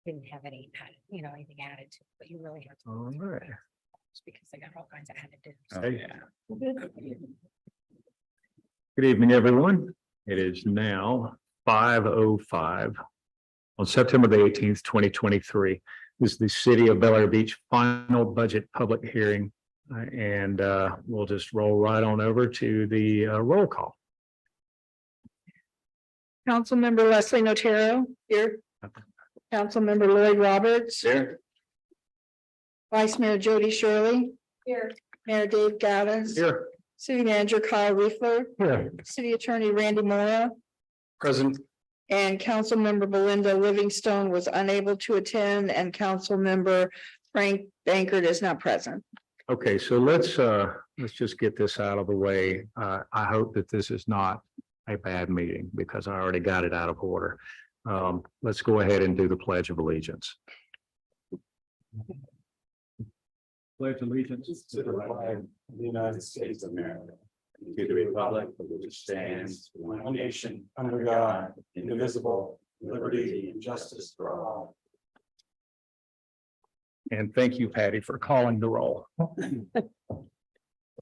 didn't have any, anything added to, it, but you really have to. All right. Just because I got all kinds of additives. Oh, yeah. Good evening, everyone. It is now 5:05 on September the 18th, 2023. This is the City of Bel Air Beach final budget public hearing. And we'll just roll right on over to the roll call. Councilmember Leslie Notaro here. Councilmember Lloyd Roberts. There. Vice Mayor Jody Shirley. Here. Mayor Dave Gaddis. Here. City Manager Kyle Reefler. Here. City Attorney Randy Mora. Present. And Councilmember Belinda Livingstone was unable to attend, and Councilmember Frank Bankert is not present. Okay, so let's just get this out of the way. I hope that this is not a bad meeting because I already got it out of order. Let's go ahead and do the Pledge of Allegiance. Pledge allegiance To the flag of the United States of America, and to the republic for which it stands, one nation, under God, indivisible, with liberty and justice for all. And thank you, Patty, for calling the roll.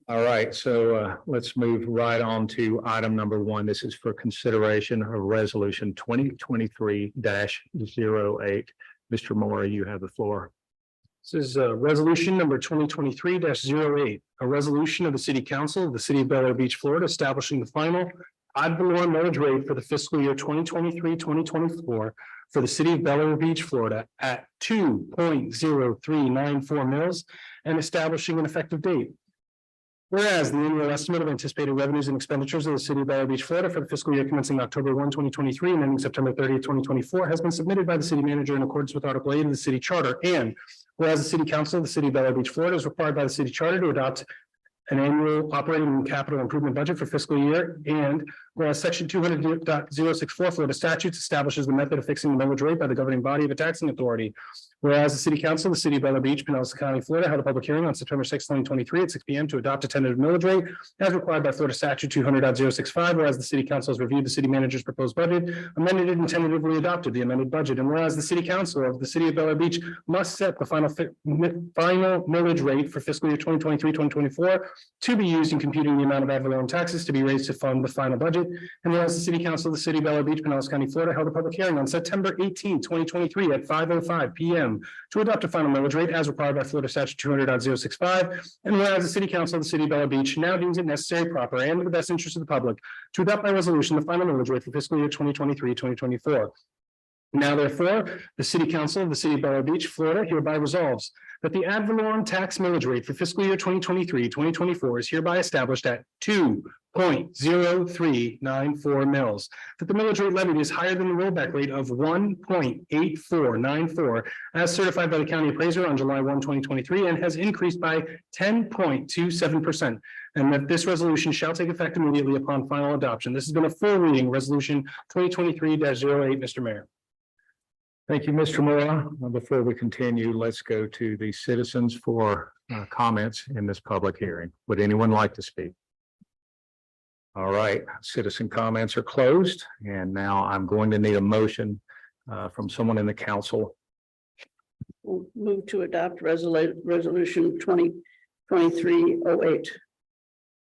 All right, so let's move right on to item number one. This is for consideration of resolution 2023-08. Mr. Moore, you have the floor. This is resolution number 2023-08, a resolution of the City Council of the City of Bel Air Beach, Florida, establishing the final ad valorem millage rate for the fiscal year 2023-2024 for the City of Bel Air Beach, Florida at 2.0394 mils and establishing an effective date. Whereas the annual estimate of anticipated revenues and expenditures of the City of Bel Air Beach, Florida for the fiscal year commencing October 1, 2023 and ending September 30th, 2024 has been submitted by the city manager in accordance with Article 8 of the city charter. And whereas the City Council of the City of Bel Air Beach, Florida is required by the city charter to adopt an annual operating and capital improvement budget for fiscal year. And whereas section 200.064 Florida statutes establishes the method of fixing the millage rate by the governing body of a taxing authority. Whereas the City Council of the City of Bel Air Beach, Pinellas County, Florida held a public hearing on September 6, 2023 at 6 p.m. to adopt a tentative millage rate as required by Florida statute 200.065. Whereas the City Council has reviewed the city manager's proposed budget, amended it and tentatively adopted the amended budget. And whereas the City Council of the City of Bel Air Beach must set the final millage rate for fiscal year 2023-2024 to be used in computing the amount of ad valorem taxes to be raised to fund the final budget. And whereas the City Council of the City of Bel Air Beach, Pinellas County, Florida held a public hearing on September 18, 2023 at 5:05 p.m. to adopt a final millage rate as required by Florida statute 200.065. And whereas the City Council of the City of Bel Air Beach now deems it necessary, proper, and in the best interest of the public to adopt by resolution the final millage rate for fiscal year 2023-2024. Now, therefore, the City Council of the City of Bel Air Beach, Florida hereby resolves that the ad valorem tax millage rate for fiscal year 2023-2024 is hereby established at 2.0394 mils. That the millage rate levied is higher than the rollback rate of 1.8494 as certified by the county appraiser on July 1, 2023, and has increased by 10.27%. And that this resolution shall take effect immediately upon final adoption. This has been a full reading, resolution 2023-08, Mr. Mayor. Thank you, Mr. Moore. Before we continue, let's go to the citizens for comments in this public hearing. Would anyone like to speak? All right, citizen comments are closed, and now I'm going to need a motion from someone in the council. Move to adopt resolution 2023-08.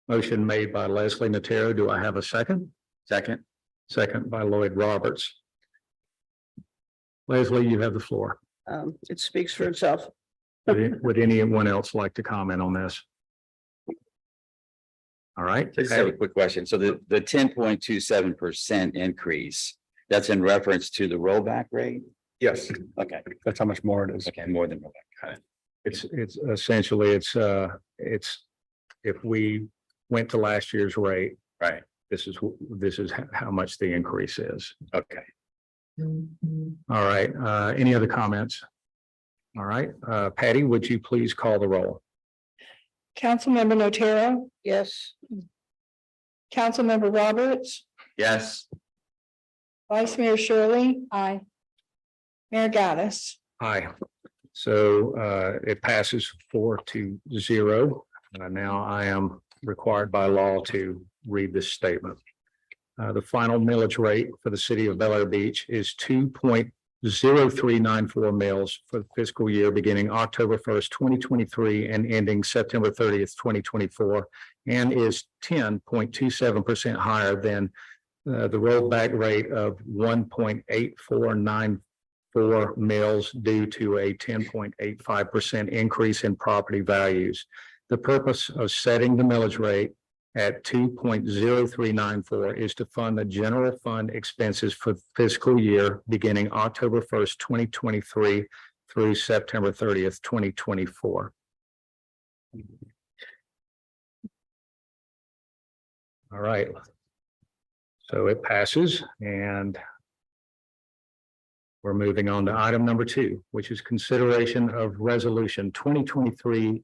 Motion made by Leslie Notaro. Do I have a second? Second. Second by Lloyd Roberts. Leslie, you have the floor. It speaks for itself. Would anyone else like to comment on this? All right. I just have a quick question. So the 10.27% increase, that's in reference to the rollback rate? Yes, Okay, that's how much more it is. okay, more than rollback. Got it. It's essentially, it's if we went to last year's rate, Right, this is how much the increase is. okay. All right, any other comments? All right, Patty, would you please call the roll? Councilmember Notaro? Yes. Councilmember Roberts? Yes. Vice Mayor Shirley? Aye. Mayor Gaddis? Aye. So it passes 4-0. Now I am required by law to read this statement. The final millage rate for the City of Bel Air Beach is mills for the fiscal year beginning October 1st, 2023 and ending September 30th, 2024, and is 10.27% higher than the rollback rate of 1.8494 mills due to a 10.85% increase in property values. The purpose of setting the millage rate at 2.0394 is to fund the general fund expenses for fiscal year beginning October 1st, 2023 through September 30th, 2024. All right. So it passes, and we're moving on to item number 2, which is consideration of resolution 2023-09.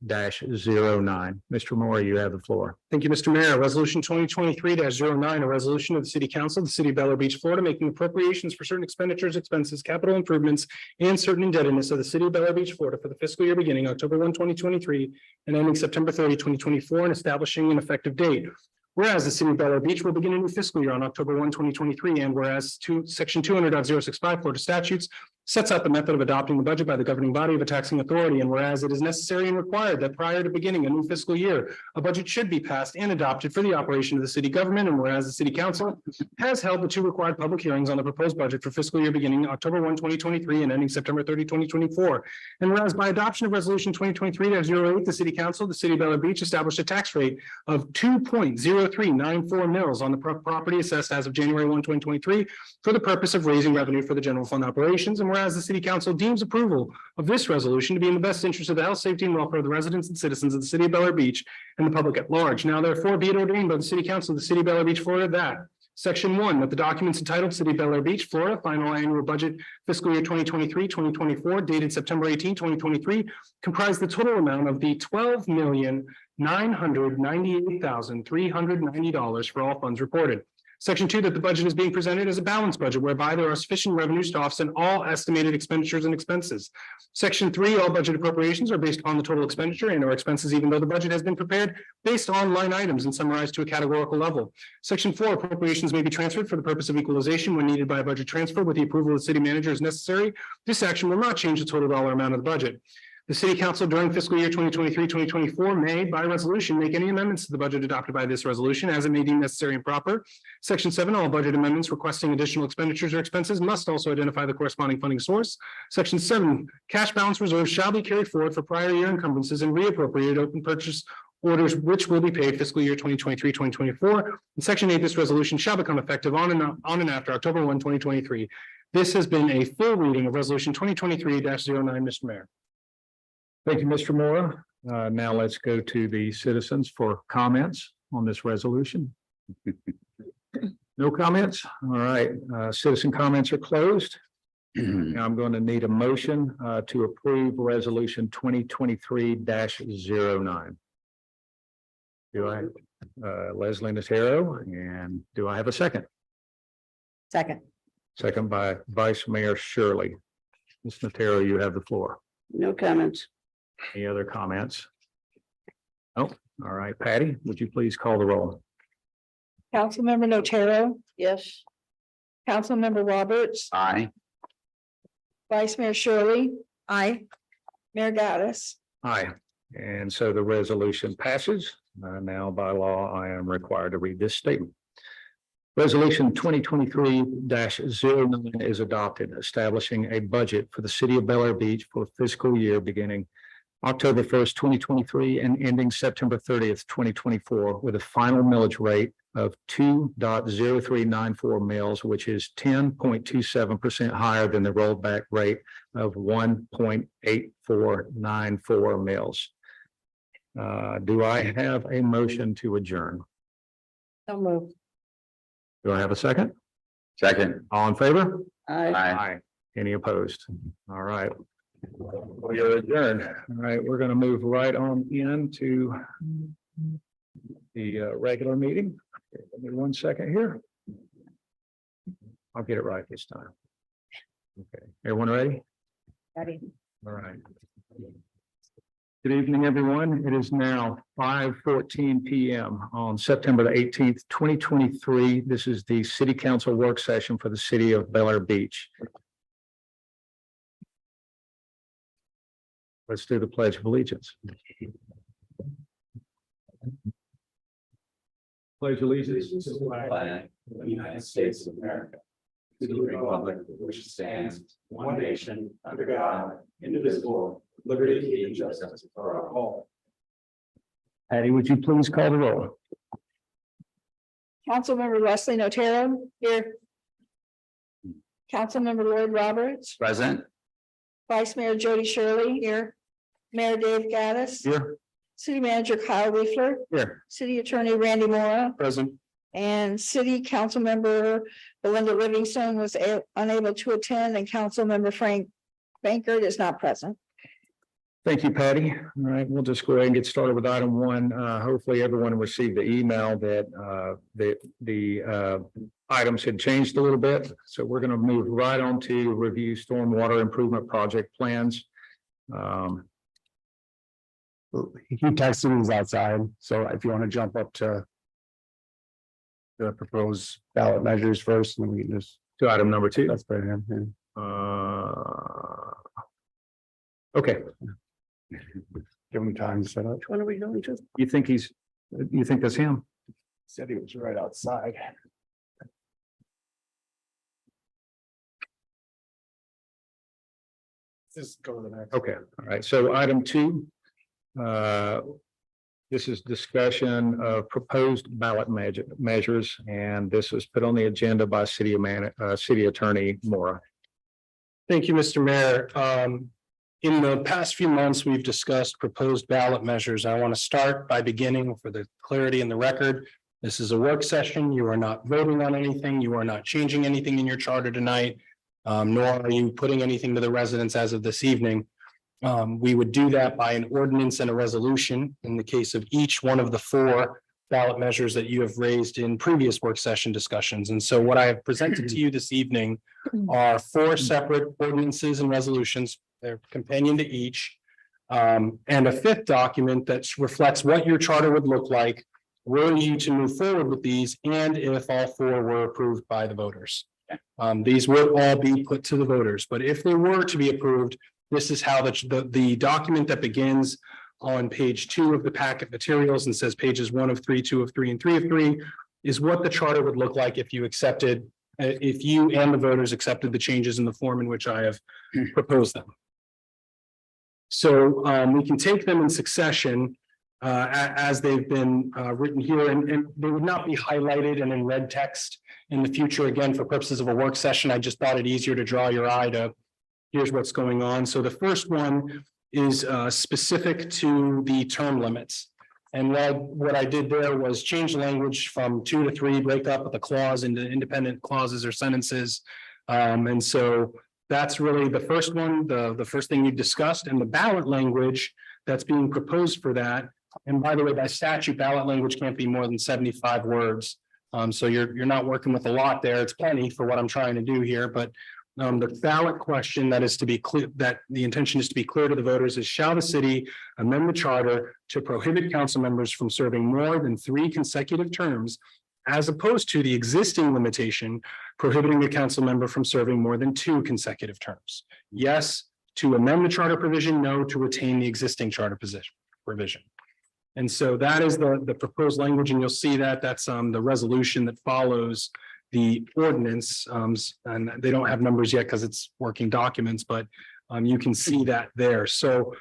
Mr. Moore, you have the floor. Thank you, Mr. Mayor. Resolution 2023-09, a resolution of the City Council of the City of Bel Air Beach, Florida, making appropriations for certain expenditures, expenses, capital improvements, and certain indebtedness of the City of Bel Air Beach, Florida for the fiscal year beginning October 1, 2023 and ending September 30, 2024, and establishing an effective date. Whereas the City of Bel Air Beach will begin a new fiscal year on October 1, 2023, and whereas Section 200.065 Florida statutes sets out the method of adopting the budget by the governing body of a taxing authority, and whereas it is necessary and required that prior to beginning a new fiscal year, a budget should be passed and adopted for the operation of the city government, and whereas the City Council has held the 2 required public hearings on the proposed budget for fiscal year beginning October 1, 2023 and ending September 30, 2024. And whereas by adoption of Resolution 2023-08, the City Council of the City of Bel Air Beach established a tax rate of 2.0394 mills on the property assessed as of January 1, 2023 for the purpose of raising revenue for the general fund operations. And whereas the City Council deems approval of this resolution to be in the best interest of the health, safety, and welfare of the residents and citizens of the City of Bel Air Beach and the public at large. Now therefore be it ordained by the City Council of the City of Bel Air Beach, Florida, that Section 1, that the documents entitled City of Bel Air Beach, Florida, Final Annual Budget Fiscal Year 2023-2024, dated September 18, 2023, comprise the total amount of the $12,998,390 for all funds reported. Section 2, that the budget is being presented as a balanced budget whereby there are sufficient revenues to offset all estimated expenditures and expenses. Section 3, all budget appropriations are based upon the total expenditure and or expenses, even though the budget has been prepared based on line items and summarized to a categorical level. Section 4, appropriations may be transferred for the purpose of equalization when needed by a budget transfer with the approval of the city manager as necessary. This action will not change the total dollar amount of the budget. The City Council during fiscal year 2023-2024 may, by resolution, make any amendments to the budget adopted by this resolution as it may deem necessary and proper. Section 7, all budget amendments requesting additional expenditures or expenses must also identify the corresponding funding source. Section 7, cash balance reserves shall be carried forward for prior year encumbrances and reappropriated open purchase orders which will be paid fiscal year 2023-2024. In Section 8, this resolution shall become effective on and after October 1, 2023. This has been a full reading of Resolution 2023-09, Mr. Mayor. Thank you, Mr. Moore. Now let's go to the citizens for comments on this resolution. No comments? All right, citizen comments are closed. Now I'm going to need a motion to approve resolution 2023-09. Do I, Leslie Natero, and do I have a second? Second. Second by Vice Mayor Shirley. Ms. Natero, you have the floor. No comments. Any other comments? Oh, all right, Patty, would you please call the roll? Councilmember Notaro? Yes. Councilmember Roberts? Aye. Vice Mayor Shirley? Aye. Mayor Gaddis? Aye, and so the resolution passes. Now by law, I am required to read this statement. Resolution 2023-09 is adopted, establishing a budget for the city of Bel Air Beach for fiscal year beginning October 1st, 2023 and ending September 30th, 2024, with a final millage rate of 2.0394 mills, which is 10.27% higher than the rollback rate of 1.8494 mills. Do I have a motion to adjourn? So moved. Do I have a second? Second. All in favor? Aye. Any opposed? All right. We are adjourned. All right, we're going to move right on into the regular meeting. Give me 1 second here. I'll get it right this time. Okay, everyone ready? Ready. All right. Good evening, everyone. It is now 5:14 p.m. on September the 18th, 2023. This is the City Council work session for the city of Bel Air Beach. Let's do the Pledge of Allegiance. Pledge allegiance To the flag of the United States of America. To the republic which stands one nation under God, indivisible, liberty and justice for all. Patty, would you please call the roll? Councilmember Leslie Notaro, here. Councilmember Lloyd Roberts, Present. Vice Mayor Jody Shirley, here. Mayor Dave Gaddis. Here. City Manager Kyle Weaver, Here. City Attorney Randy Mora, Present. and City Council Member Belinda Livingstone was unable to attend, and Councilmember Frank Bankert is not present. Thank you, Patty. All right, we'll just go ahead and get started with item one. Hopefully everyone received the email that the items had changed a little bit. So we're going to move right on to review stormwater improvement project plans. He texted me, he's outside, so if you want to jump up to the proposed ballot measures first, and then we can just, To item number two. that's better. Okay, Give him time to set up. What are we going to? you think that's him? Said he was right outside. Just go to the next. Okay, all right. So item two. This is discussion of proposed ballot measures, and this was put on the agenda by City Attorney Mora. Thank you, Mr. Mayor. In the past few months, we've discussed proposed ballot measures. I want to start by beginning for the clarity in the record. This is a work session. You are not voting on anything. You are not changing anything in your charter tonight. Nor are you putting anything to the residents as of this evening. We would do that by an ordinance and a resolution in the case of each one of the four ballot measures that you have raised in previous work session discussions. And so what I have presented to you this evening are four separate ordinances and resolutions. They're companion to each. And a fifth document that reflects what your charter would look like were you to move forward with these, and if all four were approved by the voters. These would all be put to the voters, but if they were to be approved, this is how the document that begins on page 2 of the packet materials and says pages 1 of 3, 2 of 3, and 3 of 3 is what the charter would look like if you accepted, if you and the voters accepted the changes in the form in which I have proposed them. So we can take them in succession as they've been written here, and they would not be highlighted and in red text in the future. Again, for purposes of a work session, I just thought it easier to draw your eye to here's what's going on. So the first one is specific to the term limits. And what I did there was change the language from 2 to 3, break up the clause into independent clauses or sentences. And so that's really the first one, the first thing you discussed, and the ballot language that's being proposed for that. And by the way, by statute, ballot language can't be more than 75 words. So you're not working with a lot there. It's plenty for what I'm trying to do here, but the ballot question that is to be clear, that the intention is to be clear to the voters is, shall the city amend the charter to prohibit council members from serving more than 3 consecutive terms, as opposed to the existing limitation prohibiting a council member from serving more than 2 consecutive terms? Yes, to amend the charter provision, no, to retain the existing charter provision. And so that is the proposed language, and you'll see that that's the resolution that follows the ordinance, and they don't have numbers yet because it's working documents, but you can see that there. So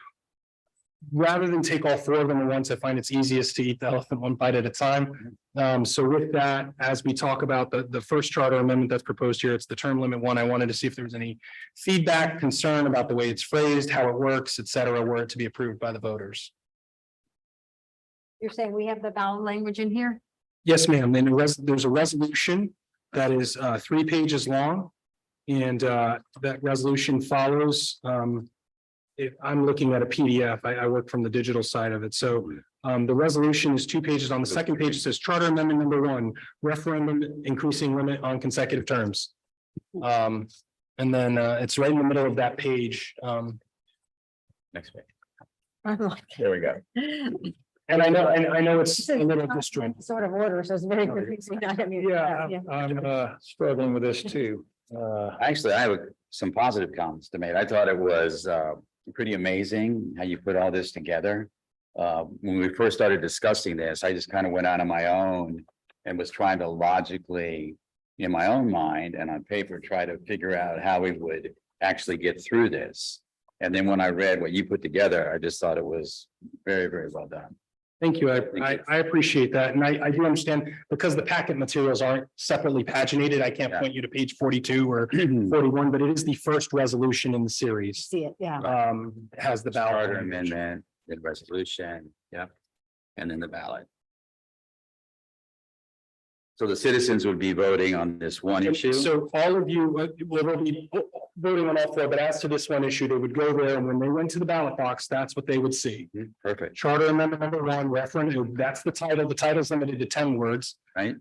rather than take all 4 of them at once, I find it's easiest to eat the elephant one bite at a time. So with that, as we talk about the first charter amendment that's proposed here, it's the term limit one. I wanted to see if there was any feedback, concern about the way it's phrased, how it works, et cetera, were it to be approved by the voters. You're saying we have the ballot language in here? Yes, ma'am. Then there's a resolution that is 3 pages long. And that resolution follows. I'm looking at a PDF. I work from the digital side of it. So the resolution is 2 pages. On the second page, it says Charter Amendment number 1, referendum increasing limit on consecutive terms. And then it's right in the middle of that page. Next page. I'm like, There we go. And I know it's this a is little not disjointed. sort of order, so it's very confusing. I mean, Yeah, I'm struggling with this too. Actually, I have some positive comments to make. I thought it was pretty amazing how you put all this together. When we first started discussing this, I just kind of went out on my own and was trying to logically, in my own mind and on paper, try to figure out how we would actually get through this. And then when I read what you put together, I just thought it was very, very well done. Thank you. Thank you. I appreciate that. And I do understand because the packet materials aren't separately paginated, I can't Yeah. point you to page 42 or 41, but it is the first resolution in the series. See it, yeah. Has the ballot. Charter language. amendment, the resolution, yep, and then the ballot. So the citizens would be voting on this one issue. So all of you will be voting on all four, but as to this one issue, they would go there and when they went to the ballot box, that's what they would see. Perfect, Charter amendment number one, referendum, that's the title. The title's limited to 10 words. right?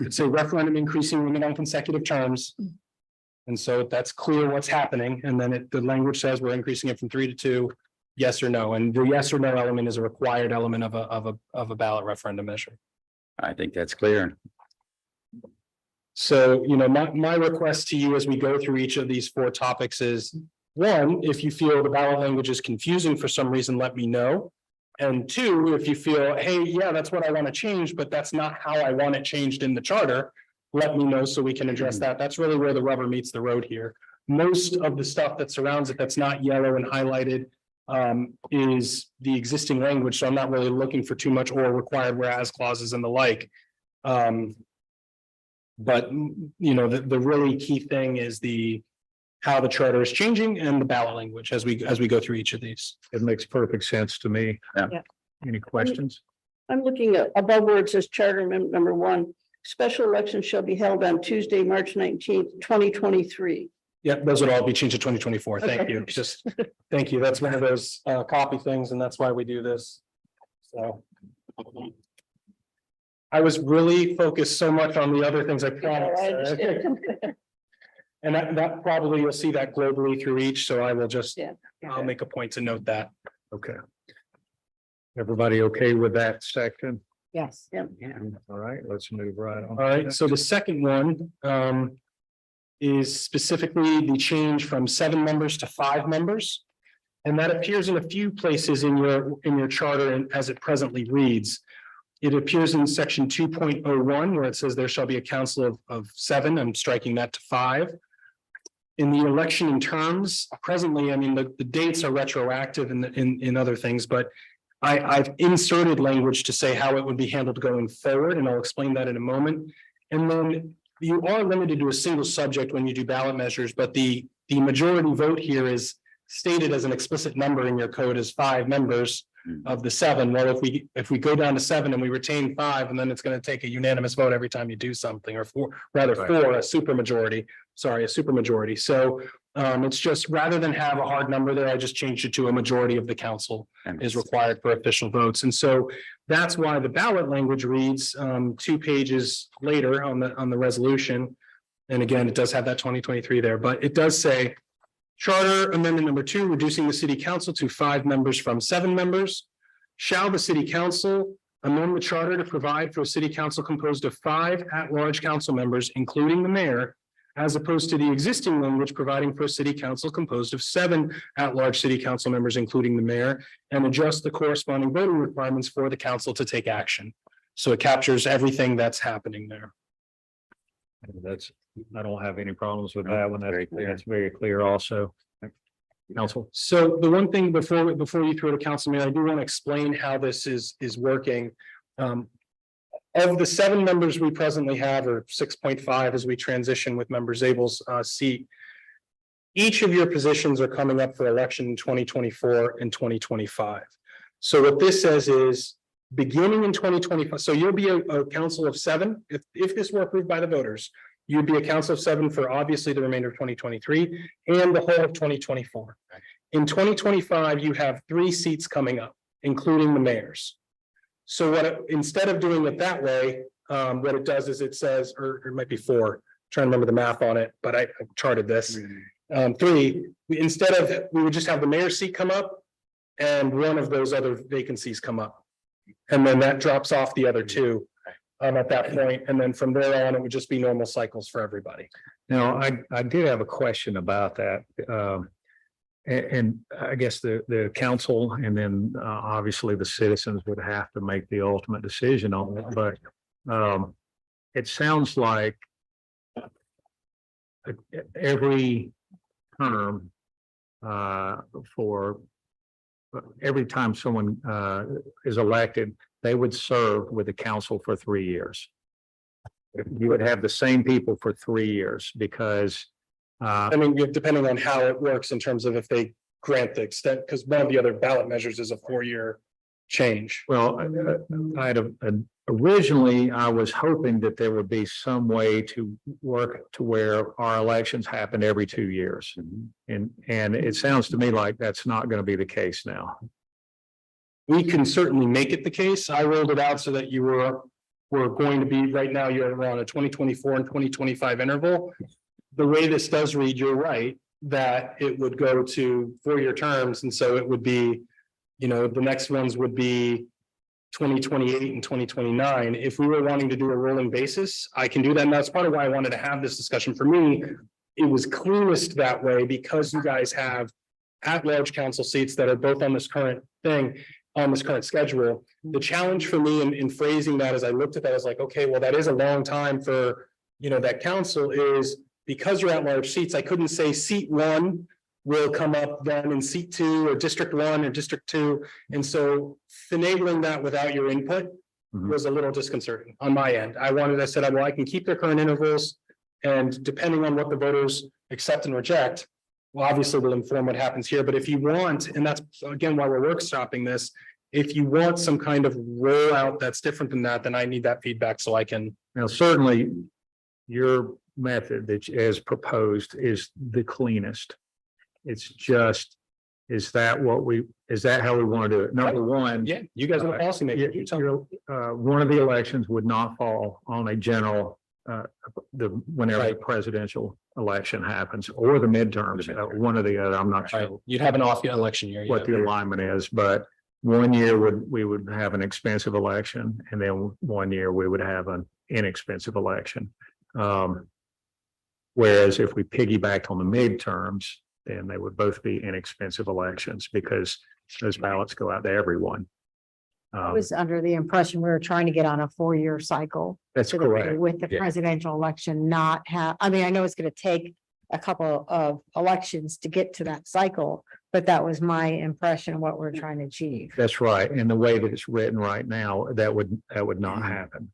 It's a referendum increasing limit on consecutive terms. And so that's clear what's happening. And then the language says we're increasing it from 3 to 2, yes or no. And the yes or no element is a required element of a ballot referendum measure. I think that's clear. So, my request to you as we go through each of these four topics is, one, if you feel the ballot language is confusing for some reason, let me know. And two, if you feel, hey, yeah, that's what I want to change, but that's not how I want it changed in the charter, let me know so we can address that. That's really where the rubber meets the road here. Most of the stuff that surrounds it that's not yellow and highlighted is the existing language. So I'm not really looking for too much or required whereas clauses and the like. But the really key thing is how the charter is changing and the ballot language as we go through each of these. It makes perfect sense to me. Yeah. Yeah. Any questions? I'm looking at above where it says charter amendment number one, special elections shall be held on Tuesday, March 19th, 2023. Yeah, those would all be changed to 2024. Thank Okay. you. Thank you. That's one of those copy things, and that's why we do this. So. I was really focused so much on the other things I I promised. understand. And that probably you'll see that globally through each, so I will just, Yeah. I'll make a point to note that. Okay. Everybody okay with that section? Yes. Yeah. All right, let's move right on. All right, so the second one is specifically the change from 7 members to 5 members. And that appears in a few places in your charter and as it presently reads. It appears in section 2.01 where it says there shall be a council of 7. I'm striking that to 5. In the election in terms, presently, I mean, the dates are retroactive in other things, but I've inserted language to say how it would be handled going forward, and I'll explain that in a moment. And then you are limited to a single subject when you do ballot measures, but the majority vote here is stated as an explicit number in your code as 5 members of the 7. Well, if we go down to 7 and we retain 5, and then it's going to take a unanimous vote every time you do something, or 4, a super majority. So it's just rather than have a hard number there, I just changed it to a majority of the council is required for official votes. And so that's why the ballot language reads 2 pages later on the resolution. And again, it does have that 2023 there, but it does say Charter Amendment number 2, reducing the city council to 5 members from 7 members. Shall the city council amend the charter to provide for a city council composed of 5 at-large council members, including the mayor, as opposed to the existing language providing for a city council composed of 7 at-large city council members, including the mayor, and adjust the corresponding voting requirements for the council to take action. So it captures everything that's happening there. I don't have any problems with that one. That's very clear also. Council. So the one thing before you throw to council, Mayor, I do want to explain how this is working. Of the 7 members we presently have, or 6.5 as we transition with member Zabel's seat, each of your positions are coming up for election in 2024 and 2025. So what this says is beginning in 2025, so you'll be a council of 7. If this were approved by the voters, you'd be a council of 7 for obviously the remainder of 2023 and the whole of 2024. In 2025, you have 3 seats coming up, including the mayor's. So instead of doing it that way, what it does is it says, or it might be 4, trying to remember the math on it, but I charted this. 3, we would just have the mayor's seat come up and one of those other vacancies come up. And then that drops off the other 2 at that point. And then from there on, it would just be normal cycles for everybody. Now, I did have a question about that. And I guess the council and then obviously the citizens would have to make the ultimate decision on it, but it sounds like every term for every time someone is elected, they would serve with the council for 3 years. You would have the same people for 3 years because I mean, depending on how it works in terms of if they grant the extent, because one of the other ballot measures is a 4-year change. well, originally, I was hoping that there would be some way to work to where our elections happen every 2 years. And it sounds to me like that's not going to be the case now. We can certainly make it the case. I rolled it out so that you were going to be, right now, you're on a 2024 and 2025 interval. The way this does read, you're right, that it would go to 4-year terms. And so it would be, the next ones would be 2028 and 2029. If we were wanting to do a rolling basis, I can do that. And that's part of why I wanted to have this discussion. For me, it was cleanest that way because you guys have at-large council seats that are both on this current thing, on this current schedule. The challenge for me in phrasing that, as I looked at that, I was like, okay, well, that is a long time for, that council is, because you're at-large seats, I couldn't say seat 1 will come up then in seat 2 or district 1 or district 2. And so finagling that without your input was a little disconcerting on my end. I said, well, I can keep their current intervals, and depending on what the voters accept and reject, well, obviously will inform what happens here. But if you want, and that's again why we're workshopping this, if you want some kind of rollout that's different than that, then I need that feedback so I can. Now, certainly your method that as proposed is the cleanest. It's just, is that how we want to do it? Number one. Yeah, you guys are the policymakers. You tell me. One of the elections would not fall on a general, whenever the Right. presidential election happens or the midterms, one or the other. I'm not Right. sure You'd have an off election year. what the alignment is, but 1 year we would have an expensive election, and then 1 year we would have an inexpensive election. Whereas if we piggybacked on the midterms, then they would both be inexpensive elections because those ballots go out to everyone. I was under the impression we were trying to get on a 4-year cycle. That's so that way correct. with the Yeah. presidential election, not have, I mean, I know it's going to take a couple of elections to get to that cycle, but that was my impression of what we're trying to achieve. That's right. And the way that it's written right now, that would not happen.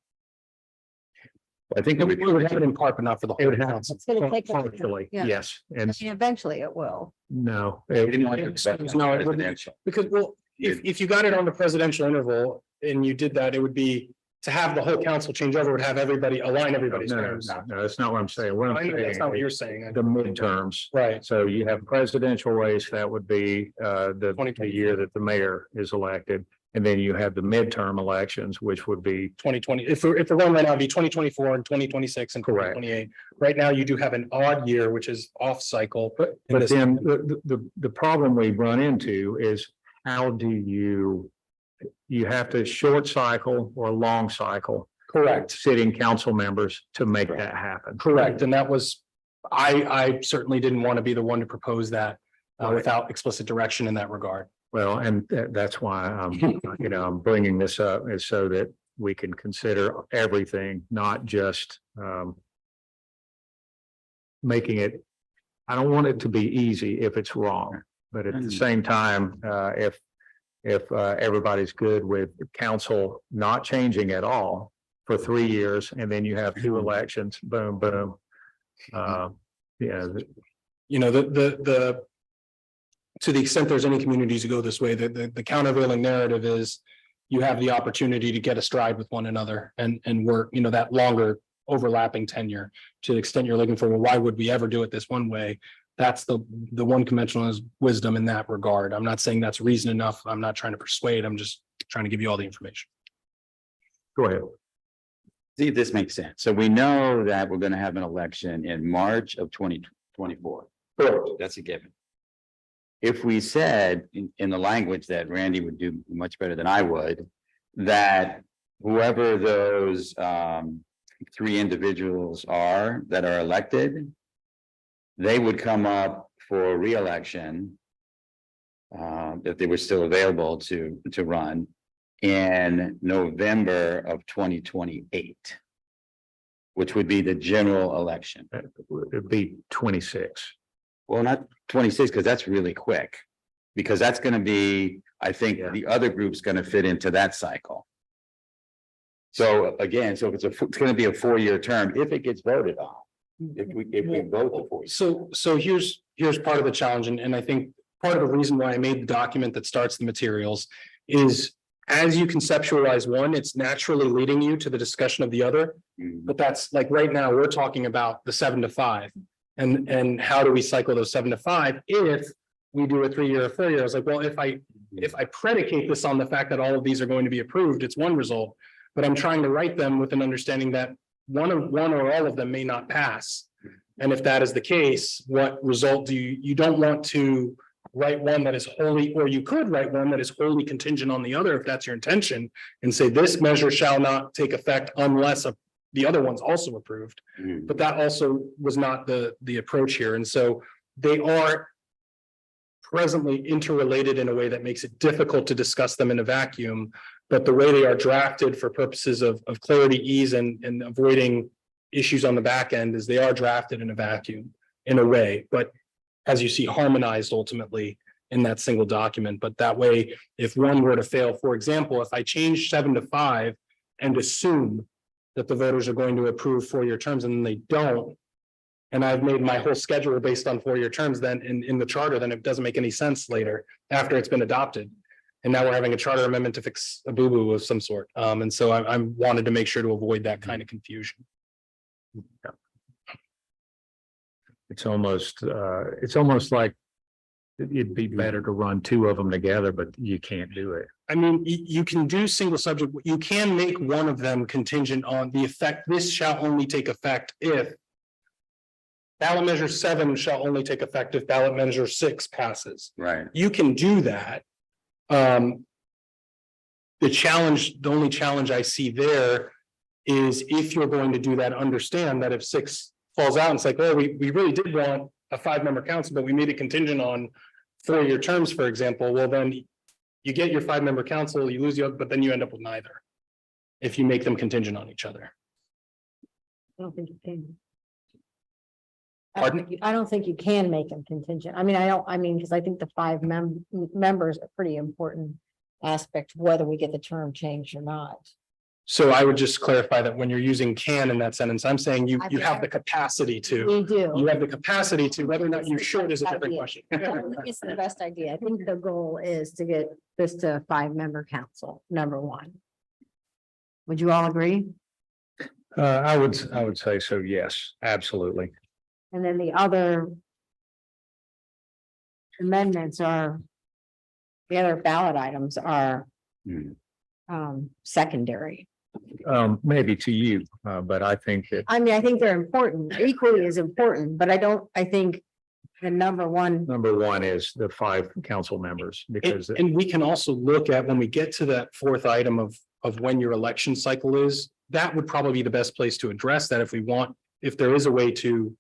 I think We would have it in part, but not for the It whole would have council. It's gonna take. partially, Yeah. yes, and I mean, eventually it will. no. we didn't want to accept No, it wouldn't. presidential. Because, well, if you got it on the presidential interval and you did that, it would be to have the whole council change over, would have everybody align everybody's No, terms. no, that's not what I'm saying. What I I'm know that's not what saying, you're saying. the midterms. Right. So you have presidential race, that would be the 2024. year that the mayor is elected. And then you have the midterm elections, which would be 2020, if we're going right now, it'd be 2024 and 2026 and Correct. 2028. Right now, you do have an odd year, which is off cycle. But in this- then the problem we run into is how do you have to short cycle or long cycle Correct, sitting council members to make that happen. correct. And that was, I certainly didn't want to be the one to propose that Right. without explicit direction in that regard. Well, and that's why I'm bringing this up is so that we can consider everything, not just making it. I don't want it to be easy if it's wrong, but at the same time, if everybody's good with council not changing at all for 3 years, and then you have 2 elections, boom, boom. Yeah, To the extent there's any communities who go this way, the countervailing narrative is you have the opportunity to get astride with one another and work, that longer overlapping tenure. To the extent you're looking for, well, why would we ever do it this one way? That's the one conventional wisdom in that regard. I'm not saying that's reason enough. I'm not trying to persuade. I'm just trying to give you all the information. go ahead. See if this makes sense. So we know that we're going to have an election in March of 2024. That's a given. If we said in the language that Randy would do much better than I would, that whoever those 3 individuals are that are elected, they would come up for re-election if they were still available to run in November of 2028, which would be the general election. It'd be 26. Well, not 26, because that's really quick. Because that's going to be, I think, Yeah. the other group's going to fit into that cycle. So again, so if it's going to be a 4-year term, if it gets voted on. If we vote the 4 years. So here's part of the challenge, and I think part of the reason why I made the document that starts the materials is as you conceptualize one, it's naturally leading you to the discussion of the other. But that's like right now, we're talking about the 7 to 5. And how do we cycle those 7 to 5 if we do a 3-year or 4-year? I was like, well, if I predicate this on the fact that all of these are going to be approved, it's one result. But I'm trying to write them with an understanding that one or all of them may not pass. And if that is the case, what result do you don't want to write one that is wholly, or you could write one that is wholly contingent on the other, if that's your intention, and say this measure shall not take effect unless the other one's also approved. But that also was not the approach here. And so they are presently interrelated in a way that makes it difficult to discuss them in a vacuum. But the way they are drafted for purposes of clarity, ease, and avoiding issues on the back end is they are drafted in a vacuum in a way, but as you see, harmonized ultimately in that single document. But that way, if one were to fail, for example, if I change 7 to 5 and assume that the voters are going to approve 4-year terms and then they don't, and I've made my whole schedule based on 4-year terms, then in the charter, then it doesn't make any sense later after it's been adopted. And now we're having a charter amendment to fix a boo-boo of some sort. And so I wanted to make sure to avoid that kind of confusion. It's almost like it'd be better to run 2 of them together, but you can't do it. I mean, you can do single subject, you can make one of them contingent on the effect, this shall only take effect if ballot measure 7 shall only take effect if ballot measure 6 passes. Right. You can do that. The only challenge I see there is if you're going to do that, understand that if 6 falls out, and it's like, oh, we really did want a 5-member council, but we made it contingent on 4-year terms, for example, well, then you get your 5-member council, you lose the other, but then you end up with neither. If you make them contingent on each other. I don't think you can. Pardon? I don't think you can make them contingent. I mean, because I think the 5 members are pretty important aspect, whether we get the term changed or not. So I would just clarify that when you're using can in that sentence, I'm saying you have the capacity to. We do. You have the capacity to, whether or not you should is a different Idea. question. I think it's the best idea. I think the goal is to get this to a 5-member council, number 1. Would you all agree? I would say so. Yes, absolutely. And then the other amendments are, the other ballot items are secondary. Maybe to you, but I think that I mean, I think they're important, equally as important, but I think the number 1, number 1 is the 5 council members, because And we can also look at when we get to that 4th item of when your election cycle is, that would probably be the best place to address that if there is a way to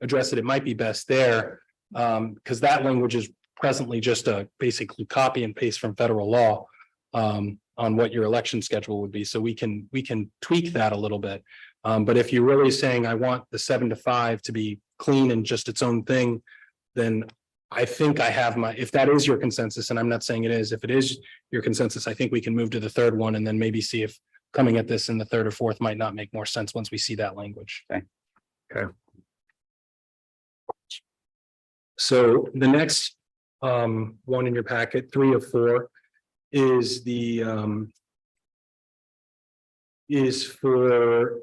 address it, it might be best there. Because that language is presently just a basically copy and paste from federal law on what your election schedule would be. So we can tweak that a little bit. But if you're really saying, I want the 7 to 5 to be clean and just its own thing, then I think I have if that is your consensus, and I'm not saying it is, if it is your consensus, I think we can move to the 3rd one and then maybe see if coming at this in the 3rd or 4th might not make more sense once we see that language. Okay. So the next one in your packet, 3 of 4, is for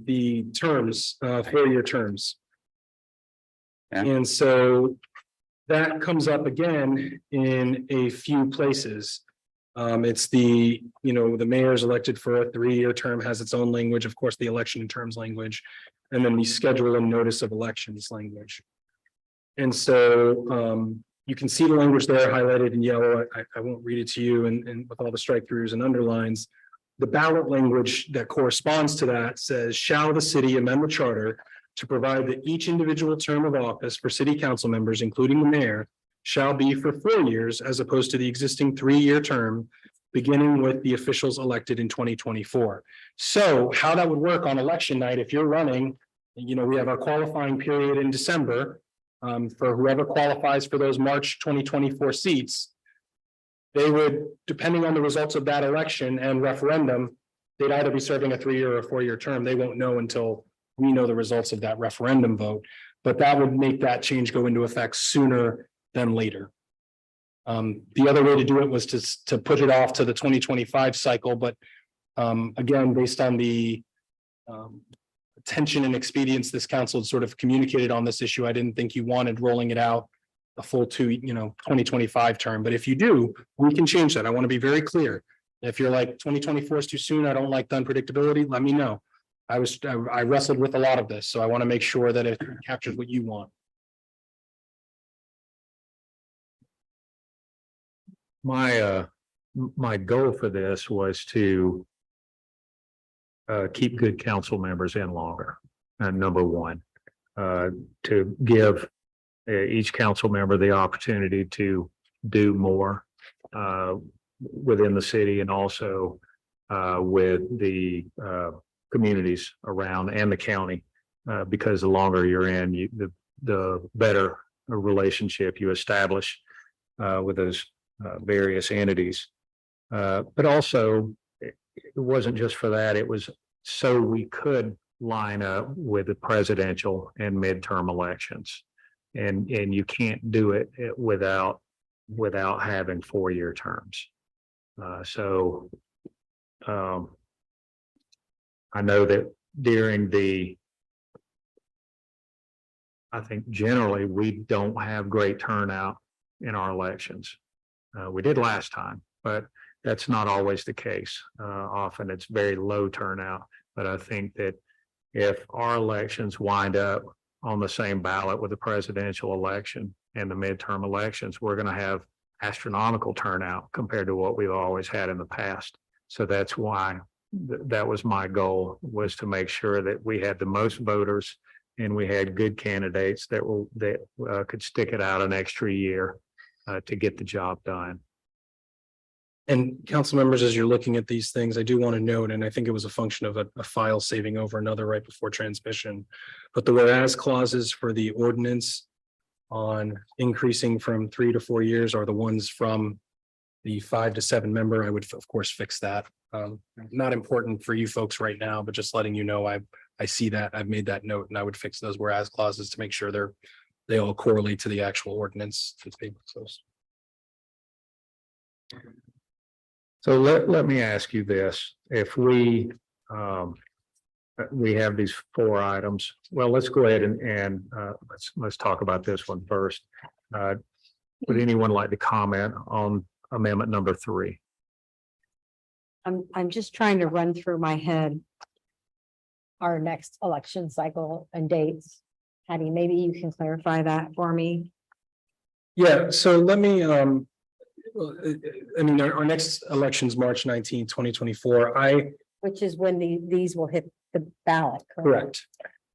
the terms, 4-year terms. Yeah. And so that comes up again in a few places. It's the mayor is elected for a 3-year term, has its own language, of course, the election and terms language, and then the schedule and notice of elections language. And so you can see the language there highlighted in yellow. I won't read it to you and with all the strike throughs and underlines. The ballot language that corresponds to that says, shall the city amend the charter to provide that each individual term of office for city council members, including the mayor, shall be for 4 years as opposed to the existing 3-year term, beginning with the officials elected in 2024. So how that would work on election night, if you're running, we have our qualifying period in December for whoever qualifies for those March 2024 seats. They would, depending on the results of that election and referendum, they'd either be serving a 3-year or 4-year term. They won't know until we know the results of that referendum vote. But that would make that change go into effect sooner than later. The other way to do it was to put it off to the 2025 cycle, but again, based on the attention and expedience this council had sort of communicated on this issue, I didn't think you wanted rolling it out a full 2025 term. But if you do, we can change that. I want to be very clear. If you're like 2024 is too soon, I don't like the unpredictability, let me know. I wrestled with a lot of this, so I want to make sure that it captures what you want. My goal for this was to keep good council members in longer. Number one, to give each council member the opportunity to do more within the city and also with the communities around and the county, because the longer you're in, the better a relationship you establish with those various entities. But also, it wasn't just for that, it was so we could line up with the presidential and midterm elections. And you can't do it without having 4-year terms. I know that during I think generally we don't have great turnout in our elections. We did last time, but that's not always the case. Often it's very low turnout, but I think that if our elections wind up on the same ballot with the presidential election and the midterm elections, we're going to have astronomical turnout compared to what we've always had in the past. So that's why that was my goal, was to make sure that we had the most voters and we had good candidates that could stick it out an extra year to get the job done. And council members, as you're looking at these things, I do want to note, and I think it was a function of a file saving over another right before transmission, but the whereas clauses for the ordinance on increasing from 3 to 4 years are the ones from the 5 to 7 member. I would of course fix that. Not important for you folks right now, but just letting you know, I see that, I've made that note, and I would fix those whereas clauses to make sure they all correlate to the actual ordinance that's being proposed. So let me ask you this, if we have these 4 items, well, let's go ahead and let's talk about this one first. Would anyone like to comment on amendment number 3? I'm just trying to run through my head our next election cycle and dates. Patty, maybe you can clarify that for me. Yeah, so let me, I mean, our next election is March 19, 2024. Which is when these will hit the ballot. Correct.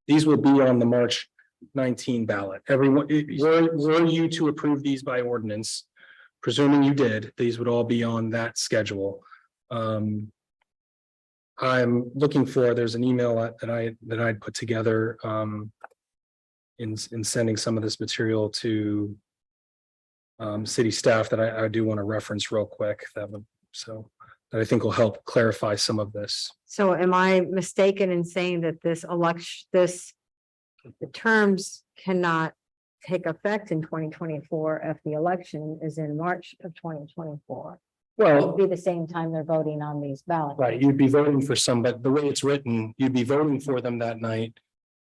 These will be on the March 19 ballot. Everyone, were you to approve these by ordinance, presuming you did, these would all be on that schedule. I'm looking for, there's an email that I'd put together in sending some of this material to city staff that I do want to reference real quick, that I think will help clarify some of this. So am I mistaken in saying that the terms cannot take effect in 2024 if the election is in March of 2024? Well, It'd be the same time they're voting on these ballots. right, you'd be voting for some, but the way it's written, you'd be voting for them that night.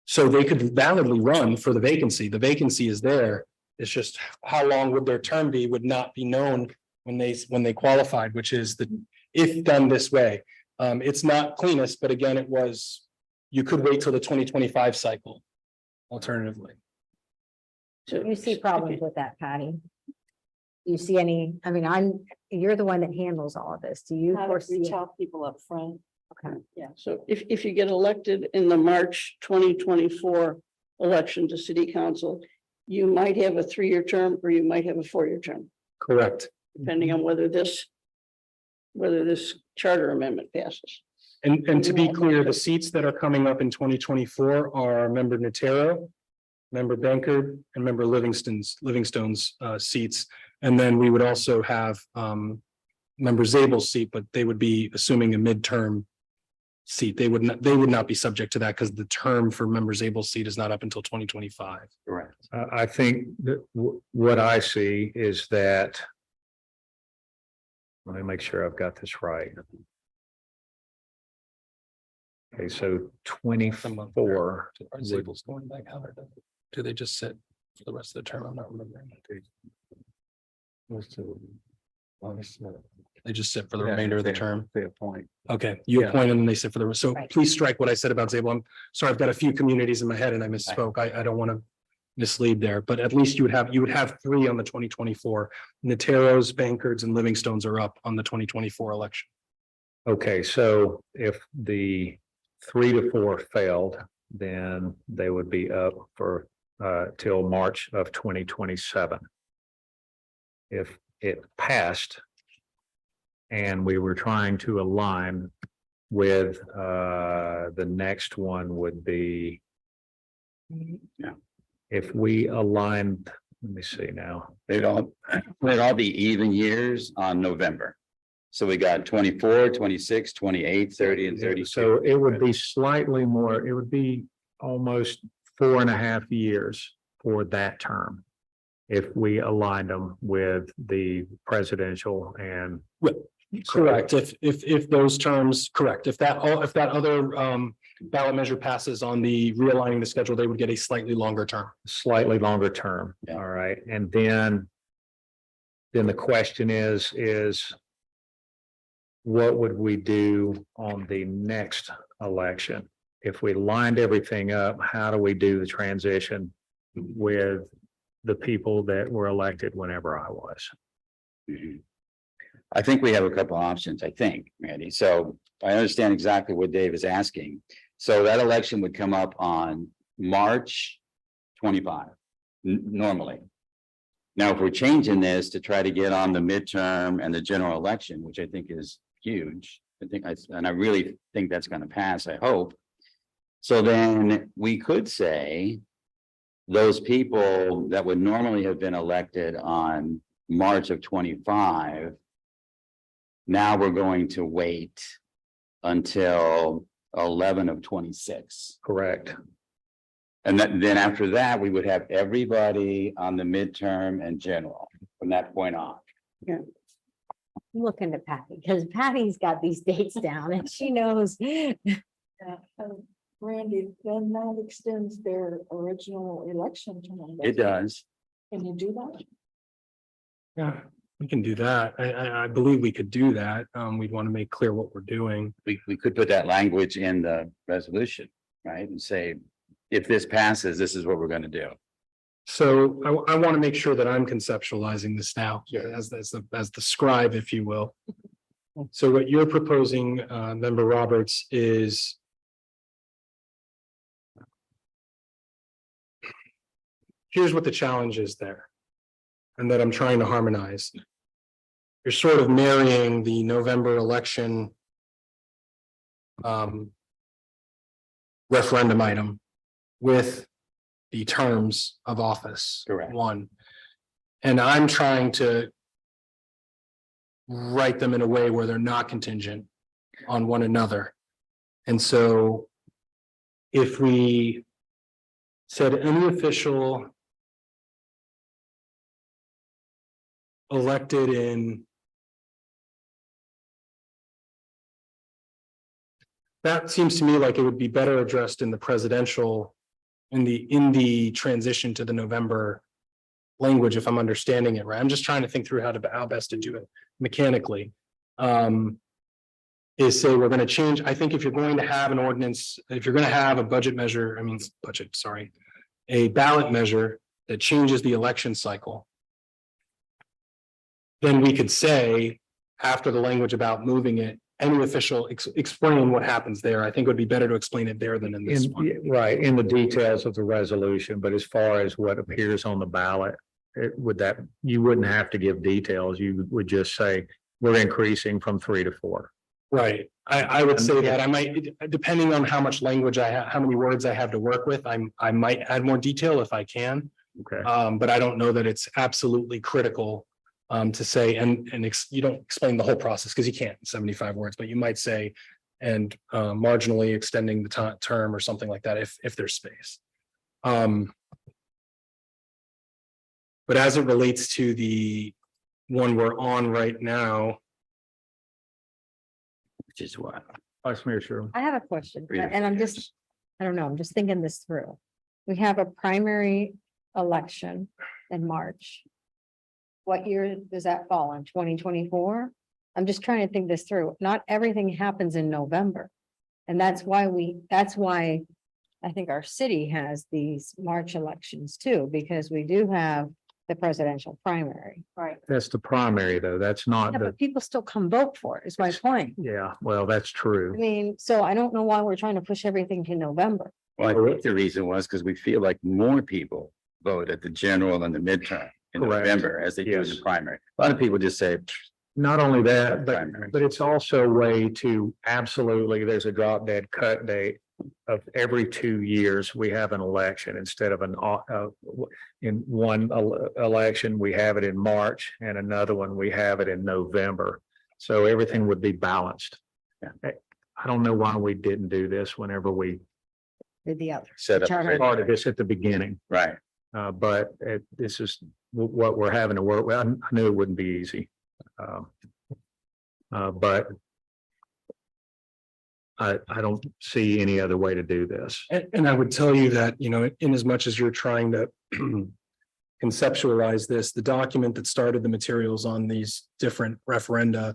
So they could validly run for the vacancy. The vacancy is there. It's just how long would their term be would not be known when they qualified, which is if done this way. It's not cleanest, but again, you could wait till the 2025 cycle alternatively. So You see problems with that, Patty? Do you see any, I mean, you're the one that handles all of this. Do you foresee? tell people up front. Okay. Yeah, so if you get elected in the March 2024 election to city council, you might have a 3-year term or you might have a 4-year term, Correct. depending on whether this charter amendment passes. And to be clear, the seats that are coming up in 2024 are member Natero, member Bankard, and member Livingstone's seats. And then we would also have member Zabel's seat, but they would be assuming a midterm seat. They would not be subject to that because the term for member Zabel's seat is not up until 2025. Correct. I think that what I see is that. Let me make sure I've got this right. Okay, so 24. Are Zabel's going back out or do they just sit for the rest of the term? I'm not remembering. They just sit for the remainder of the term. They appoint. Okay, you Yeah. appoint them and they sit for the rest. So Right. please strike what I said about Zabel. I'm sorry, I've got a few communities in my head and I misspoke. I don't want to mislead there, but at least you would have 3 on the 2024. Nateros, Bankards, and Livingstones are up on the 2024 election. Okay, so if the 3 to 4 failed, then they would be up for till March of 2027. If it passed and we were trying to align with the next one would be. Yeah. If we aligned, let me see now. They'd all be even years on November. So we got 24, 26, 28, 30, and 32. So it would be slightly more, it would be almost 4.5 years for that term. If we aligned them with the presidential and. Correct. If those terms, correct. If that other ballot measure passes on the realigning the schedule, they would get a slightly longer term. Slightly longer term, Yeah. all right, and then. Then the question is. What would we do on the next election? If we lined everything up, how do we do the transition with the people that were elected whenever I was? I think we have a couple options, I think, Randy. So I understand exactly what Dave is asking. So that election would come up on March 25, normally. Now, if we're changing this to try to get on the midterm and the general election, which I think is huge, I really think that's going to pass, I hope. So then we could say those people that would normally have been elected on March of 25. Now we're going to wait until 11 of 26. Correct. And then after that, we would have everybody on the midterm and general from that point on. I'm looking at Patty, because Patty's got these dates down and she knows. Randy, then that extends their original election term. It does. Can you do that? Yeah, we can do that. I believe we could do that. We'd want to make clear what we're doing. We could put that language in the resolution, right? And say, if this passes, this is what we're going to do. So I want to make sure that I'm conceptualizing this now as the scribe, if you will. So what you're proposing, Member Roberts, is here's what the challenge is there, and that I'm trying to harmonize. You're sort of marrying the November election referendum item with the terms of office. Correct. One. And I'm trying to write them in a way where they're not contingent on one another. And so if we said any official elected in that seems to me like it would be better addressed in the presidential in the transition to the November language, if I'm understanding it right. I'm just trying to think through how best to do it mechanically. Is say we're going to change. I think if you're going to have an ordinance, if you're going to have a a ballot measure that changes the election cycle, then we could say after the language about moving it any official explain what happens there. I think it would be better to explain it there than in this one. Right, in the details of the resolution, but as far as what appears on the ballot, you wouldn't have to give details. You would just say, we're increasing from 3 to 4. Right. I would say that I might, depending on how much language I have, how many words I have to work with, I might add more detail if I can. Okay, But I don't know that it's absolutely critical to say, you don't explain the whole process because you can't in 75 words, but you might say, and marginally extending the term or something like that if there's space. But as it relates to the one we're on right now, Which is what? Vice Mayor Sherman. I have a question, Read it. and I'm just, I don't know, I'm just thinking this through. We have a primary election in March. What year does that fall in? 2024? I'm just trying to think this through. Not everything happens in November. And that's why I think our city has these March elections too, because we do have the presidential primary. Right. That's the primary, though. That's not Yeah, the, but people still come vote for it, is my point. yeah, well, that's I true. mean, so I don't know why we're trying to push everything to November. Well, I think the reason was because we feel like more people vote at the general and the midterm in Correct. November as they do in the Yes. primary. A lot of people just say, Not only that, Primary. but it's also a way to absolutely, there's a drop dead cut date of every 2 years, we have an election instead of in one election, we have it in March and another one, we have it in November. So everything would be balanced. Yeah. I don't know why we didn't do this whenever we Did the other. set up. Charter. started this at the beginning. Right. But this is what we're having to work with. I knew it wouldn't be easy. But I don't see any other way to do this. and I would tell you that, in as much as you're trying to conceptualize this, the document that started the materials on these different referenda,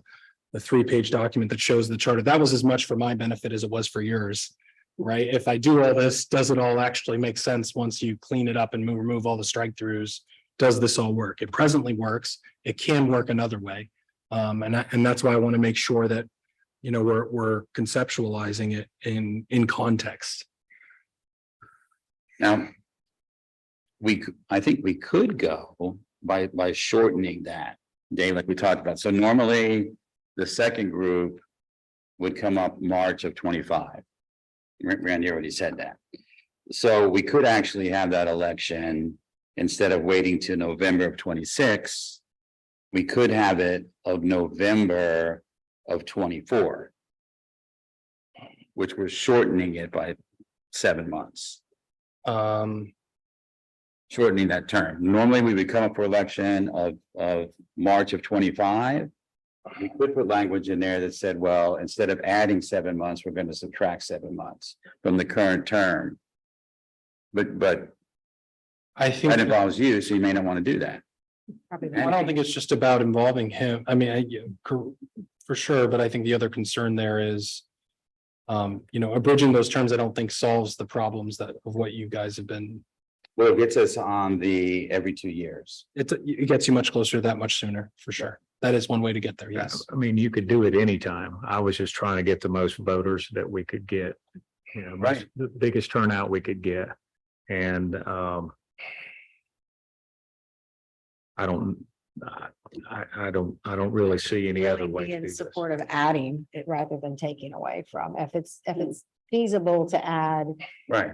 the 3-page document that shows the charter, that was as much for my benefit as it was for yours. Right? If I do all this, does it all actually make sense once you clean it up and remove all the strike throughs? Does this all work? It presently works. It can work another way. And that's why I want to make sure that, we're conceptualizing it in context. Now, I think we could go by shortening that day like we talked about. So normally the second group would come up March of 25. Randy already said that. So we could actually have that election instead of waiting to November of 26. We could have it of November of 24. Which we're shortening it by 7 months. Shortening that term. Normally, we would come up for election of March of 25. We could put language in there that said, well, instead of adding 7 months, we're going to subtract 7 months from the current term. But I think, that involves you, so you may not want to do that. Probably I don't think it's just about involving him. I mean, for sure, but I think the other concern there is abridging those terms, I don't think solves the problems of what you guys have been. Well, it gets us on the every 2 years. It gets you much closer that much sooner, for sure. That is one way to get there, yes. I mean, you could do it anytime. I was just trying to get the most voters that we could get. Right. The biggest turnout we could get. And I don't really see any other way Be to in do this. support of adding it rather than taking away from. If it's feasible to add Right,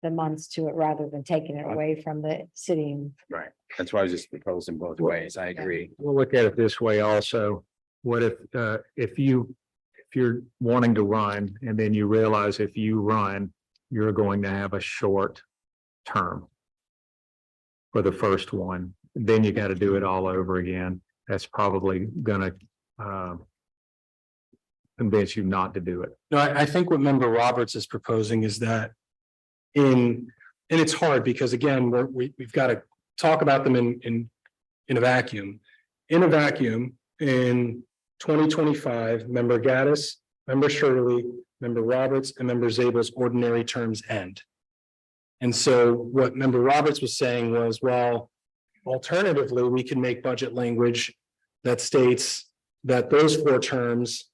the months to it rather than taking it away from the city. right. That's why I was just proposing both ways. I agree. We'll look at it this way also. What if you're wanting to run and then you realize if you run, you're going to have a short term for the first one, then you got to do it all over again. That's probably gonna convince you not to do it. No, I think what member Roberts is proposing is that and it's hard because again, we've got to talk about them in a vacuum. In a vacuum, in 2025, member Gaddis, member Shirley, member Roberts, and member Zabel's ordinary terms end. And so what member Roberts was saying was, well, alternatively, we can make budget language that states that those 4 terms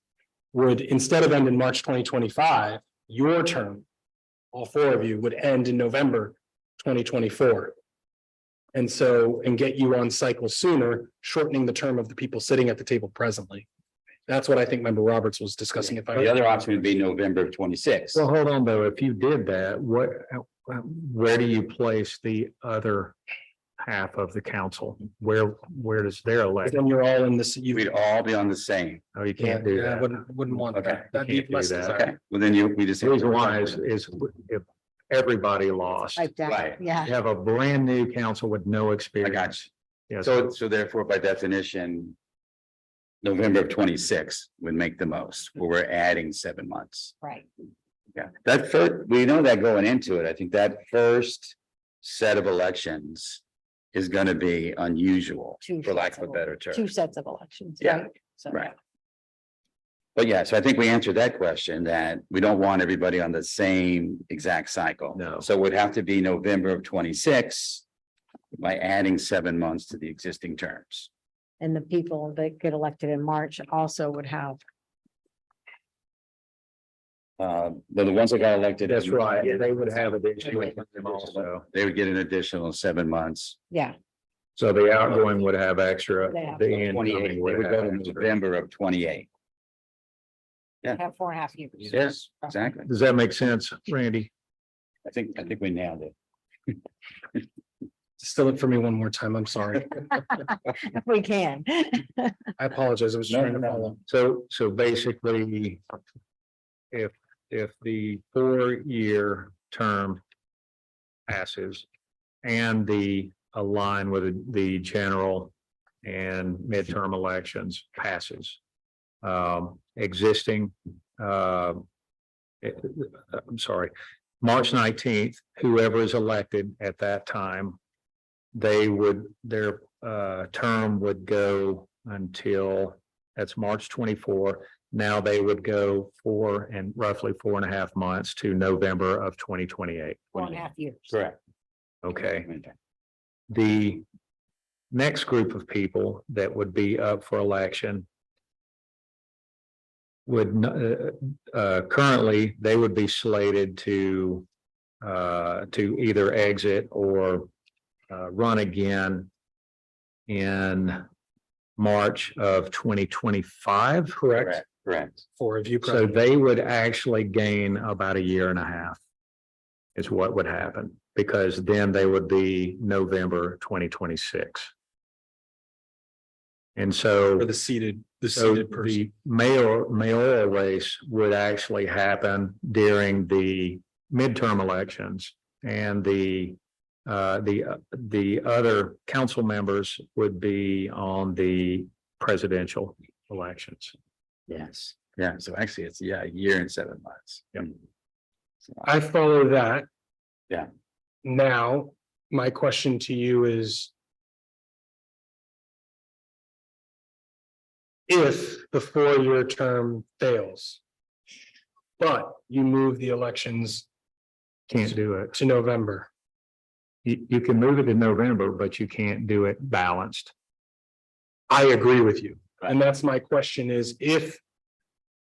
would, instead of end in March 2025, your term, all four of you would end in November 2024. And so, and get you on cycle sooner, shortening the term of the people sitting at the table presently. That's what I think Member Roberts was discussing. If The I, other option would be November of 26. Well, hold on though. If you did that, where do you place the other half of the council? Where does their elect? then you're all in this, you. We'd all be on the same. Oh, you can't do Yeah, I that. wouldn't want Okay. that. That'd be Can't do less that. desirable. Okay, well, then we just. The reason why is if everybody lost, Like that, Right. yeah. you have a brand new council with no I experience. got you. Yes. So therefore, by definition, November of 26 would make the most, where we're adding 7 months. Right. Yeah, that first, we know that going into it, I think that first set of elections is gonna be unusual, Two for lack sets of a better term. Two sets of elections. Yeah, right? So, right. But yeah, so I think we answered that question, that we don't want everybody on the same exact cycle. No. So it would have to be November of 26 by adding 7 months to the existing terms. And the people that get elected in March also would have, The ones that got elected. That's right. They would have additional also. They would get an additional 7 months. yeah, So the outgoing would have extra. They have The 28, incoming they would would have go to extra. November of 28. have 4.5 years. Yes, exactly. Does that make sense, Randy? I think we nailed it. Still it for me one more time. I'm sorry. If we can. I apologize. I was No, trying to no, follow. So basically, if the 4-year term passes and the align with the general and midterm elections passes, existing, I'm sorry, March 19th, whoever is elected at that time, their term would go until, that's March 24. Now they would go roughly 4.5 months to November of 2028. 4.5 years. Correct. Okay. The next group of people that would be up for election would, currently, they would be slated to either exit or run again in March of 2025. Correct. Correct. Four of you. So present. they would actually gain about 1.5 years is what would happen, because then they would be November 2026. And so For the seated person. the mayoral race would actually happen during the midterm elections, and the other council members would be on the presidential elections. Yes. Yeah. So actually, it's 1 year and 7 months. Yep. So, I follow that. Yeah. Now, my question to you is. If the 4-year term fails. But you move the elections Can't do it. to November. You can move it in November, but you can't do it balanced. I agree with you. And that's my question is if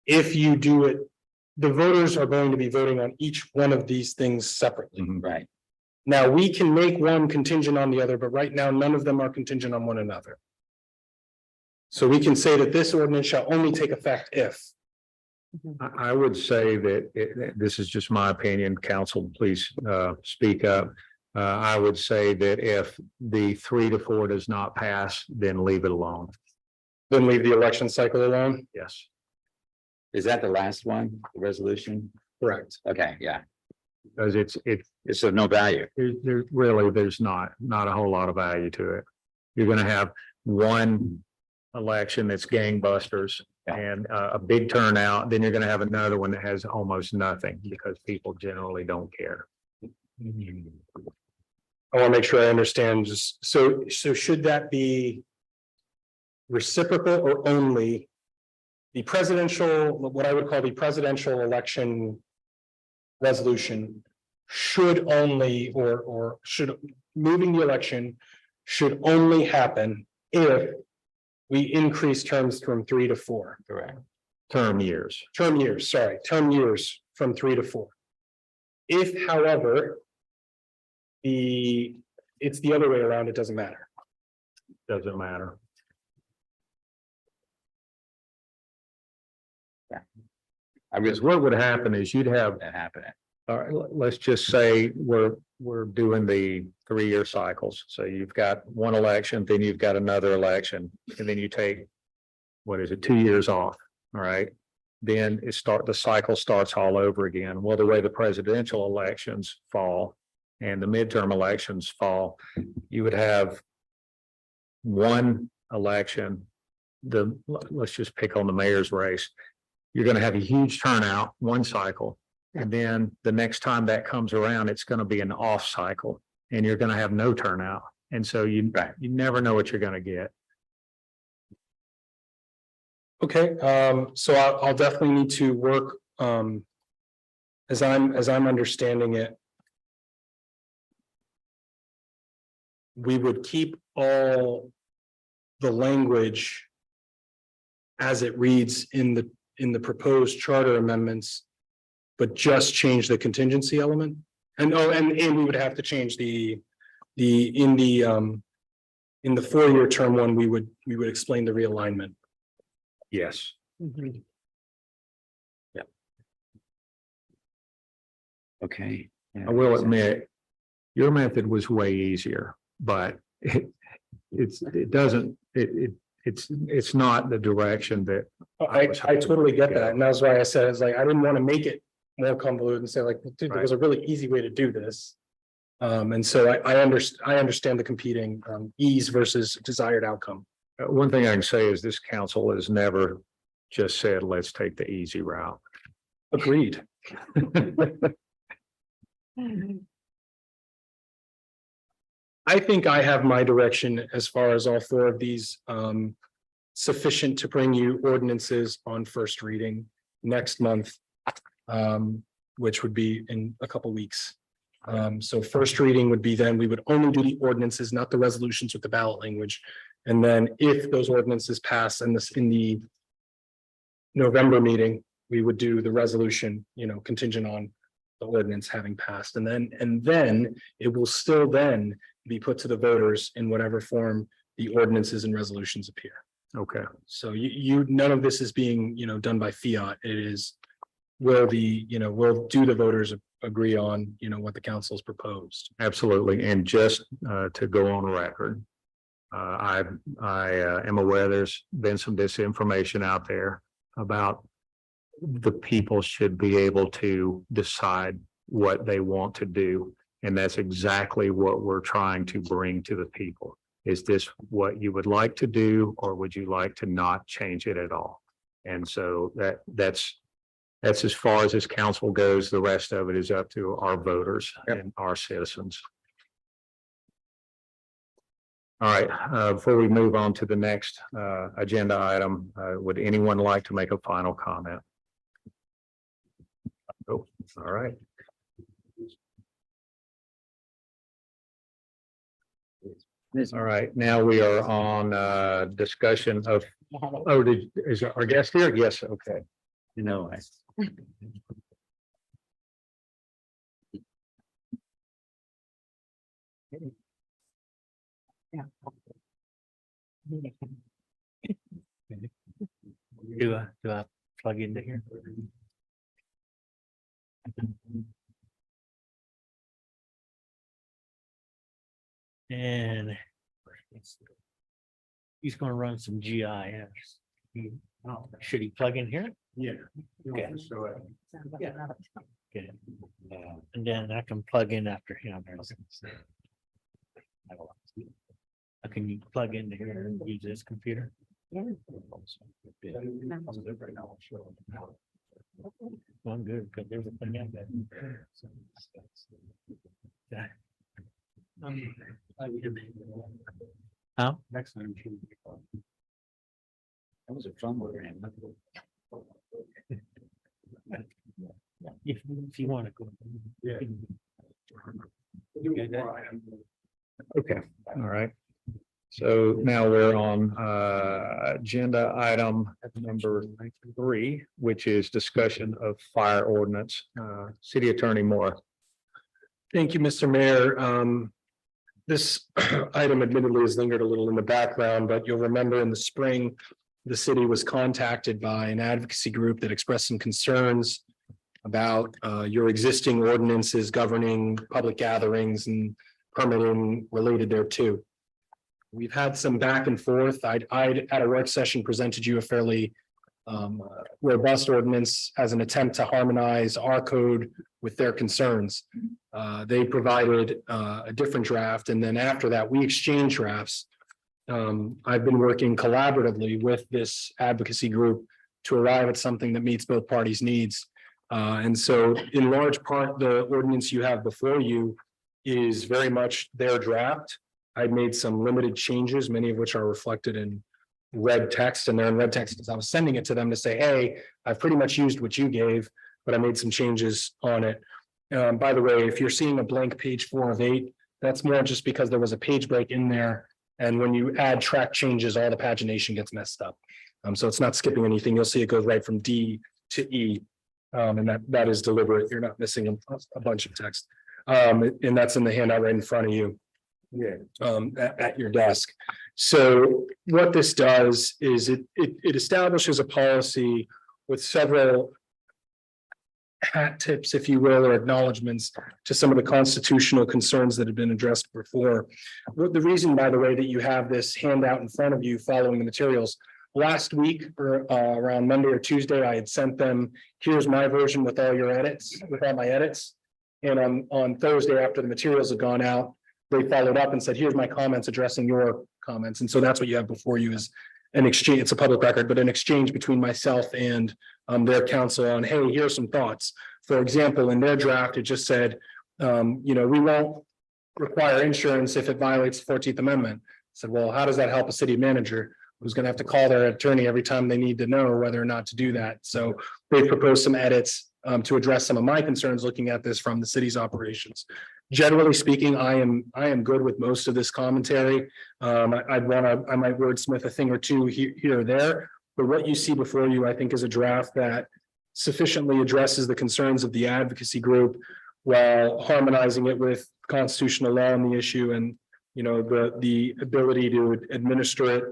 you do it, the voters are going to be voting on each one of these things separately. Right. Now, we can make one contingent on the other, but right now, none of them are contingent on one another. So we can say that this ordinance shall only take effect if. I would say that this is just my opinion. Council, please speak up. I would say that if the 3 to 4 does not pass, then leave it alone. Then leave the election cycle alone? Yes. Is that the last one, the resolution? Correct. Okay, yeah. Because It's of no value. there's not a whole lot of value to it. You're gonna have one election that's gangbusters Yeah. and a big turnout, then you're gonna have another one that has almost nothing because people generally don't care. I want to make sure I understand, just so should that be reciprocal or only the presidential, what I would call the presidential election resolution should only, or should, moving the election should only happen if we increase terms from 3 to 4. Correct. term years. term years, sorry, term years from 3 to 4. If, however, it's the other way around, it doesn't matter. Doesn't matter. I Because really what would happen is you'd have, that happening. all right, let's just say we're doing the 3-year cycles. So you've got one election, then you've got another election, and then you take, what is it, 2 years off, all right? Then the cycle starts all over again. Well, the way the presidential elections fall and the midterm elections fall, you would have one election, let's just pick on the mayor's race. You're going to have a huge turnout, one cycle. And then the next time that comes around, it's going to be an off cycle and you're going to have no turnout. And so you never know what you're going to get. Okay, so I'll definitely need to work, as I'm understanding it. We would keep all the language as it reads in the proposed charter amendments, but just change the contingency element. And we would have to change in the 4-year term one, we would explain the realignment. Yes. Okay. I will admit, your method was way easier, but it's not the direction that. I totally get that, and that's why I said, it's like, I didn't want to make it more convoluted and say like, dude, there was a really easy way to do this. And so I understand the competing ease versus desired outcome. One thing I can say is this council has never just said, let's take the easy route. Agreed. I think I have my direction as far as all 4 of these sufficient to bring you ordinances on first reading next month, which would be in a couple weeks. So first reading would be then we would only do the ordinances, not the resolutions with the ballot language. And then if those ordinances pass and this in the November meeting, we would do the resolution, contingent on the ordinance having passed. And then it will still then be put to the voters in whatever form the ordinances and resolutions appear. Okay. So none of this is being, done by fiat. It is, will do the voters agree on, what the council's proposed? Absolutely. And just to go on record, I am aware there's been some disinformation out there about the people should be able to decide what they want to do. And that's exactly what we're trying to bring to the people. Is this what you would like to do, or would you like to not change it at all? And so that's as far as this council goes. The rest of it is up to our voters and our citizens. All right, before we move on to the next agenda item, would anyone like to make a final comment? Oh, all right. All right, now we are on discussion of, is our guest here? Yes, okay. Do I plug into here? And he's gonna run some GIS. Should he plug in here? Yeah. Okay. Yeah. Okay. And then I can plug in after him. Can you plug into here and use this computer? Yeah. Well, I'm good, because there's a thing out there. Yeah. How? Next time. That was a fun one. If you want to go. Yeah. Okay, all right. So now we're on agenda item number 3, which is discussion of fire ordinance. City Attorney Moore. Thank you, Mr. Mayor. This item admittedly has lingered a little in the background, but you'll remember in the spring, the city was contacted by an advocacy group that expressed some concerns about your existing ordinances governing public gatherings and permitting related thereto. We've had some back and forth. I'd at a work session presented you a fairly robust ordinance as an attempt to harmonize our code with their concerns. They provided a different draft, and then after that, we exchanged drafts. I've been working collaboratively with this advocacy group to arrive at something that meets both parties' needs. And so in large part, the ordinance you have before you is very much their draft. I made some limited changes, many of which are reflected in red text, and they're in red text because I was sending it to them to say, hey, I've pretty much used what you gave, but I made some changes on it. By the way, if you're seeing a blank page 4 of 8, that's more just because there was a page break in there. And when you add track changes, all the pagination gets messed up. So it's not skipping anything. You'll see it goes right from D to E. And that is deliberate. You're not missing a bunch of text. And that's in the handout right in front of you. At your desk. So what this does is it establishes a policy with several hat tips, if you will, or acknowledgements to some of the constitutional concerns that have been addressed before. The reason, by the way, that you have this handout in front of you following the materials, last week or around Monday or Tuesday, I had sent them, here's my version with all your edits, with all my edits. And on Thursday, after the materials had gone out, they followed up and said, here's my comments addressing your comments. And so that's what you have before you is an exchange. It's a public record, but an exchange between myself and their counsel on, hey, here's some thoughts. For example, in their draft, it just said, we won't require insurance if it violates the 14th Amendment. I said, well, how does that help a city manager who's going to have to call their attorney every time they need to know whether or not to do that? So they proposed some edits to address some of my concerns looking at this from the city's operations. Generally speaking, I am good with most of this commentary. I might wordsmith a thing or two here or there, but what you see before you, I think, is a draft that sufficiently addresses the concerns of the advocacy group while harmonizing it with constitutional law on the issue and, the ability to administer it.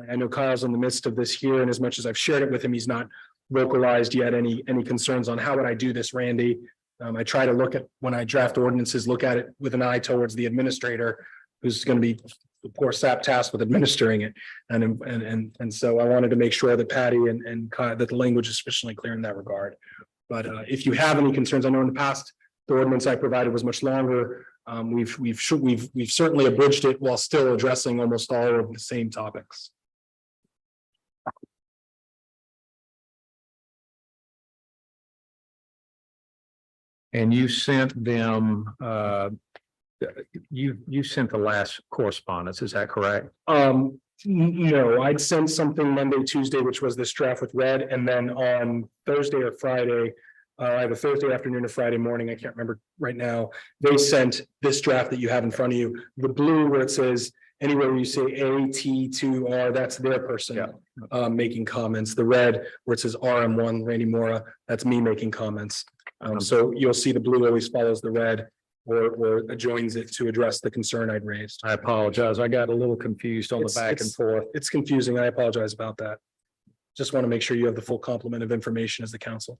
I know Kyle's in the midst of this here, and as much as I've shared it with him, he's not vocalized yet any concerns on how would I do this, Randy. I try to look at, when I draft ordinances, look at it with an eye towards the administrator who's going to be the poor sap tasked with administering it. And so I wanted to make sure that Patty and Kyle, that the language is sufficiently clear in that regard. But if you have any concerns, I know in the past, the ordinance I provided was much longer. We've certainly abridged it while still addressing almost all of the same topics. And you sent them, you sent the last correspondence, is that correct? No, I'd sent something Monday, Tuesday, which was this draft with red, and then on Thursday or Friday, I have a Thursday afternoon or Friday morning, I can't remember right now. They sent this draft that you have in front of you, the blue where it says anywhere you say AT2R, that's their person making comments. The red where it says RM1, Randy Mora, that's me making comments. So you'll see the blue always follows the red or adjoins it to address the concern I'd raised. I apologize. I got a little confused on the back and forth. It's confusing. I apologize about that. Just want to make sure you have the full complement of information as the council.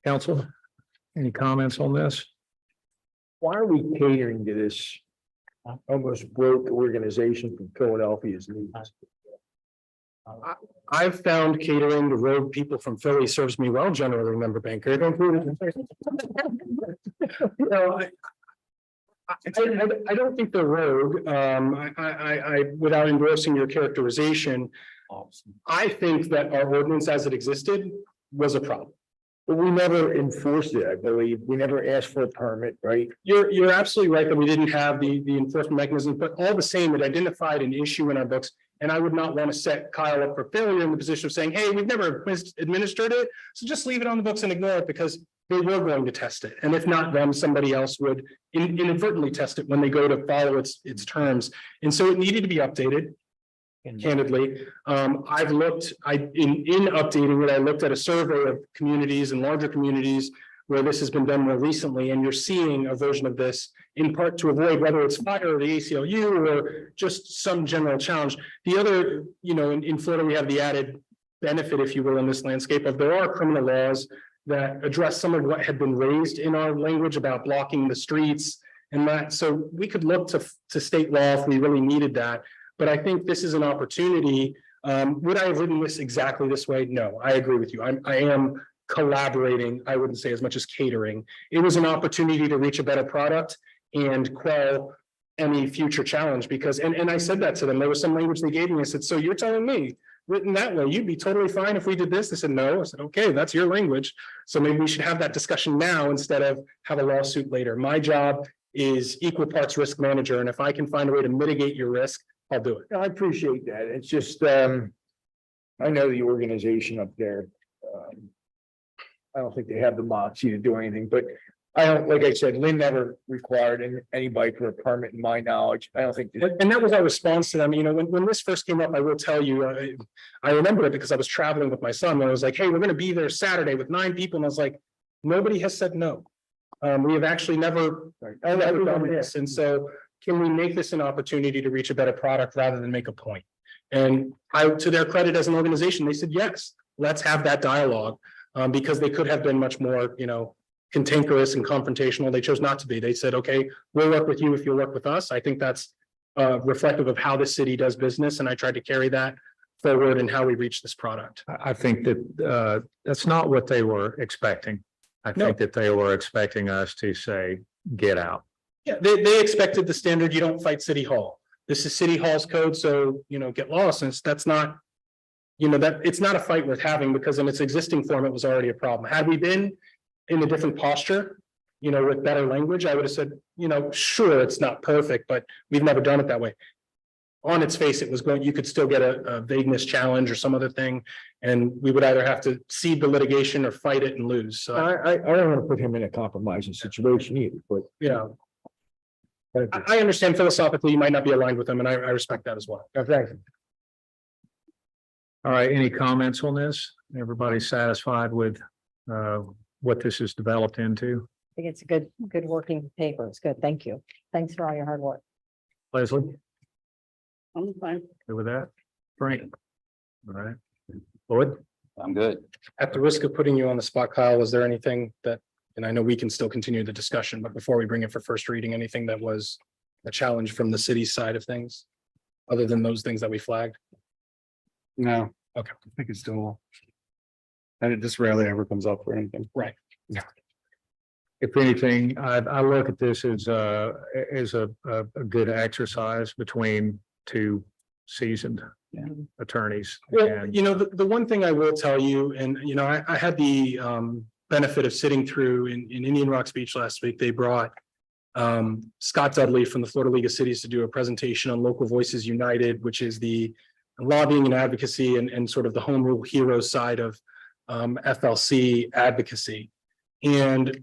Council, any comments on this? Why are we catering to this almost broke organization from Philadelphia's needs? I've found catering to rogue people from Philly serves me well, generally, Member Banker. I don't think they're rogue. I without endorsing your characterization, I think that our ordinance as it existed was a problem. But we never enforced it, I believe. We never asked for a permit, right? You're absolutely right that we didn't have the enforcement mechanism, but all the same, it identified an issue in our books. And I would not want to set Kyle up for failure in the position of saying, hey, we've never administered it. So just leave it on the books and ignore it because they were going to test it. And if not them, somebody else would inadvertently test it when they go to follow its terms. And so it needed to be updated. Candidly, I've looked, in updating it, I looked at a survey of communities and larger communities where this has been done more recently, and you're seeing a version of this in part to avoid whether it's fire or the ACLU or just some general challenge. The other, in Florida, we have the added benefit, if you will, in this landscape of there are criminal laws that address some of what had been raised in our language about blocking the streets and that. So we could look to state law if we really needed that. But I think this is an opportunity. Would I have written this exactly this way? No, I agree with you. I am collaborating. I wouldn't say as much as catering. It was an opportunity to reach a better product and quell any future challenge because, and I said that to them. There was some language they gave me. I said, so you're telling me written that way, you'd be totally fine if we did this? They said, no. I said, okay, that's your language. So maybe we should have that discussion now instead of have a lawsuit later. My job is equal parts risk manager. And if I can find a way to mitigate your risk, I'll do it. I appreciate that. It's just, I know the organization up there. I don't think they have the moxie to do anything, but I don't, like I said, Lynn never required anybody for a permit in my knowledge. I don't think. And that was our response to them. When this first came up, I will tell you, I remember it because I was traveling with my son. And I was like, hey, we're going to be there Saturday with 9 people. And I was like, nobody has said no. We have actually never done this. And so can we make this an opportunity to reach a better product rather than make a point? And to their credit as an organization, they said, yes, let's have that dialogue. Because they could have been much more, cantankerous and confrontational. They chose not to be. They said, okay, we'll work with you if you'll work with us. I think that's reflective of how the city does business. And I tried to carry that forward in how we reach this product. I think that that's not what they were expecting. I No. think that they were expecting us to say, get out. Yeah, they expected the standard, you don't fight City Hall. This is City Hall's code, so, get lost. And that's not, that it's not a fight worth having because in its existing form, it was already a problem. Had we been in a different posture, with better language, I would have said, sure, it's not perfect, but we've never done it that way. On its face, it was going, you could still get a vagueness challenge or some other thing. And we would either have to cede the litigation or fight it and lose. So, I don't want to put him in a compromising situation either, but. I understand philosophically, you might not be aligned with them, and I respect that as well. Thank you. All right, any comments on this? Everybody satisfied with what this is developed into? I think it's a good working paper. It's good. Thank you. Thanks for all your hard work. Leslie, I'm fine. good with that? Frank? All right. Lloyd? I'm good. At the risk of putting you on the spot, Kyle, was there anything that, and I know we can still continue the discussion, but before we bring it for first reading, anything that was a challenge from the city's side of things? Other than those things that we flagged? No. Okay. I think it's still. And it just rarely ever comes up for anything. Right. If anything, I look at this as a good exercise between two seasoned attorneys. Well, And the one thing I will tell you, and I had the benefit of sitting through in Indian Rock Beach last week. They brought Scott Dudley from the Florida League of Cities to do a presentation on Local Voices United, which is the lobbying and advocacy and sort of the home rule hero side of FLC advocacy. And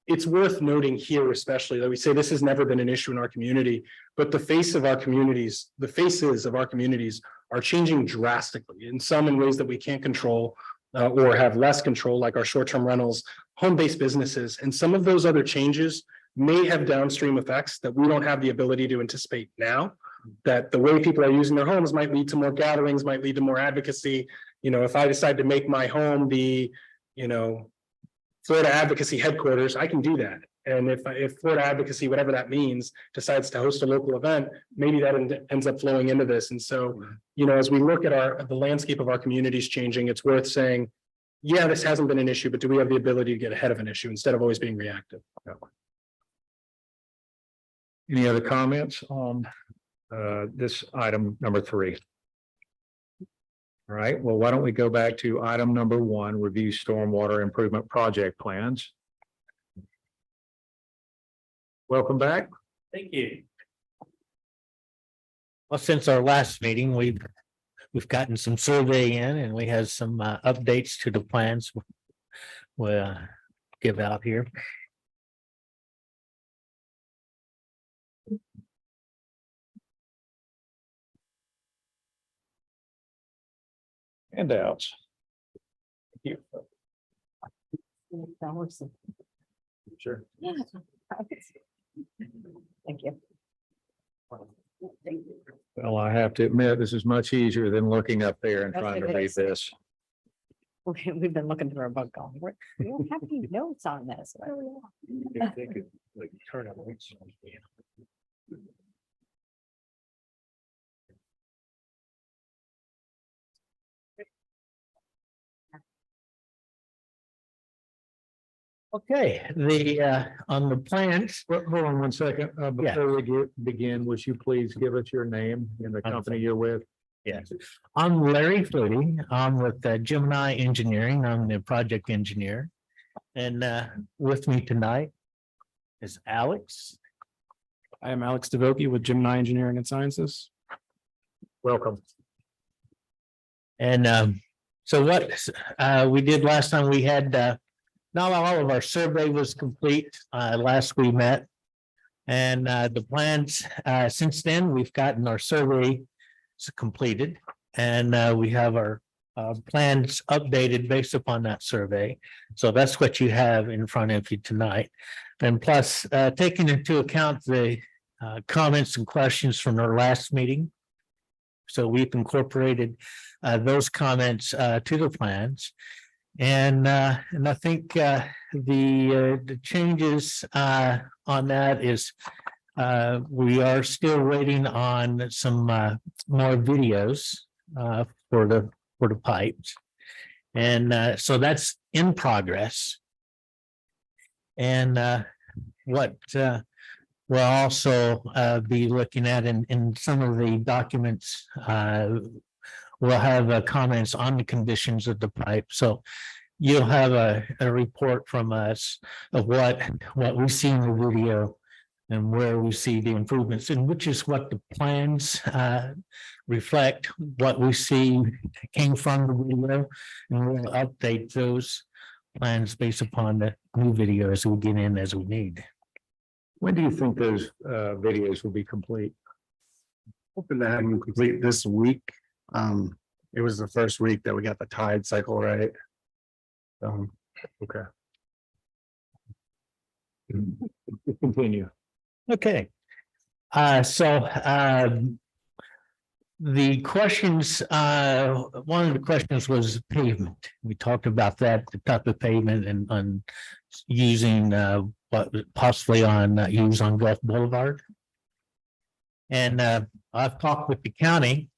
it's worth noting here, especially that we say this has never been an issue in our community, but the faces of our communities are changing drastically, in some in ways that we can't control or have less control, like our short-term rentals, home-based businesses. And some of those other changes may have downstream effects that we don't have the ability to anticipate now, that the way people are using their homes might lead to more gatherings, might lead to more advocacy. If I decide to make my home the, Florida Advocacy headquarters, I can do that. And if Florida Advocacy, whatever that means, decides to host a local event, maybe that ends up flowing into this. And so, as we look at the landscape of our communities changing, it's worth saying, yeah, this hasn't been an issue, but do we have the ability to get ahead of an issue instead of always being reactive? any other comments on this item number 3? All right, well, why don't we go back to item number 1, review stormwater improvement project plans. Welcome back. Thank you. Well, since our last meeting, we've gotten some survey in and we had some updates to the plans. will give out here. Handouts. Sure. Thank you. Well, I have to admit, this is much easier than looking up there and That's trying to what it read is. this. We've been looking through our book going, we don't have any notes on this. Turn it. Okay, on the plans, Hold on one second. Yeah. Before we begin, would you please give us your name and the company you're with? yes, I'm Larry Flutie. I'm with Gemini Engineering. I'm the project engineer. And with me tonight is Alex. I am Alex DeVokie with Gemini Engineering and Sciences. Welcome. And so what we did last time, we had not all of our survey was complete last we met. And the plans, since then, we've gotten our survey completed and we have our plans updated based upon that survey. So that's what you have in front of you tonight. And plus, taking into account the comments and questions from our last meeting. So we've incorporated those comments to the plans. And I think the changes on that is we are still waiting on some more videos for the pipes. And so that's in progress. And what we'll also be looking at in some of the documents, we'll have comments on the conditions of the pipe. So you'll have a report from us of what we see in the video and where we see the improvements, and which is what the plans reflect. What we see came from the video, and we'll update those plans based upon the new video as we get in as we need. When do you think those videos will be complete? Hoping to have them complete this week. It was the first week that we got the tide cycle right. Okay. Continue. Okay. The questions, one of the questions was pavement. We talked about that, the type of pavement and on using what possibly on use on Gulf Boulevard. And I've talked with the county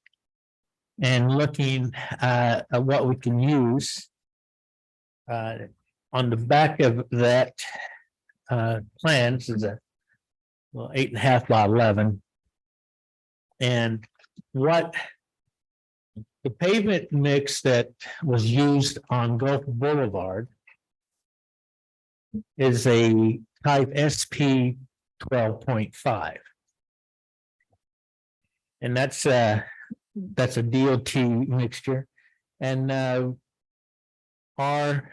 and looking at what we can use. On the back of that plans is a 8.5 by 11. And what the pavement mix that was used on Gulf Boulevard is a type SP 12.5. And that's a DOT mixture. And our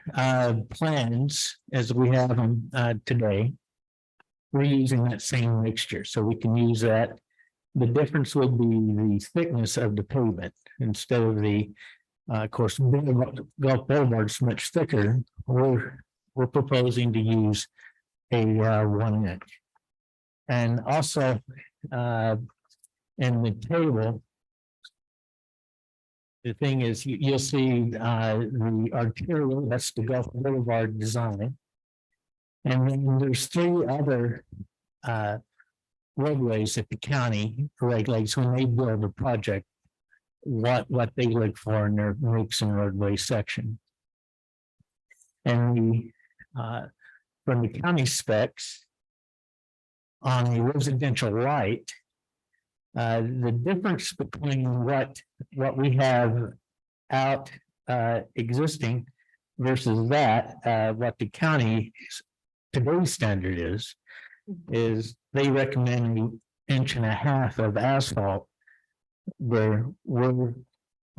plans as we have them today, we're using that same mixture, so we can use that. The difference would be the thickness of the pavement instead of the, of course, Gulf Boulevard is much thicker. We're proposing to use a 1 inch. And also in the table, the thing is, you'll see the arterial, that's the Gulf Boulevard design. And then there's 3 other roadways that the county regulates when they build a project, what they look for in their roads and roadway section. And from the county specs on the residential light, the difference between what we have out existing versus that, what the county today's standard is they recommend an 1.5 inches of asphalt where we're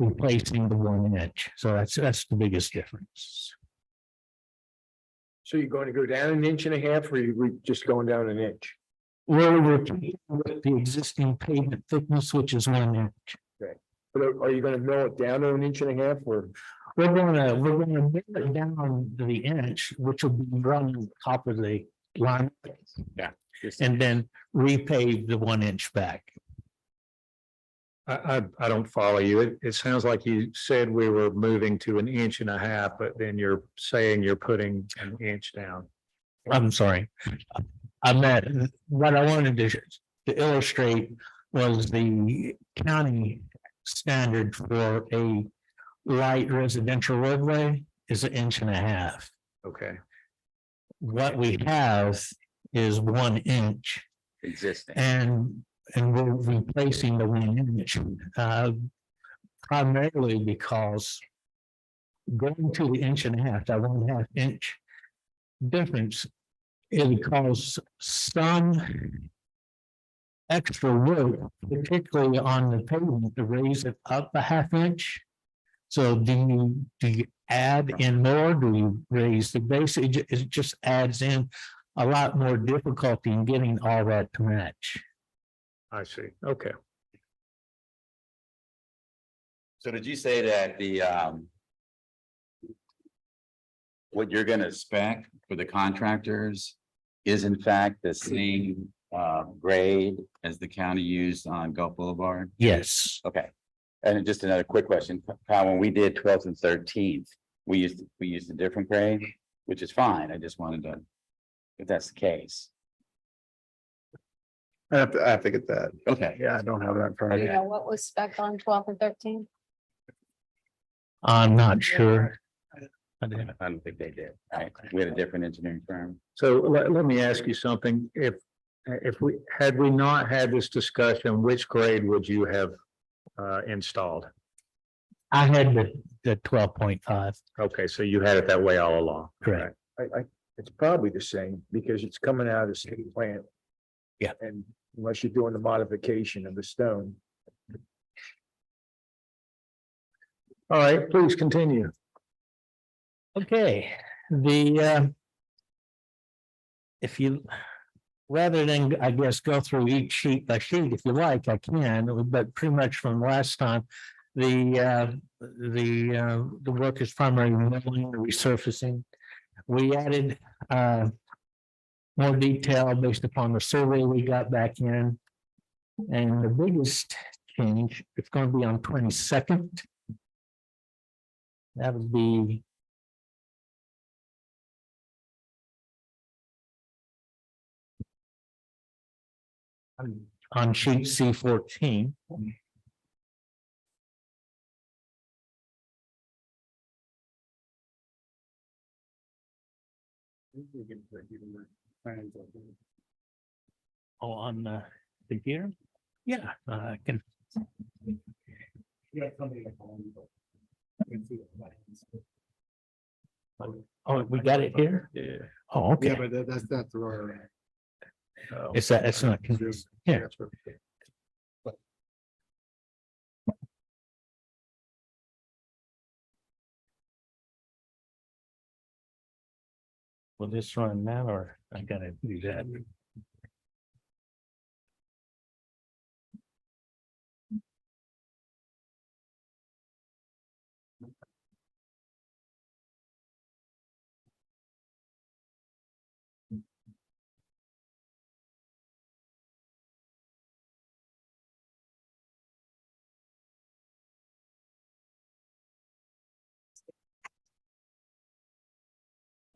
replacing the 1 inch. So that's the biggest difference. So you're going to go down 1.5 inches, or you just going down an inch? We're repeating with the existing pavement thickness, which is 1 inch. But are you gonna mill it down to 1.5 inches or? We're gonna mill it down to the inch, which will be run on top of the line. Yeah. And then repave the 1 inch back. I don't follow you. It sounds like you said we were moving to 1.5 inches, but then you're saying you're putting an inch down. I'm sorry. I meant, what I wanted to illustrate was the county standard for a light residential roadway is 1.5 inches. Okay, What we have is 1 inch. Existing. And we're replacing the 1 inch, primarily because going to the 1.5 inches, that 1.5 inch difference, it would cause some extra work, particularly on the pavement, to raise it up 1/2 inch. So do you add in more? Do you raise the base? It just adds in a lot more difficulty in getting all that to match. I see. Okay. So did you say that what you're gonna spec for the contractors is in fact the same grade as the county used on Gulf Boulevard? Yes. Okay. And just another quick question, Kyle, when we did 12th and 13th, we used a different grade, which is fine. I just wanted to, if that's the case. I have to get that. Okay. Yeah, I don't have that in front of You me. know what was spec on 12 and 13? I'm not sure. I don't think they did. Right. We had a different engineering firm. So let me ask you something. If we had not had this discussion, which grade would you have installed? I had the 12.5. Okay, so you had it that way all along. Correct. It's probably the same because it's coming out of the state plant. Yeah. And unless you're doing the modification of the stone. All right, please continue. Okay, if you, rather than, I guess, go through each sheet by sheet, if you like, I can, but pretty much from last time, the work is primarily milling, resurfacing. We added more detail based upon the survey we got back in. And the biggest change, it's going to be on 22nd. That would be on sheet C14. Oh, on the computer? Yeah, I can. Oh, we got it here? Yeah. Oh, okay. Yeah, but that's the wrong. It's that, it's not, here. Will this run now or I gotta do that?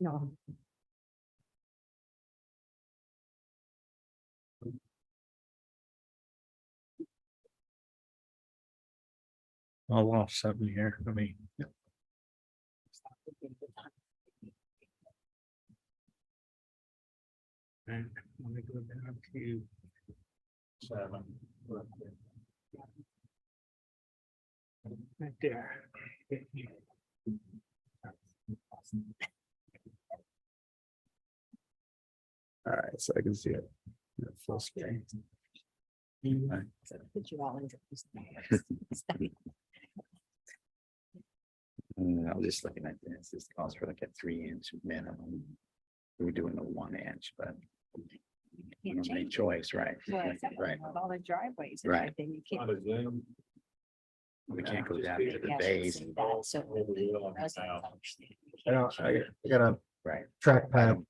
No. I lost something here for me. And let me go down to 7. Right there. All right, so I can see it. Full screen. Put you all into this. I was just looking at this. This calls for like a 3-inch minimum. we're doing a 1 inch, but we Can't don't make change. choice, right? Well, it's Right. with all the driveways and Right. everything, you can't. We can't go down to the Yeah, base, see that, so the residents understand. I don't, I got a right? track pad.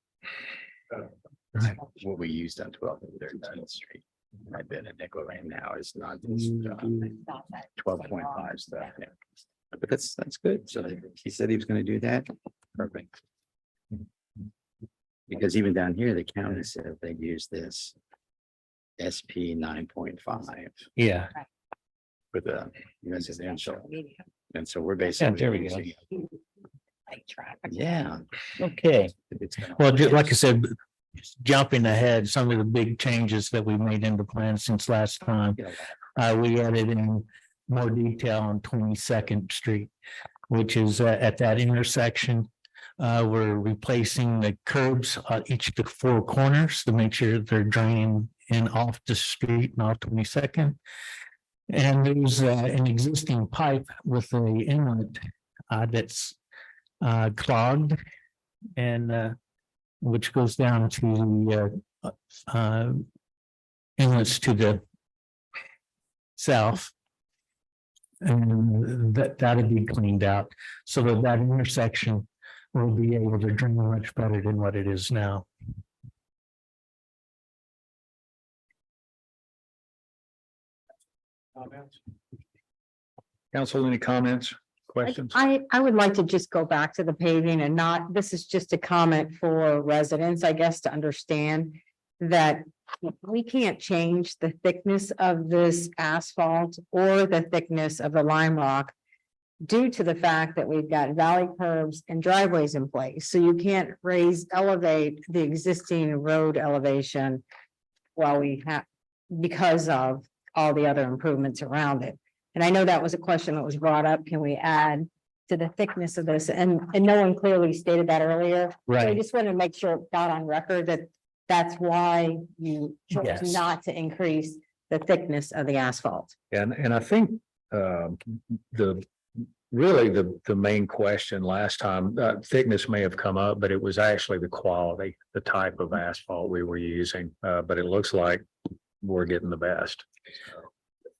What we used on 12th Street. I bet a nickel right now is not this Not that 12.5 stuff. Yeah. But that's good. So he said he was gonna do that. Perfect. Because even down here, the county said they use this SP 9.5 Yeah, for the residential. media, And so we're basically. there we go. using- like traffic. Yeah. okay. It's gonna- Well, like I said, jumping ahead, some of the big changes that we made in the plan since last time. We added in more detail on 22nd Street, which is at that intersection. We're replacing the curbs on each of the 4 corners to make sure they're draining in off the street and off 22nd. And there's an existing pipe with an inlet that's clogged and which goes down to the inlets to the south. And that'll be cleaned out so that that intersection will be able to drain much better than what it is now. Council, any comments, questions? I would like to just go back to the paving and not, this is just a comment for residents, I guess, to understand that we can't change the thickness of this asphalt or the thickness of the lime rock due to the fact that we've got valley curbs and driveways in place. So you can't elevate the existing road elevation while we have, because of all the other improvements around it. And I know that was a question that was brought up. Can we add to the thickness of this? And no one clearly stated that earlier. So I just wanted to make sure it got on record that that's why you chose Yes. not to increase the thickness of the asphalt. And I think the main question last time, thickness may have come up, but it was actually the quality, the type of asphalt we were using. But it looks like we're getting the best.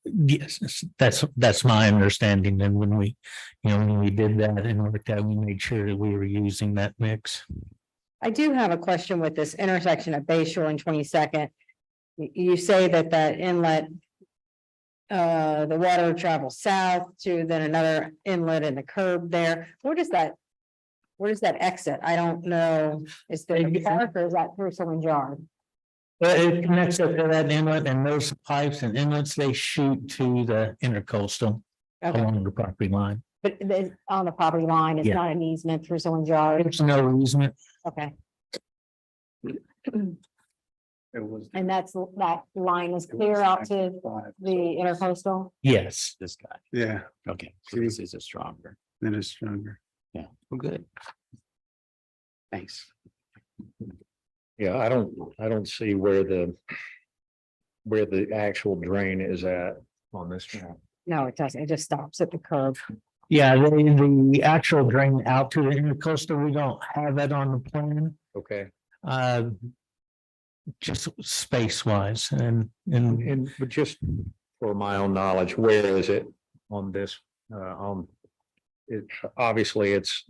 Yes, that's my understanding. And when we did that and worked out, we made sure that we were using that mix. I do have a question with this intersection at Bay Shore and 22nd. You say that inlet, the water travels south to then another inlet and the curb there. Where does that exit? I don't know. Is there a park or is that through someone's yard? It connects up to that inlet and those pipes and inlets, they shoot to the intercoastal Okay, along the property line. but on the property line, it's Yeah. not an easement through someone's yard. There's no easement. Okay, It was. and that line is clear out to the intercoastal? Yes. This guy. Yeah, Okay. So this is a stronger. it is stronger. Yeah, well, good. Thanks. Yeah, I don't see where the actual drain is at on this map. No, it doesn't. It just stops at the curb. Yeah, the actual drain out to the intercoastal, we don't have that on the plan. Okay, Just space wise and but just for my own knowledge, where is it on this, it, obviously is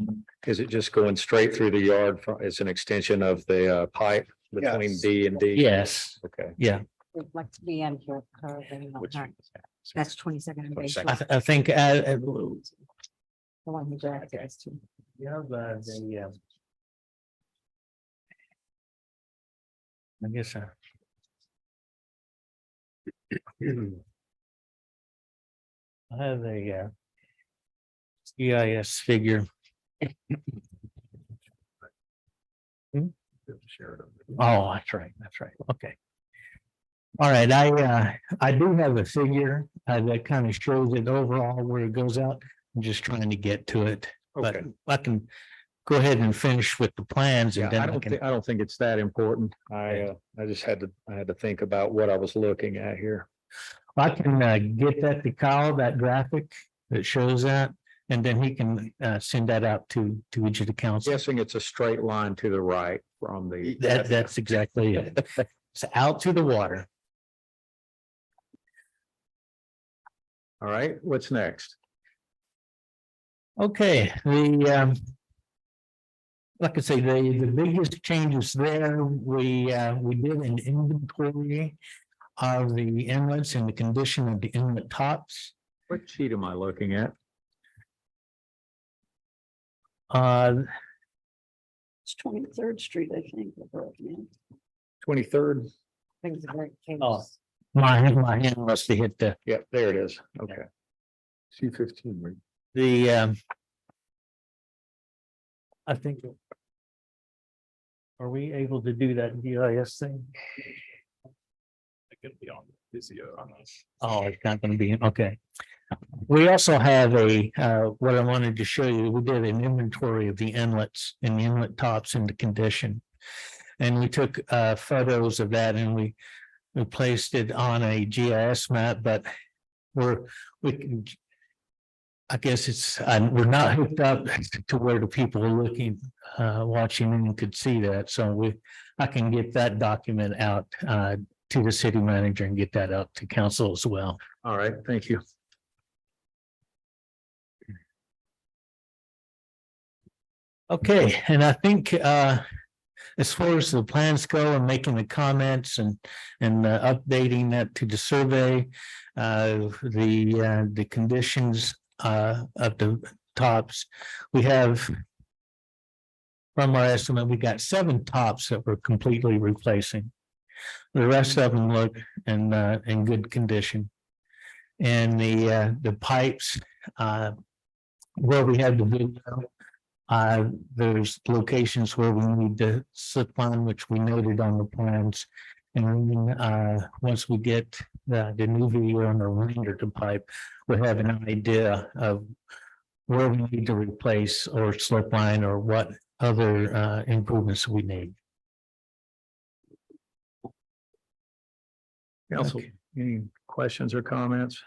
it just going straight through the yard it's an extension of the pipe between Yes. D and D? yes, Okay, yeah, We'd like to be into a curb and Which not- one is that? that's 22nd and Bay Shore, I think the one who directed us to. I guess. I have a EIS figure. Oh, that's right, okay. All right, I do have a figure that kind of shows it overall where it goes out. I'm just trying to get to it, but okay. I can go ahead and finish with the plans Yeah, and then I can. I don't think it's that important. I just had to think about what I was looking at here. I can get that to Kyle, that graphic that shows that, and then he can send that out to each of the council. Guessing it's a straight line to the right. from the. That's exactly it. It's out to the water. All right, what's next? Okay, like I say, the biggest changes there, we did an inventory of the inlets and the condition of the inlet tops. What sheet am I looking at? It's 23rd Street, I think. we're looking at. 23rd? Things are very Oh. changes. My hand must have hit Yep, there it is. Okay. C-15, the. I think. Are we able to do that GIS thing? Oh, it's not gonna be, okay. We also have what I wanted to show you, we did an inventory of the inlets and the inlet tops into condition. And we took photos of that and we placed it on a GIS map, but we can. I guess we're not hooked up to where the people are looking, watching and could see that, so I can get that document out to the city manager and get that out to council as well. All right, thank you. Okay, and I think as far as the plans go and making the comments and updating that to the survey, the conditions of the tops, we have. From our estimate, we got 7 tops that we're completely replacing. The rest of them look in good condition. And the pipes, where we have the video, there's locations where we need to slip on, which we noted on the plans. And then, once we get the new video on the remainder to pipe, we have an idea of where we need to replace or slip line or what other improvements we need. Council, any questions or comments?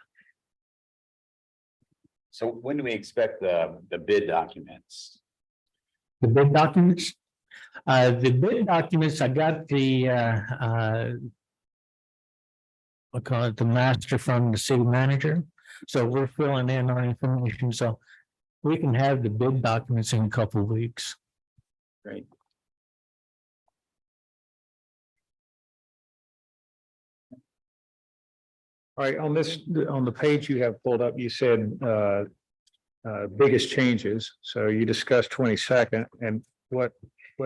So when do we expect the bid documents? The bid documents? I got the I call it the master from the city manager. So we're filling in our information, so we can have the bid documents in a couple of weeks. Great. All right, on the page you have pulled up, you said biggest changes. So you discussed 22nd, and what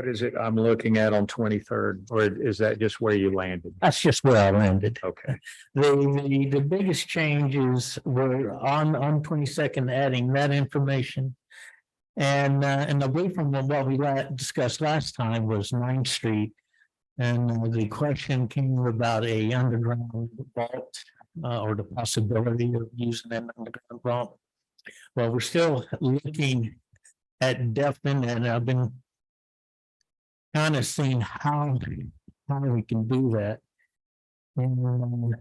is it I'm looking at on 23rd, or is that just where you landed? That's just where I landed. Okay, The biggest changes were on 22nd, adding that information. And away from what we discussed last time was 9th Street. And the question came about a underground vault, or the possibility of using an underground vault. Well, we're still looking at depth, and I've been kind of seeing how we can do that. And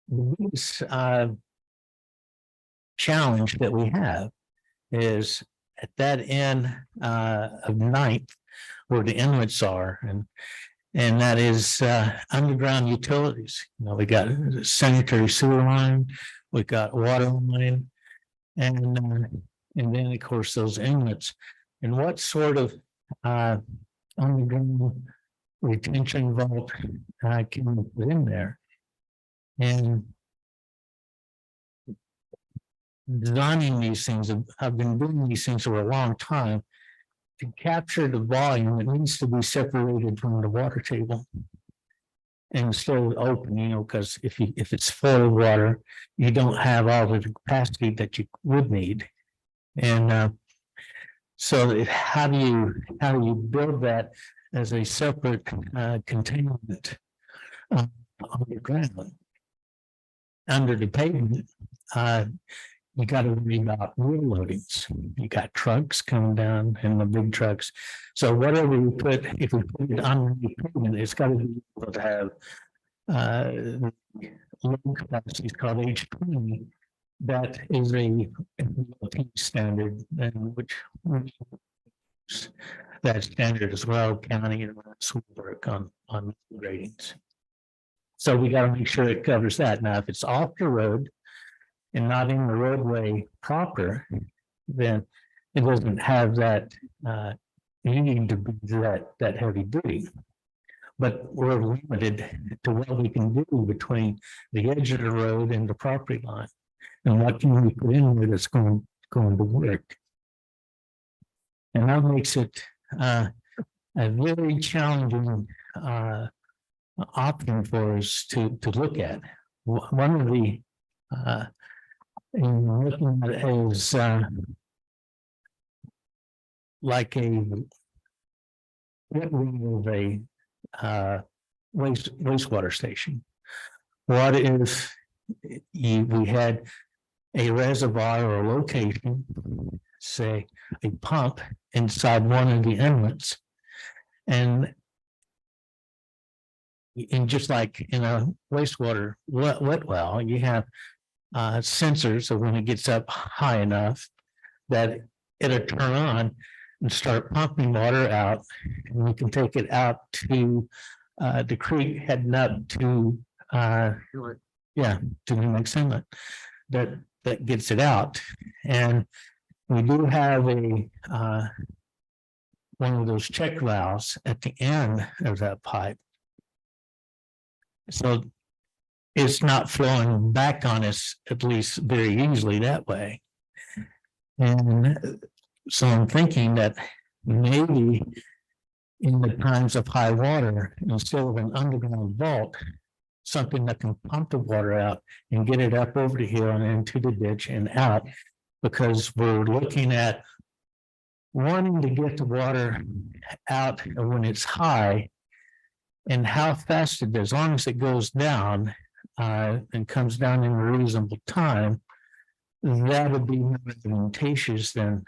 the biggest challenge that we have is at that end of 9th, where the inlets are, and that is underground utilities. You know, we got sanitary sewer line, we got water line, and then of course those inlets. And what sort of underground retention vault can we put in there? And designing these things, I've been doing these things for a long time. To capture the volume, it needs to be separated from the water table and still open, you know, because if it's full of water, you don't have all the capacity that you would need. And so how do you build that as a separate containment on the ground under the pavement? You got to worry about wheel loadings. You got trucks coming down and the big trucks. So whatever we put, if we put it on the pavement, it's got to be able to have low capacity called H20. That is a standard, and which that standard as well, county and school work on ratings. So we gotta make sure it covers that. Now, if it's off the road and not in the roadway proper, then it doesn't have that need to be that heavy duty. But we're limited to what we can do between the edge of the road and the property line. And what can we put in there that's going to work? And that makes it a very challenging option for us to look at. One of the in looking at it is like a wastewater station. What if we had a reservoir or a location, say a pump inside one of the inlets, and just like in a wastewater wet well, you have sensors, so when it gets up high enough that it'll turn on and start pumping water out, and we can take it out to the creek heading up to to the next inlet that gets it out. And we do have a one of those check valves at the end of that pipe. So it's not flowing back on us, at least very easily that way. And so I'm thinking that maybe in the times of high water, instead of an underground vault, something that can pump the water out and get it up over the hill and into the ditch and out, because we're looking at wanting to get the water out when it's high, and how fast it does, as long as it goes down and comes down in a reasonable time, that would be more advantageous than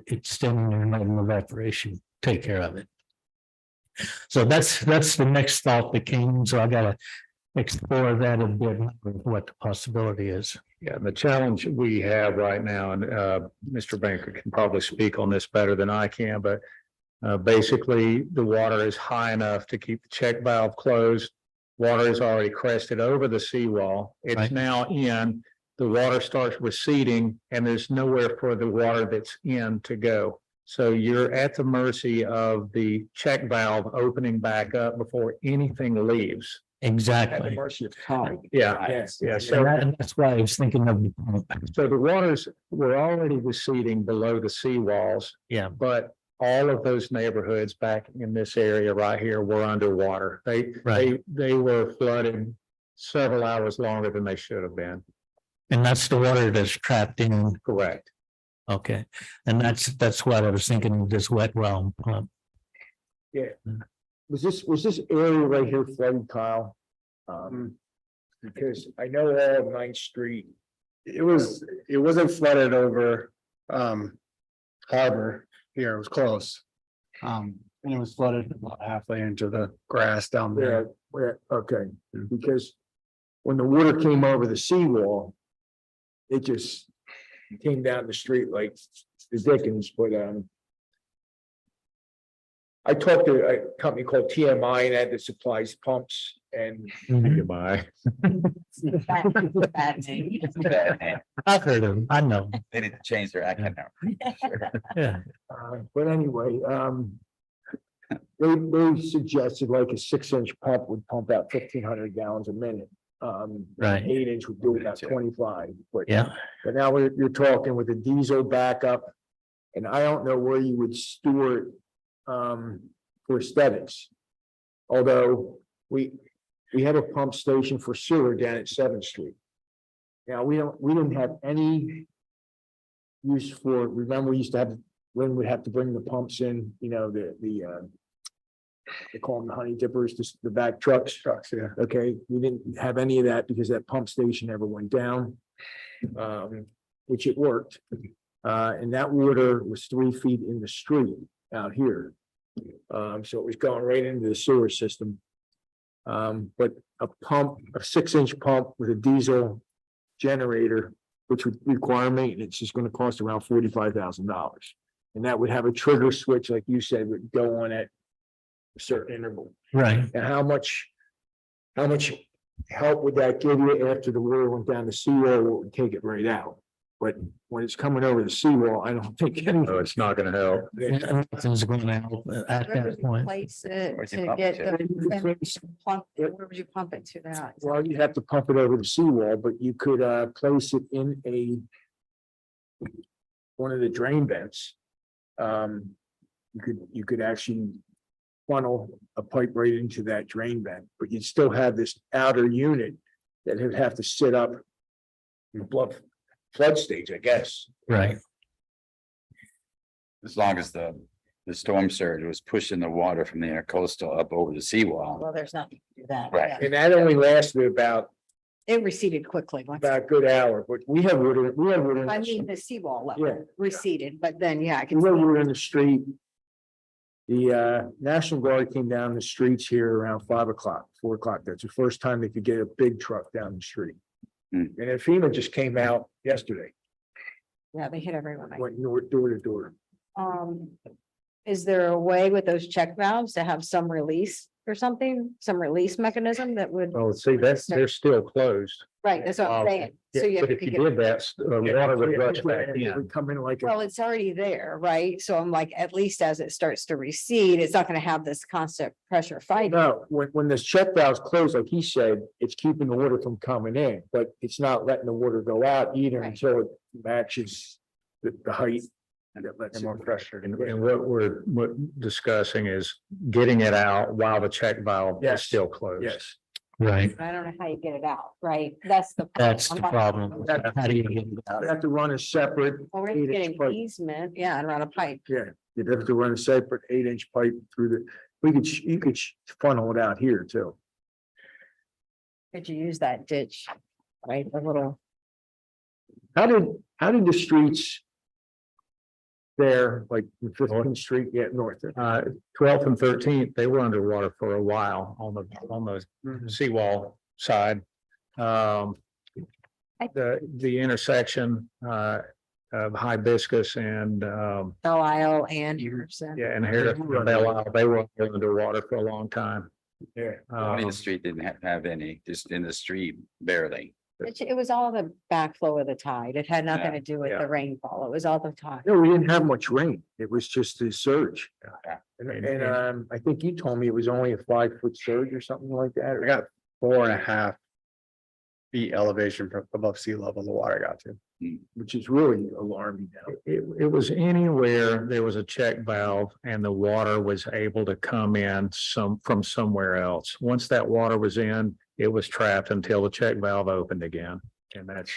extending and letting evaporation take care of it. So that's the next thought that came. So I gotta explore that a bit, what the possibility is. Yeah, the challenge we have right now, and Mr. Banker can probably speak on this better than I can, but basically the water is high enough to keep the check valve closed. Water is already crested over the seawall. It's Right. now in, the water starts receding, and there's nowhere for the water that's in to go. So you're at the mercy of the check valve opening back up before anything leaves. At the Exactly. mercy of tide. Yeah, Yes. yeah. And So that's why I was thinking of the pump. So the waters were already receding below the seawalls, Yeah, but all of those neighborhoods back in this area right here were underwater. Right. They were flooded several hours longer than they should have been. and that's the water that's trapped in. Correct. Okay, and that's what I was thinking of this wet well pump. Was this area right here flooded, Kyle? Because I know all of 9th Street, It wasn't flooded over Harbor here, it was close. And it was flooded about halfway into the grass down there. okay, because when the water came over the seawall, it just came down the street like the Dickens, but I talked to a company called TMI and that supplies pumps and Goodbye. Bad name. I've heard of them, I know, They need to change their account now. yeah, but anyway, they suggested like a 6-inch pump would pump out 1,500 gallons a minute. Right. 8-inch would do about 25, but yeah, but now you're talking with a diesel backup. And I don't know where you would store it for aesthetics. Although we have a pump station for sewer down at 7th Street. Now, we didn't have any use for, remember, we used to have, Lynn would have to bring the pumps in, you know, they call them the honey dippers, the back trucks. Yeah. Okay, we didn't have any of that because that pump station never went down. Which it worked. And that water was 3 feet in the street out here. So it was going right into the sewer system. But a 6-inch pump with a diesel generator, which would require maintenance, is going to cost around $45,000. And that would have a trigger switch, like you said, would go on at a certain interval. Right. And how much help would that give you after the water went down the seawall? It would take it right out. But when it's coming over the seawall, I don't think No, anything. it's not gonna help. Nothing's going to help at Where would that you point. place it Where'd you to pump get it the pump, where would you pump it to that? Well, you'd have to pump it over the seawall, but you could place it in one of the drain vents. You could actually funnel a pipe right into that drain vent, but you'd still have this outer unit that would have to sit up in the flood stage, I guess. Right. As long as the storm surge was pushing the water from the intercoastal up over the seawall. Well, there's nothing to do that. Right. yeah. And that only lasted about It receded quickly. a good hour, but we have water, I mean, the seawall Yeah. level receded, but then, yeah, I we can. have water in the street. The National Guard came down the streets here around 5 o'clock, 4 o'clock. That's the first time they could get a big truck down the street. Hmm. And then FEMA just came out yesterday, Yeah, they hit everyone. went door to door. Is there a way with those check valves to have some release or something, some release mechanism that would, Oh, see, they're still closed. right, that's what I'm saying. So Yeah, you but if could you get, did that, water would rush back It in. would come in like, well, it's already there, right? So I'm like, at least as it starts to recede, it's not gonna have this constant pressure fight. no, when this check valve's closed, like he said, it's keeping the water from coming in, but it's not letting the water go out either Right. until it matches the height. That lets And it- more pressure. And what we're discussing is getting it out while the check valve is Yes. still closed. Yes. Right. I don't know how you get it out, right? That's the. That's the problem. problem. How do you get it out? You have to run a separate, Well, we're 8-inch getting pipe. easement, yeah, and run a pipe. Yeah, you'd have to run a separate 8-inch pipe through you could funnel it out here too. Could you use that ditch, right? The little, How did the streets there, like 15th Street, north? 12th and 13th, they were underwater for a while on the seawall side. The intersection of Hibiscus and Belle Isle and Henderson. yeah, and Harrison, Belle Isle, they were underwater for a long time. Yeah. I mean, the street didn't have any, just in the street barely. It was all the backflow of the tide. It had nothing Yeah, to do with yeah. the rainfall. It was all the tide. No, we didn't have much rain. It was just the surge. Yeah. And I think you told me it was only a 5-foot surge or something like that. We got 4.5 feet elevation from above sea level the water got to. Which is really alarming now. It was anywhere there was a check valve and the water was able to come in from somewhere else. Once that water was in, it was trapped until the check valve opened again. And that's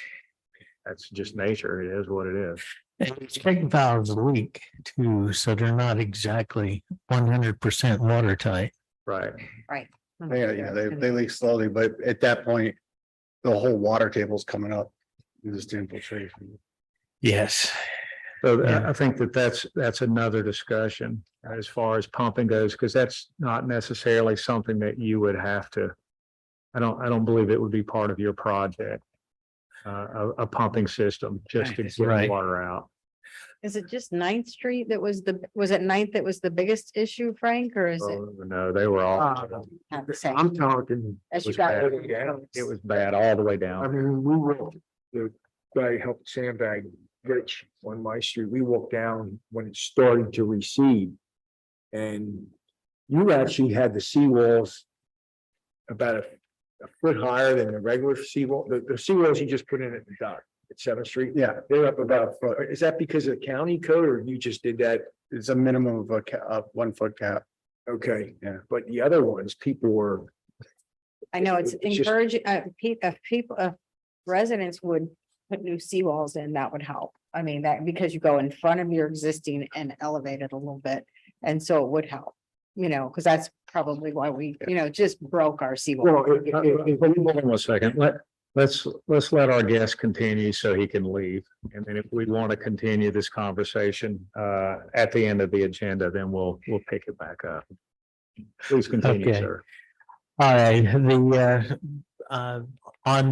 just nature. It is what it is. And check valves leak too, so they're not exactly 100% watertight. Right. Yeah, they leak slowly, but at that point, the whole water table's coming up. Just infiltration. Yes. So Yeah. I think that's another discussion as far as pumping goes, because that's not necessarily something that you would have to. I don't believe it would be part of your project. A pumping system just to get the Right. water out. Is it just 9th Street that was was it 9th that was the biggest issue, Frank, or is it? Oh, no, they were all, Have the same? I'm talking, As you was got. bad. Yeah. it was bad all the way I down. mean, we walked, the guy helped sandbag Rich on my street. We walked down when it started to recede. And you actually had the seawalls about a foot higher than the regular seawall. The seawalls you just put in at the dock at 7th Street. Yeah, They're up about a foot. Is that because of the county code or you just did that? it's a minimum of a 1 foot cap. Okay. Yeah. But the other ones, people were, I know it's It's just- encouraging, if residents would put new seawalls in, that would help. I mean, that, because you go in front of your existing and elevate it a little bit, and so it would help. Because that's probably why we, just broke our seawall. well, Hold on one second. Let's let our guest continue so he can leave. And then if we want to continue this conversation at the end of the agenda, then we'll pick it back up. Please continue, Okay. sir. All right, on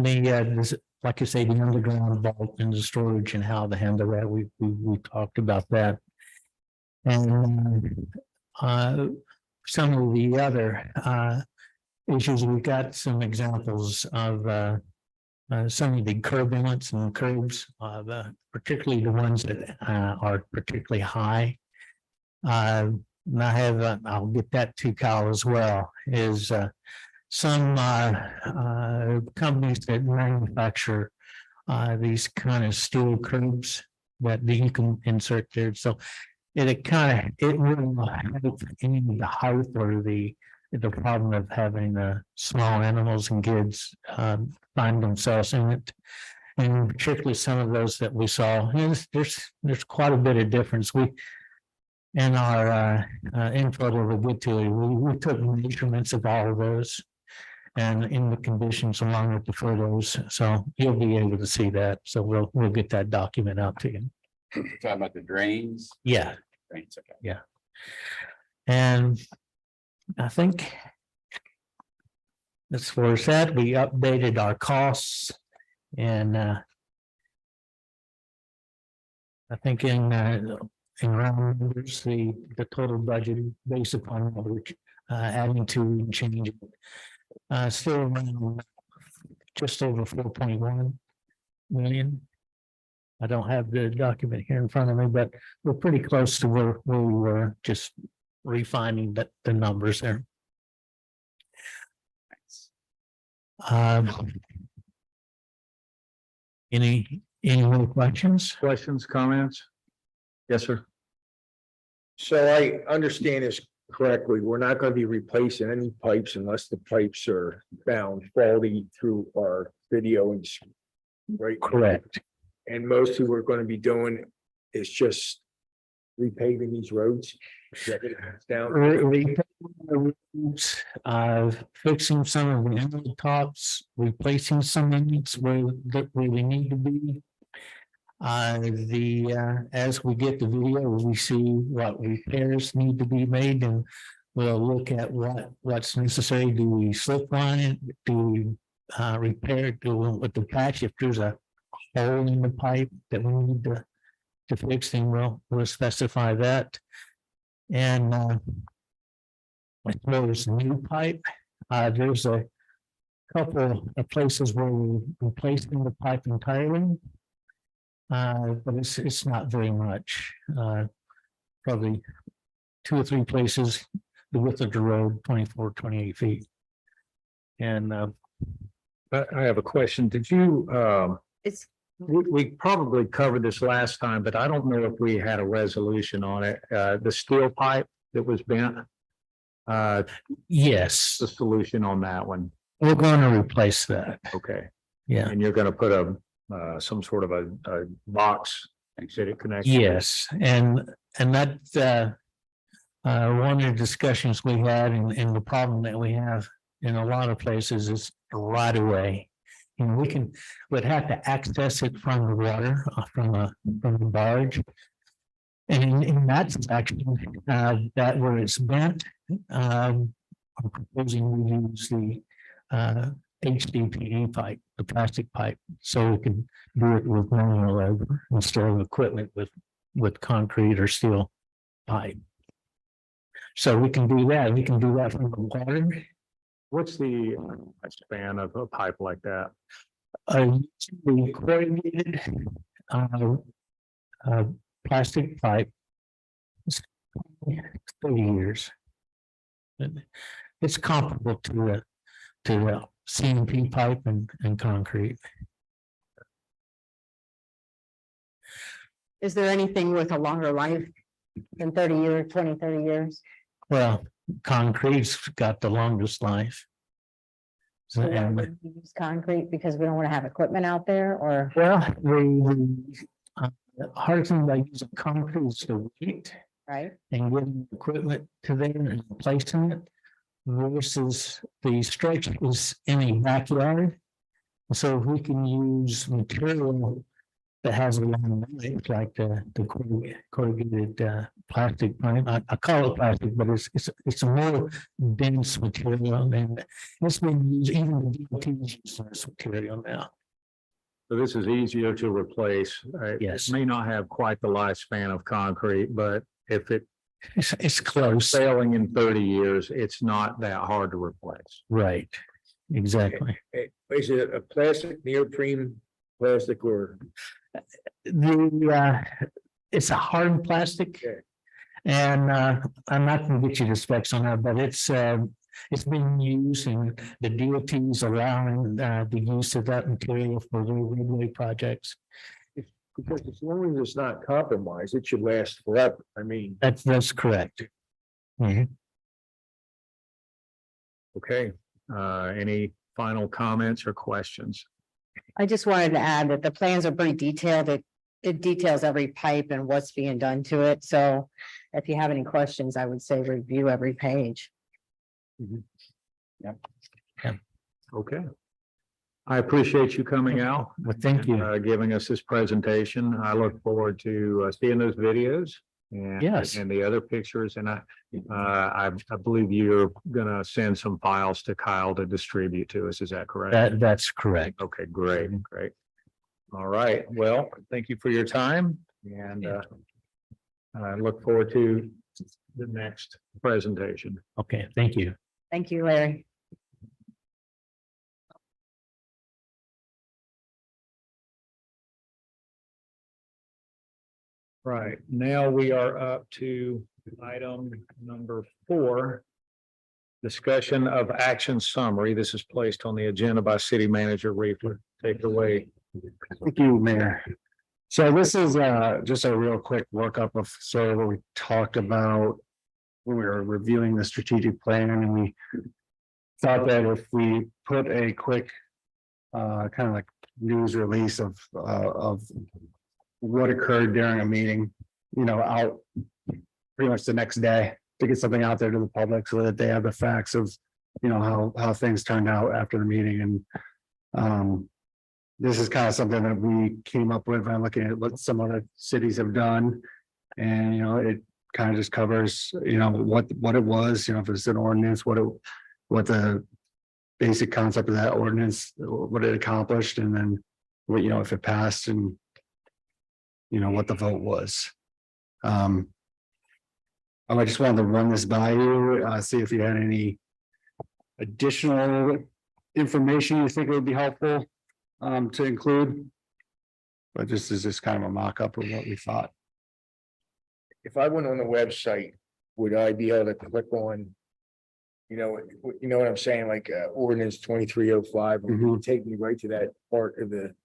the, like I say, the underground vault and the storage and how to handle that, we talked about that. And some of the other issues, we've got some examples of some of the curb inlets and curbs, particularly the ones that are particularly high. And I have, I'll get that to Kyle as well, is some companies that manufacture these kind of steel curbs that you can insert there. So it kind of, it will help in the height or the problem of having small animals and kids find themselves in it. And particularly some of those that we saw, and there's quite a bit of difference. We, in our info that we'll get to, we took measurements of all of those and in the conditions along with the photos. So you'll be able to see that. So we'll get that document out to you. Talking about the drains. Yeah. Drains, okay. Yeah. And I think as far as that, we updated our costs and I think in round numbers, the total budget based upon what we're adding to and changing. Still around just over 4.1 million. I don't have the document here in front of me, but we're pretty close to where we were, just refining the numbers there. Any more questions? Questions, comments? Yes, sir. So I understand this correctly, we're not gonna be replacing any pipes unless the pipes are found faulty through our video and. Right? Correct. And mostly we're gonna be doing is just repaving these roads. Is that what it comes down to? Fixing some of the inlet tops, replacing some inlets where we need to be. As we get the video, we see what repairs need to be made and we'll look at what's necessary. Do we slip line it? Do we repair it? Do we with the patch? If there's a hole in the pipe that we need to fix, then we'll specify that. And as far as new pipe, there's a couple of places where we're replacing the pipe entirely. But it's not very much, probably 2 or 3 places, the width of the road, 24, 28 feet. And I have a question. Did you, It's, we probably covered this last time, but I don't know if we had a resolution on it. The steel pipe that was bent. yes, The solution on that one. we're going to replace that. Okay. Yeah. And you're gonna put some sort of a box that it connects. Yes, and that one of the discussions we had and the problem that we have in a lot of places is right away. And we'd have to access it from the water, from the barge. And in that section, that where it's bent, I'm proposing we use the HDPE pipe, the plastic pipe, so we can do it with manual labor instead of equipment with concrete or steel pipe. So we can do that. We can do that from the water. What's the span of a pipe like that? The corrugated plastic pipe. Is 30 years. It's comparable to the CMP pipe and concrete. is there anything with a longer life than 30 years, 20, 30 years? Well, concrete's got the longest life. So, So why and, would we use concrete because we don't want to have equipment out there or? well, the hard thing about using concrete is the weight Right, and getting equipment to there and placing it versus the structure is in a backyard. So if we can use material that has a long life, like the corrugated plastic pipe, I call it plastic, but it's a more dense material and it's been used, even the DOT uses this material now. So this is easier to replace. Yes. It may not have quite the lifespan of concrete, but if it It's close, Failing in 30 years, it's not that hard to replace. right? Exactly. Is it a plastic, neoprene, plastic or? It's a hard plastic. Okay. And I'm not gonna get you the specs on that, but it's been used and the DOT's allowing the use of that material for the roadway projects. Because as long as it's not compromised, it should last forever. I mean. That's correct. Mhm. Okay, any final comments or questions? I just wanted to add that the plans are pretty detailed. It details every pipe and what's being done to it. So if you have any questions, I would say review every page. Okay. I appreciate you coming out. Well, thank you. Giving us this presentation. I look forward to seeing those videos. And, Yes. and the other pictures, and I believe you're gonna send some files to Kyle to distribute to us, is that correct? That's correct. Okay, great, great. All right, well, thank you for your time, and I look forward to the next presentation. Okay, thank you. Thank you, Larry. Right, now we are up to item number 4. Discussion of action summary. This is placed on the agenda by City Manager Reaper. Take it away. Thank you, Mayor. So this is just a real quick workup of sort of what we talked about when we were reviewing the strategic plan, and we thought that if we put a quick kind of like news release of what occurred during a meeting, you know, out pretty much the next day to get something out there to the public so that they have the facts of, you know, how things turned out after the meeting. And this is kind of something that we came up with by looking at what some other cities have done. And, you know, it kind of just covers, you know, what it was, you know, if it's an ordinance, what the basic concept of that ordinance, what it accomplished, and then what, you know, if it passed, and you know, what the vote was. I just wanted to run this by you, see if you had any additional information you think would be helpful to include. But this is just kind of a mock-up of what we thought. If I went on the website, would I be able to click on? You know what I'm saying, like ordinance 2305, and it would take me right to that part of the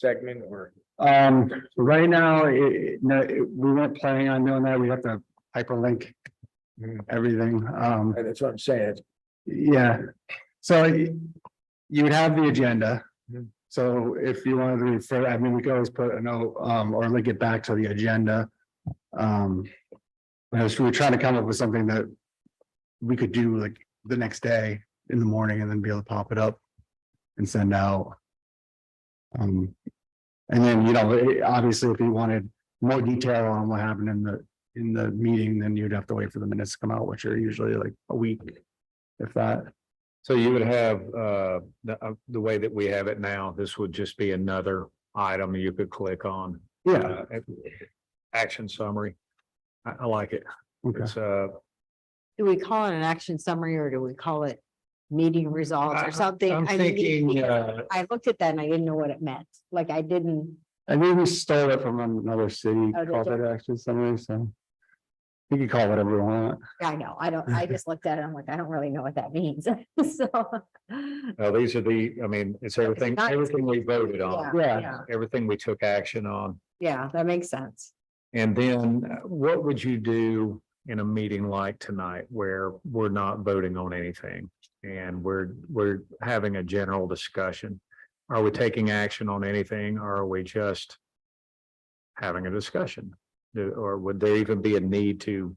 segment, or? Right now, no, we weren't planning on doing that. We have to hyperlink everything. That's what I'm saying. Yeah, so you would have the agenda. So if you wanted to refer, I mean, we could always put a note or link it back to the agenda. As we were trying to come up with something that we could do like the next day in the morning, and then be able to pop it up and send out. And then, you know, obviously, if you wanted more detail on what happened in the meeting, then you'd have to wait for the minutes to come out, which are usually like a week, if that. So you would have the way that we have it now, this would just be another item you could click on. Yeah. Action summary. I like it. Okay. It's Do we call it an action summary or do we call it meeting results or something? I'm I mean, thinking, because I looked at that and I didn't know what it meant. Like I didn't, I think we stole it from another city, Oh, did called you? it action summary, so. You can call it whatever you want. I know, I just looked at it. I'm like, I don't really know what that means. So. these are I mean, it's everything we voted on, Yeah, everything we took action on. yeah, that makes sense. And then what would you do in a meeting like tonight where we're not voting on anything and we're having a general discussion? Are we taking action on anything, or are we just having a discussion? Or would there even be a need to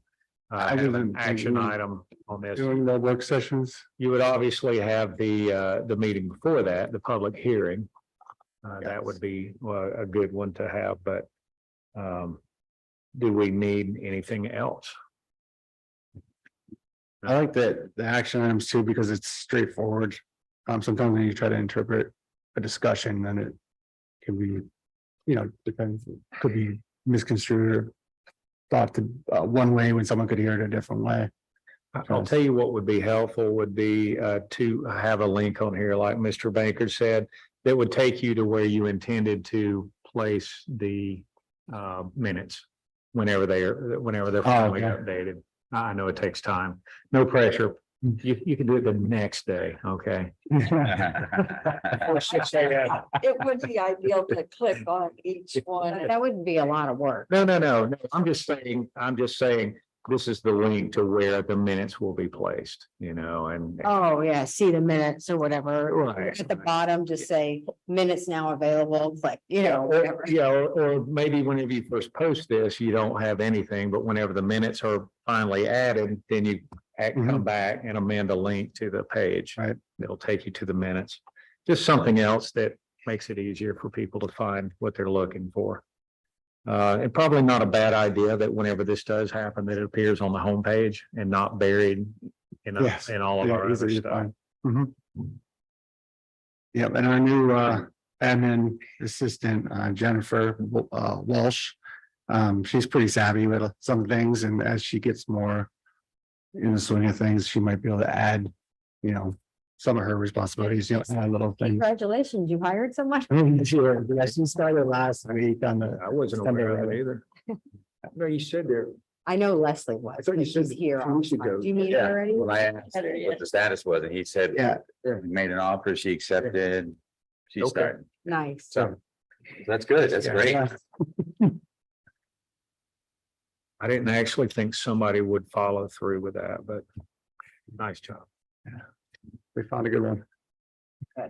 have an action item on this? Doing the work sessions. You would obviously have the meeting before that, the public hearing. That would be a good one to have, but do we need anything else? I like the action items too, because it's straightforward. Sometimes when you try to interpret a discussion, then it can be, you know, depends, could be misconstrued. thought to, one way when someone could hear it a different way. I'll tell you what would be helpful would be to have a link on here, like Mr. Banker said, that would take you to where you intended to place the minutes whenever they're finally okay. updated. I know it takes time. No pressure. You can do it the next day, okay? Or 6 a.m. It would be ideal to click on each one. That wouldn't be a lot of work. No. I'm just saying, this is the link to where the minutes will be placed, and. Oh, yeah, see the minutes or whatever. Right. At the bottom, just say minutes now available, click, Or, whatever. or maybe whenever you first post this, you don't have anything, but whenever the minutes are finally added, then you come back and amend a link to the page. Right. It'll take you to the minutes. Just something else that makes it easier for people to find what they're looking for. And probably not a bad idea that whenever this does happen, that it appears on the homepage and not buried in Yes. all of Yeah, our other easily to stuff. find. Mhm. Yep, and our new admin assistant, Jennifer Walsh. She's pretty savvy with some things, and as she gets more in the swing of things, she might be able to add, some of her responsibilities, add little things. Congratulations, you hired someone? Sure, yeah, she started last week on the. I wasn't aware of it either. No, you said there. I know Leslie was. I thought you but she's said here. 2 weeks ago. Do you meet Yeah, her already? well, I asked what the status was, and he said. Yeah. He made an offer, she accepted, she Okay. started, Nice. so. That's good, that's Yeah. great. I didn't actually think somebody would follow through with that, but nice job. We found a good one. All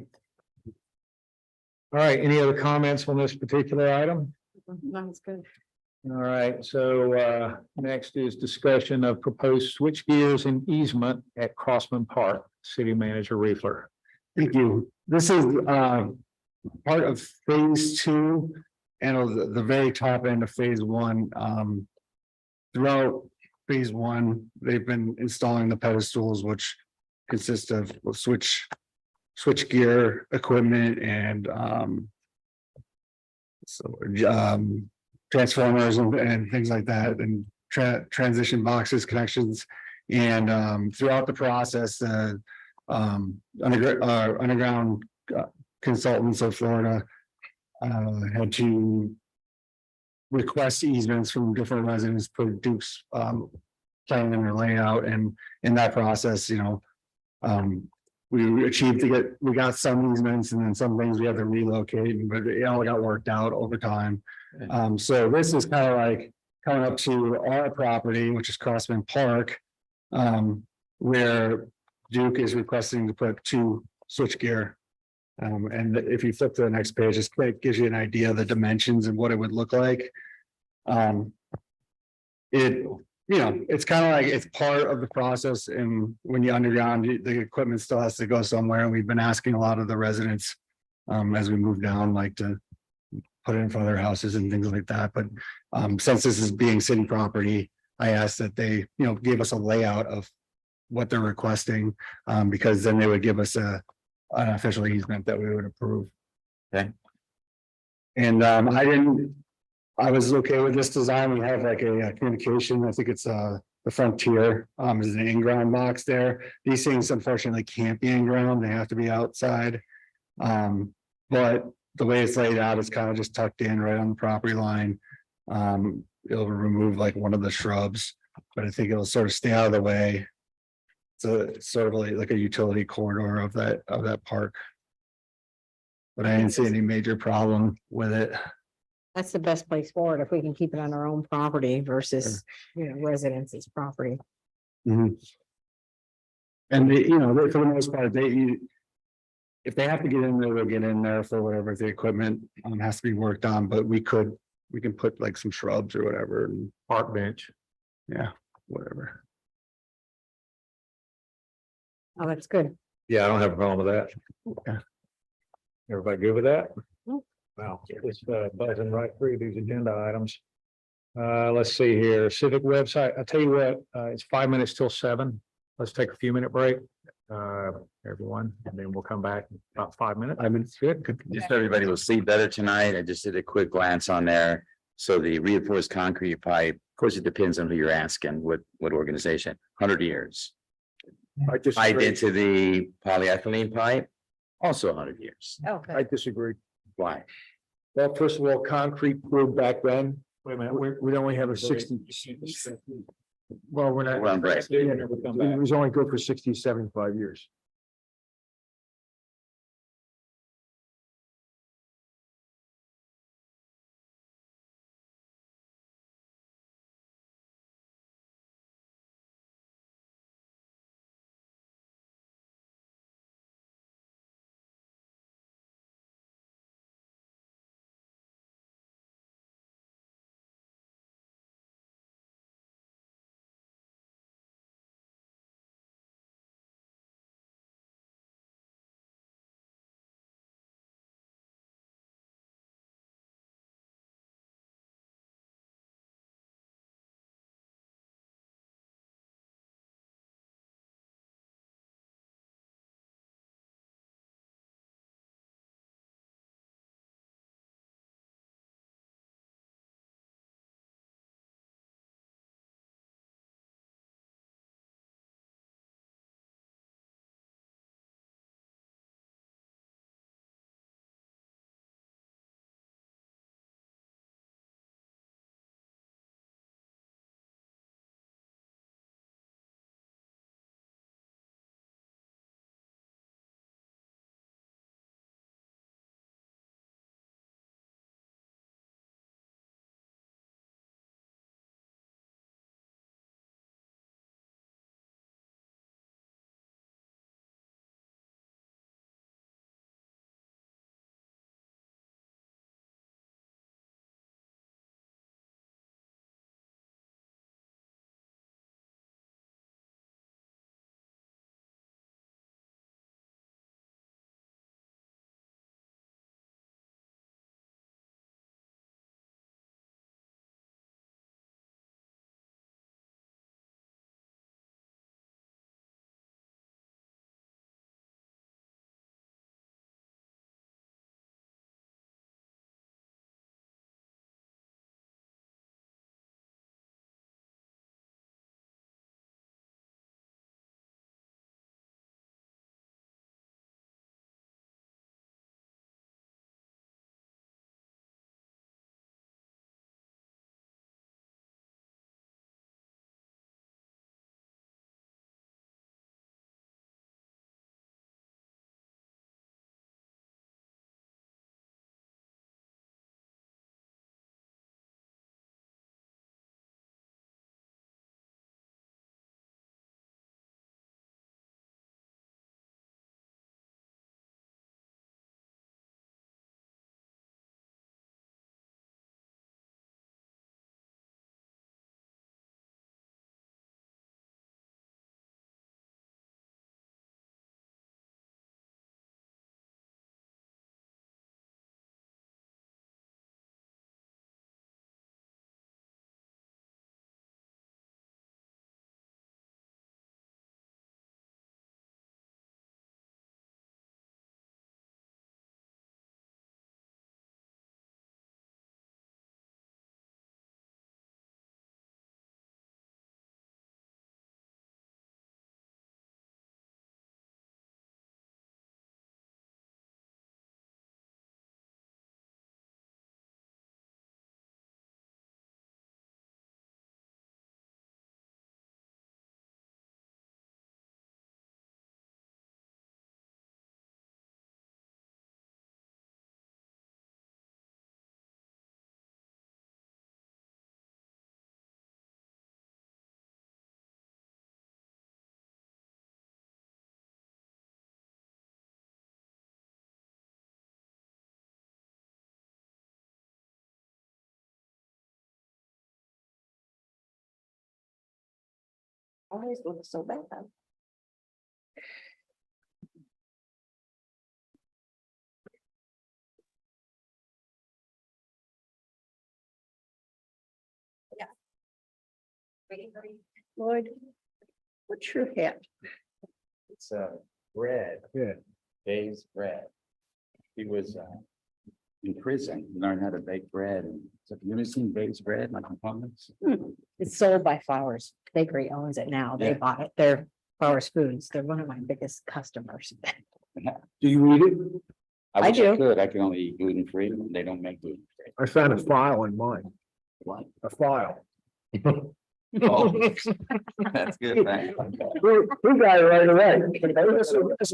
right, any other comments on this particular item? That's good. All right, so next is discussion of proposed switch gears and easement at Crossman Park, City Manager Riefler. Thank you. This is part of phase 2 and the very top end of phase 1. Throughout phase 1, they've been installing the pedestals, which consist of switch gear equipment and transformers and things like that, and transition boxes, connections. And throughout the process, underground consultants of Florida had to request easements from different residents, produce plan and layout, and in that process, we got some easements, and then some things we had to relocate, but it all got worked out over time. So this is kind of like coming up to our property, which is Crossman Park, where Duke is requesting to put 2 switchgear. And if you flip to the next page, it gives you an idea of the dimensions and what it would look like. It's kind of like it's part of the process, and when you underground, the equipment still has to go somewhere. And we've been asking a lot of the residents as we move down, like to put it in front of their houses and things like that. But since this is being city property, I asked that they, give us a layout of what they're requesting, because then they would give us an official easement that we would approve. Okay. And I was okay with this design. We have like a communication, I think it's the Frontier, is an in-ground box there. These things unfortunately can't be in-ground, they have to be outside. But the way it's laid out, it's kind of just tucked in right on the property line. It'll remove like one of the shrubs, but I think it'll sort of stay out of the way. So it's sort of like a utility corridor of that park. But I didn't see any major problem with it. That's the best place for it, if we can keep it on our own property versus, residents' property. Mhm. And for the most part, if they have to get in there, they'll get in there for whatever the equipment has to be worked on, but we can put like some shrubs or whatever, and Park bench. whatever. Oh, that's good. Yeah, I don't have a problem with that. Okay. Everybody good with that? Mm. Wow, it's buzzing right through these agenda items. Let's see here, civic website. I'll tell you what, it's 5 minutes till 7. Let's take a few minute break. Everyone, and then we'll come back in about 5 minutes. I mean, it's good. Just so everybody will see better tonight. I just did a quick glance on there. So the reinforced concrete pipe, of course, it depends on who you're asking, what organization, 100 years. I Pipe disagree. into the polyethylene pipe, also 100 years. Okay. I disagree. Why? Well, first of all, concrete poured back then. Wait a minute, we only have a 60. Well, we're not. We're on break. It was only good for 60, 75 years. Always looks so bad. Lloyd, what's your hat? It's red. Yeah. Dave's red. He was in prison, learn how to bake bread. And so have you ever seen baked bread like in Publix? It's sold by Flowers Bakery owns it now. They Yeah. bought it. They're Flowers Foods. They're one of my biggest customers. Do you eat it? I wish do. could. I can only eat gluten free. They don't make gluten free. I found a file in mine, What? a file. Oh, that's good. Thank you. We got it right away. It's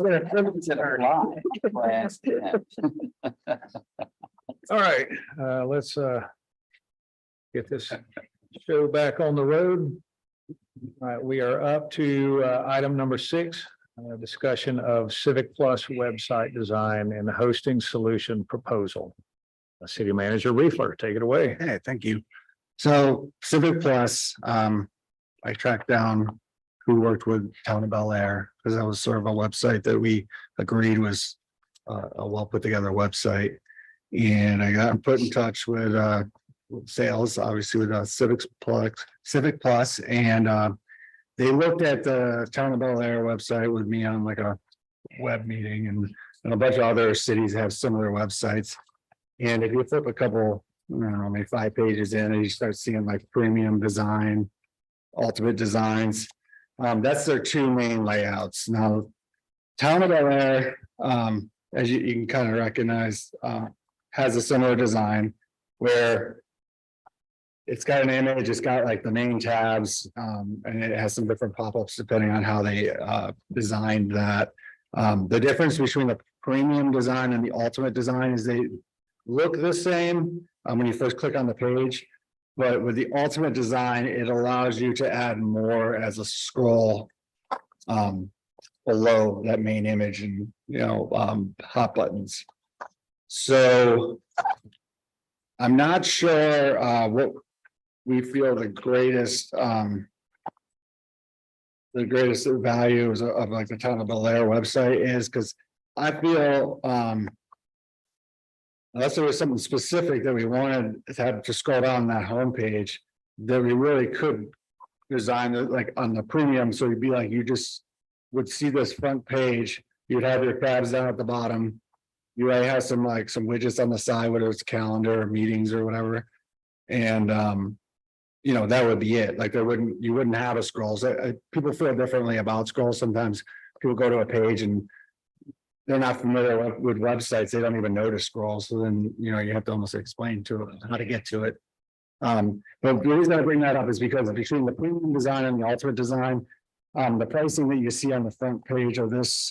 in our life. Class, yeah. All right, let's get this show back on the road. All right, we are up to item number 6, discussion of Civic Plus website design and hosting solution proposal. City Manager Reefler, take it away. Hey, thank you. So Civic Plus, I tracked down who worked with Town of Bel Air, because that was sort of a website that we agreed was a well put together website. And I got put in touch with sales, obviously with Civic Plus, and they looked at the Town of Bel Air website with me on like a web meeting, and a bunch of other cities have similar websites. And if you flip a couple, I don't know, maybe 5 pages in, and you start seeing like premium design, ultimate designs. That's their 2 main layouts. Now, Town of Bel Air, as you can kind of recognize, has a similar design where it's got an image, it's got like the main tabs, and it has some different pop-ups depending on how they designed that. The difference between the premium design and the ultimate design is they look the same when you first click on the page, but with the ultimate design, it allows you to add more as a scroll below that main image and, hot buttons. So I'm not sure what we feel the greatest values of like the Town of Bel Air website is, because I feel unless there was something specific that we wanted to have to scroll down that homepage, that we really could design it like on the premium. So it'd be like you just would see this front page, you'd have your tabs down at the bottom. You already have some widgets on the side, whether it's calendar or meetings or whatever. And that would be it. Like you wouldn't have a scrolls. People feel differently about scrolls. Sometimes people go to a page and they're not familiar with websites. They don't even notice scrolls. So then, you have to almost explain to them how to get to it. But the reason I bring that up is because between the premium design and the ultimate design, the pricing that you see on the front page of this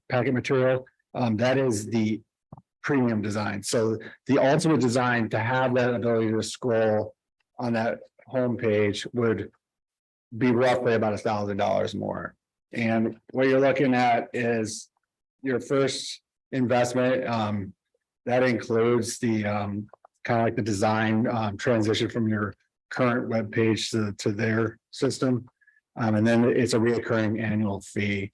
packet material, that is the premium design. So the ultimate design, to have that ability to scroll on that homepage, would be roughly about $1,000 more. And what you're looking at is your first investment. That includes the kind of like the design transition from your current web page to their system. And then it's a reoccurring annual fee.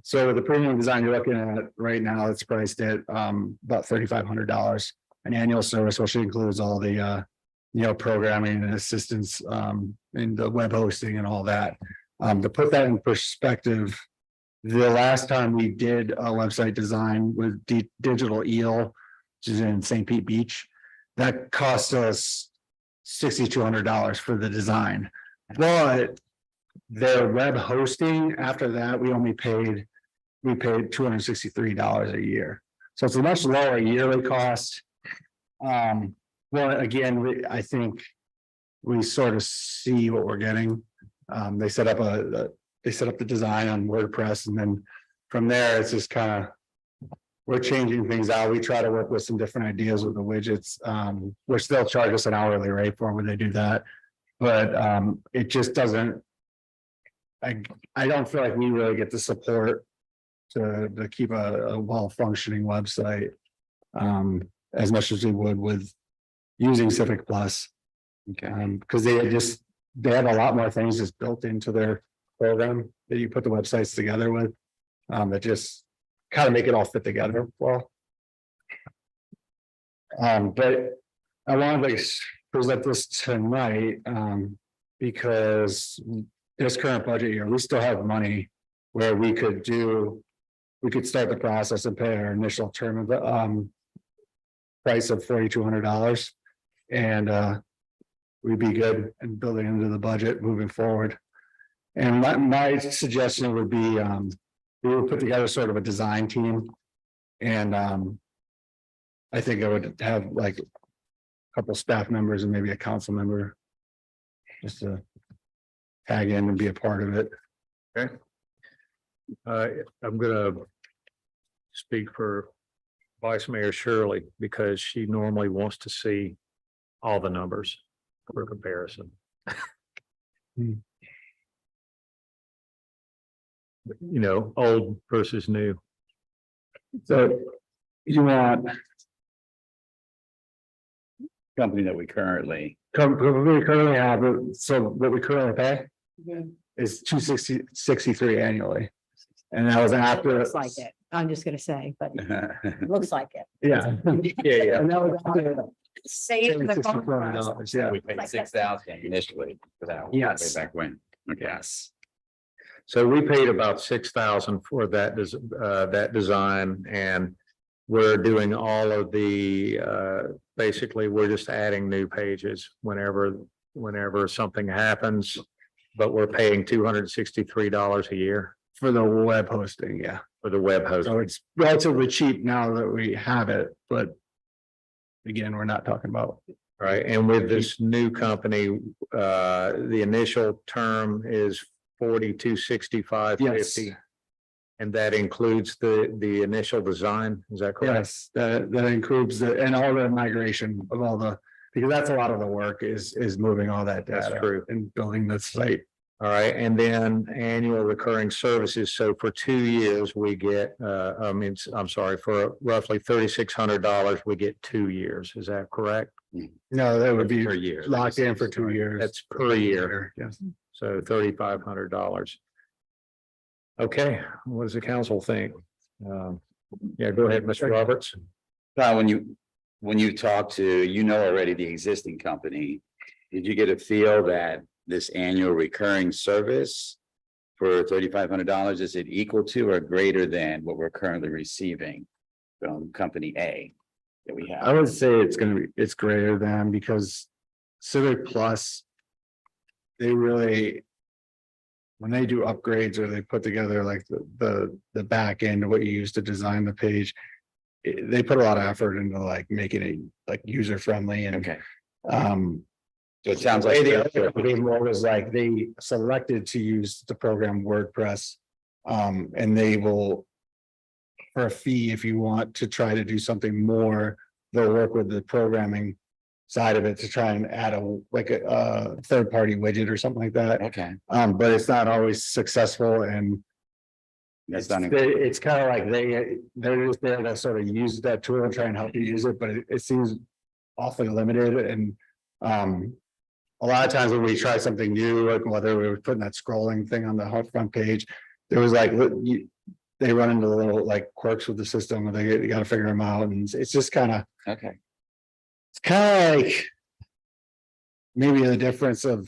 So the premium design you're looking at right now, it's priced at about $3,500 an annual service, which includes all the programming and assistance and the web hosting and all that. To put that in perspective, the last time we did a website design with Digital Eel, which is in St. Pete Beach, that cost us $6,200 for the design. But their web hosting, after that, we paid $263 a year. So it's a much lower yearly cost. Well, again, I think we sort of see what we're getting. They set up the design on WordPress, and then from there, it's just kind of, we're changing things out. We try to work with some different ideas with the widgets, which they'll charge us an hourly rate for when they do that. But it just doesn't, I don't feel like we really get the support to keep a well-functioning website as much as we would with using Civic Plus. Okay. Because they have a lot more things just built into their program that you put the websites together with, that just kind of make it all fit together well. But I wanted to present this tonight because this current budget year, we still have money where we could start the process and pay our initial term of price of $4,200. And we'd be good in building into the budget moving forward. And my suggestion would be, we would put together sort of a design team. And I think I would have like a couple staff members and maybe a council member. Just to tag in and be a part of it. I'm gonna speak for Vice Mayor Shirley because she normally wants to see all the numbers for comparison. You know, old versus new. So you want Company that we currently, we currently have, so what we currently pay is $263 annually. And that was after. Looks like it. I'm just gonna say, but it looks like it. Yeah. Yeah. And that was after. Save the phone calls. $264, yeah. we paid 6,000 initially for that. Way Yes. back when. Okay. Yes. So we paid about 6,000 for that, that design, and we're doing all of the, basically, we're just adding new pages whenever something happens. But we're paying $263 a year For the web hosting, yeah. for the web host. So it's relatively cheap now that we have it, but. Again, we're not talking about. Right, and with this new company, the initial term is 4265.50. And that includes the initial design, is that correct? Yes, that includes and all the migration of all the, because that's a lot of the work is moving all that That's data. true. And building the site. All right, and then annual recurring services. So for 2 years, we get, I'm sorry, for roughly $3,600, we get 2 years. Is that correct? No, that would be Per year. locked in for 2 years. That's per year. Yes. So $3,500. Okay, what does the council think? Yeah, go ahead, Mr. Roberts. When you talk to, you know already the existing company, did you get a feel that this annual recurring service for $3,500, is it equal to or greater than what we're currently receiving from company A that we I have? would say it's greater than, because Civic Plus. They really. When they do upgrades or they put together like the back end of what you use to design the page. They put a lot of effort into like making it like user friendly and. Okay, So it sounds like. the other company more was like they selected to use the program WordPress. And they will. For a fee, if you want to try to do something more, they'll work with the programming side of it to try and add a third-party widget or something like that. Okay, But it's not always successful and that's done. it's kind of like they're just there to sort of use that tool and try and help you use it, but it seems awfully limited and. A lot of times when we try something new, like whether we were putting that scrolling thing on the front page, there was like, they run into the little like quirks with the system and you got to figure them out. And it's just kind of, Okay, it's kind of like maybe the difference of,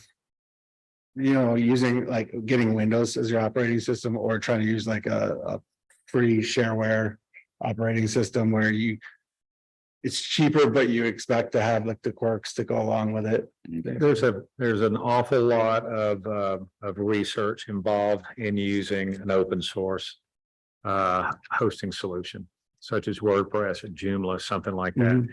using like getting Windows as your operating system or trying to use like a free shareware operating system where it's cheaper, but you expect to have like the quirks to go along with it. There's an awful lot of research involved in using an open source hosting solution, such as WordPress or Joomla, something like that.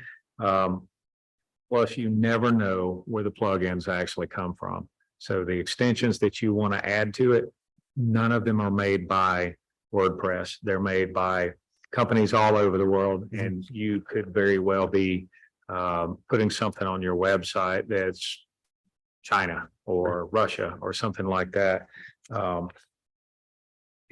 Plus, you never know where the plugins actually come from. So the extensions that you want to add to it, none of them are made by WordPress. They're made by companies all over the world, and you could very well be putting something on your website that's China or Russia or something like that.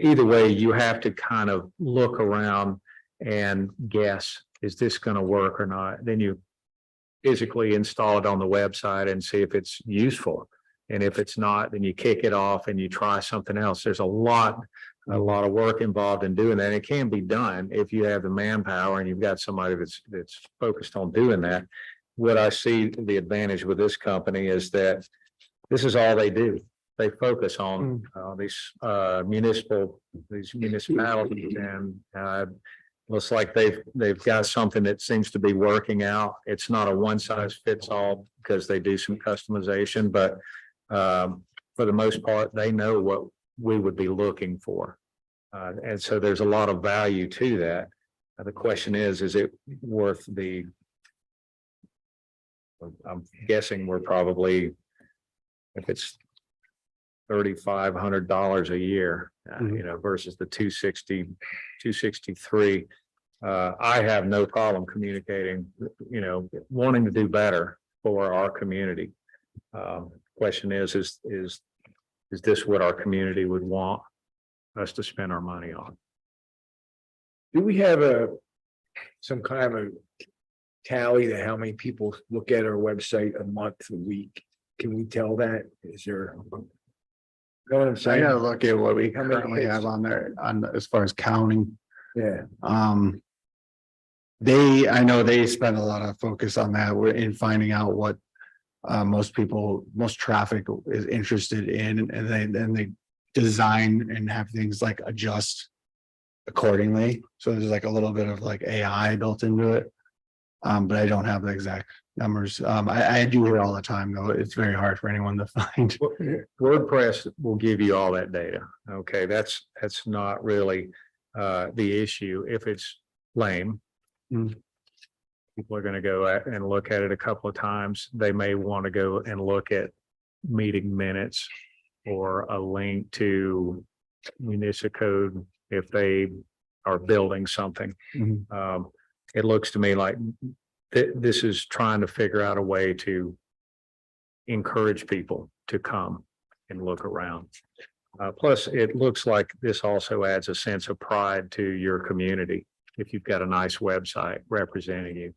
Either way, you have to kind of look around and guess, is this going to work or not? Then you physically install it on the website and see if it's useful. And if it's not, then you kick it off and you try something else. There's a lot of work involved in doing that. And it can be done if you have the manpower and you've got somebody that's focused on doing that. What I see the advantage with this company is that this is all they do. They focus on these municipalities, and looks like they've got something that seems to be working out. It's not a one size fits all because they do some customization, but for the most part, they know what we would be looking for. And so there's a lot of value to that. The question is it worth the? I'm guessing we're probably, if it's $3,500 a year, versus the 263. I have no problem communicating, wanting to do better for our community. Question is this what our community would want us to spend our money on? Do we have some kind of tally to how many people look at our website a month, a week? Can we tell that? Is there? Know what I'm I saying? gotta look at what we How many currently hits? have on there as far as counting. Yeah, I know they spend a lot of focus on that. We're in finding out what most traffic is interested in, and then they design and have things like adjust accordingly. So there's like a little bit of like AI built into it. But I don't have the exact numbers. I do hear all the time, though. It's very hard for anyone to find. WordPress will give you all that data. Okay, that's not really the issue. If it's lame, people are going to go and look at it a couple of times. They may want to go and look at meeting minutes or a link to municipal code if they are building something. It looks to me like this is trying to figure out a way to encourage people to come and look around. Plus, it looks like this also adds a sense of pride to your community if you've got a nice website representing you.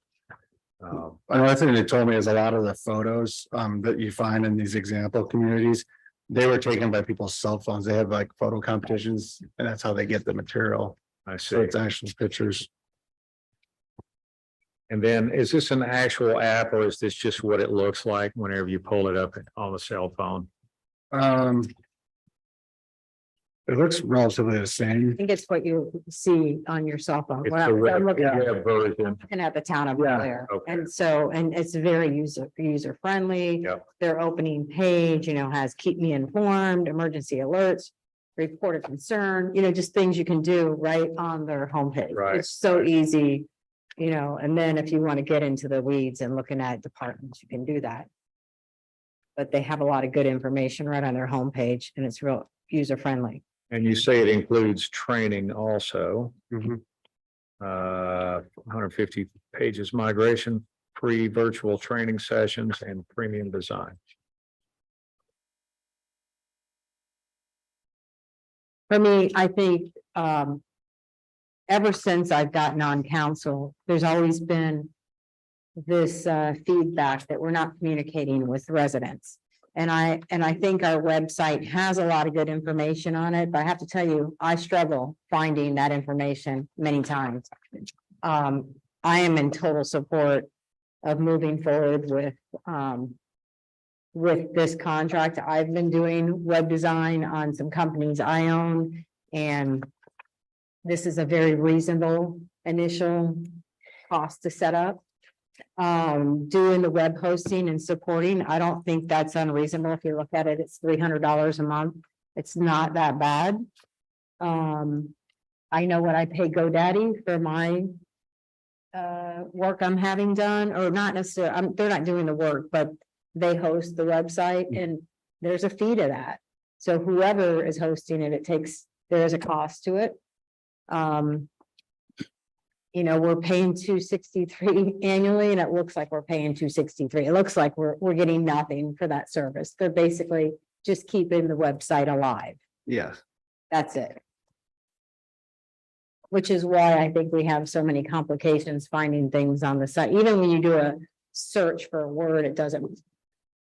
Another thing they told me is a lot of the photos that you find in these example communities, they were taken by people's cell phones. They have like photo competitions, and that's how they get the material. I So see. it's actual pictures. And then is this an actual app or is this just what it looks like whenever you pull it up on the cell phone? It looks relatively the same. I think it's what you see on your cell phone. It's When the I'm looking web version. at the town of Yeah. Blair. Okay. And so, and it's very user friendly. Yep. Their opening page, has keep me informed, emergency alerts, report a concern, just things you can do right on their homepage. Right. It's so easy, and then if you want to get into the weeds and looking at departments, you can do that. But they have a lot of good information right on their homepage and it's real user friendly. And you say it includes training also. Mhm. 150 pages, migration, free virtual training sessions and premium design. For me, I think, ever since I've gotten on council, there's always been this feedback that we're not communicating with residents. And I think our website has a lot of good information on it, but I have to tell you, I struggle finding that information many times. I am in total support of moving forward with this contract. I've been doing web design on some companies I own, and this is a very reasonable initial cost to set up. Doing the web hosting and supporting, I don't think that's unreasonable. If you look at it, it's $300 a month. It's not that bad. I know what I pay GoDaddy for my work I'm having done, or not necessarily, they're not doing the work, but they host the website and there's a fee to that. So whoever is hosting it, there is a cost to it. We're paying $263 annually, and it looks like we're paying $263. It looks like we're getting nothing for that service. They're basically just keeping the website alive. Yes. That's it. Which is why I think we have so many complications finding things on the site. Even when you do a search for a word, it doesn't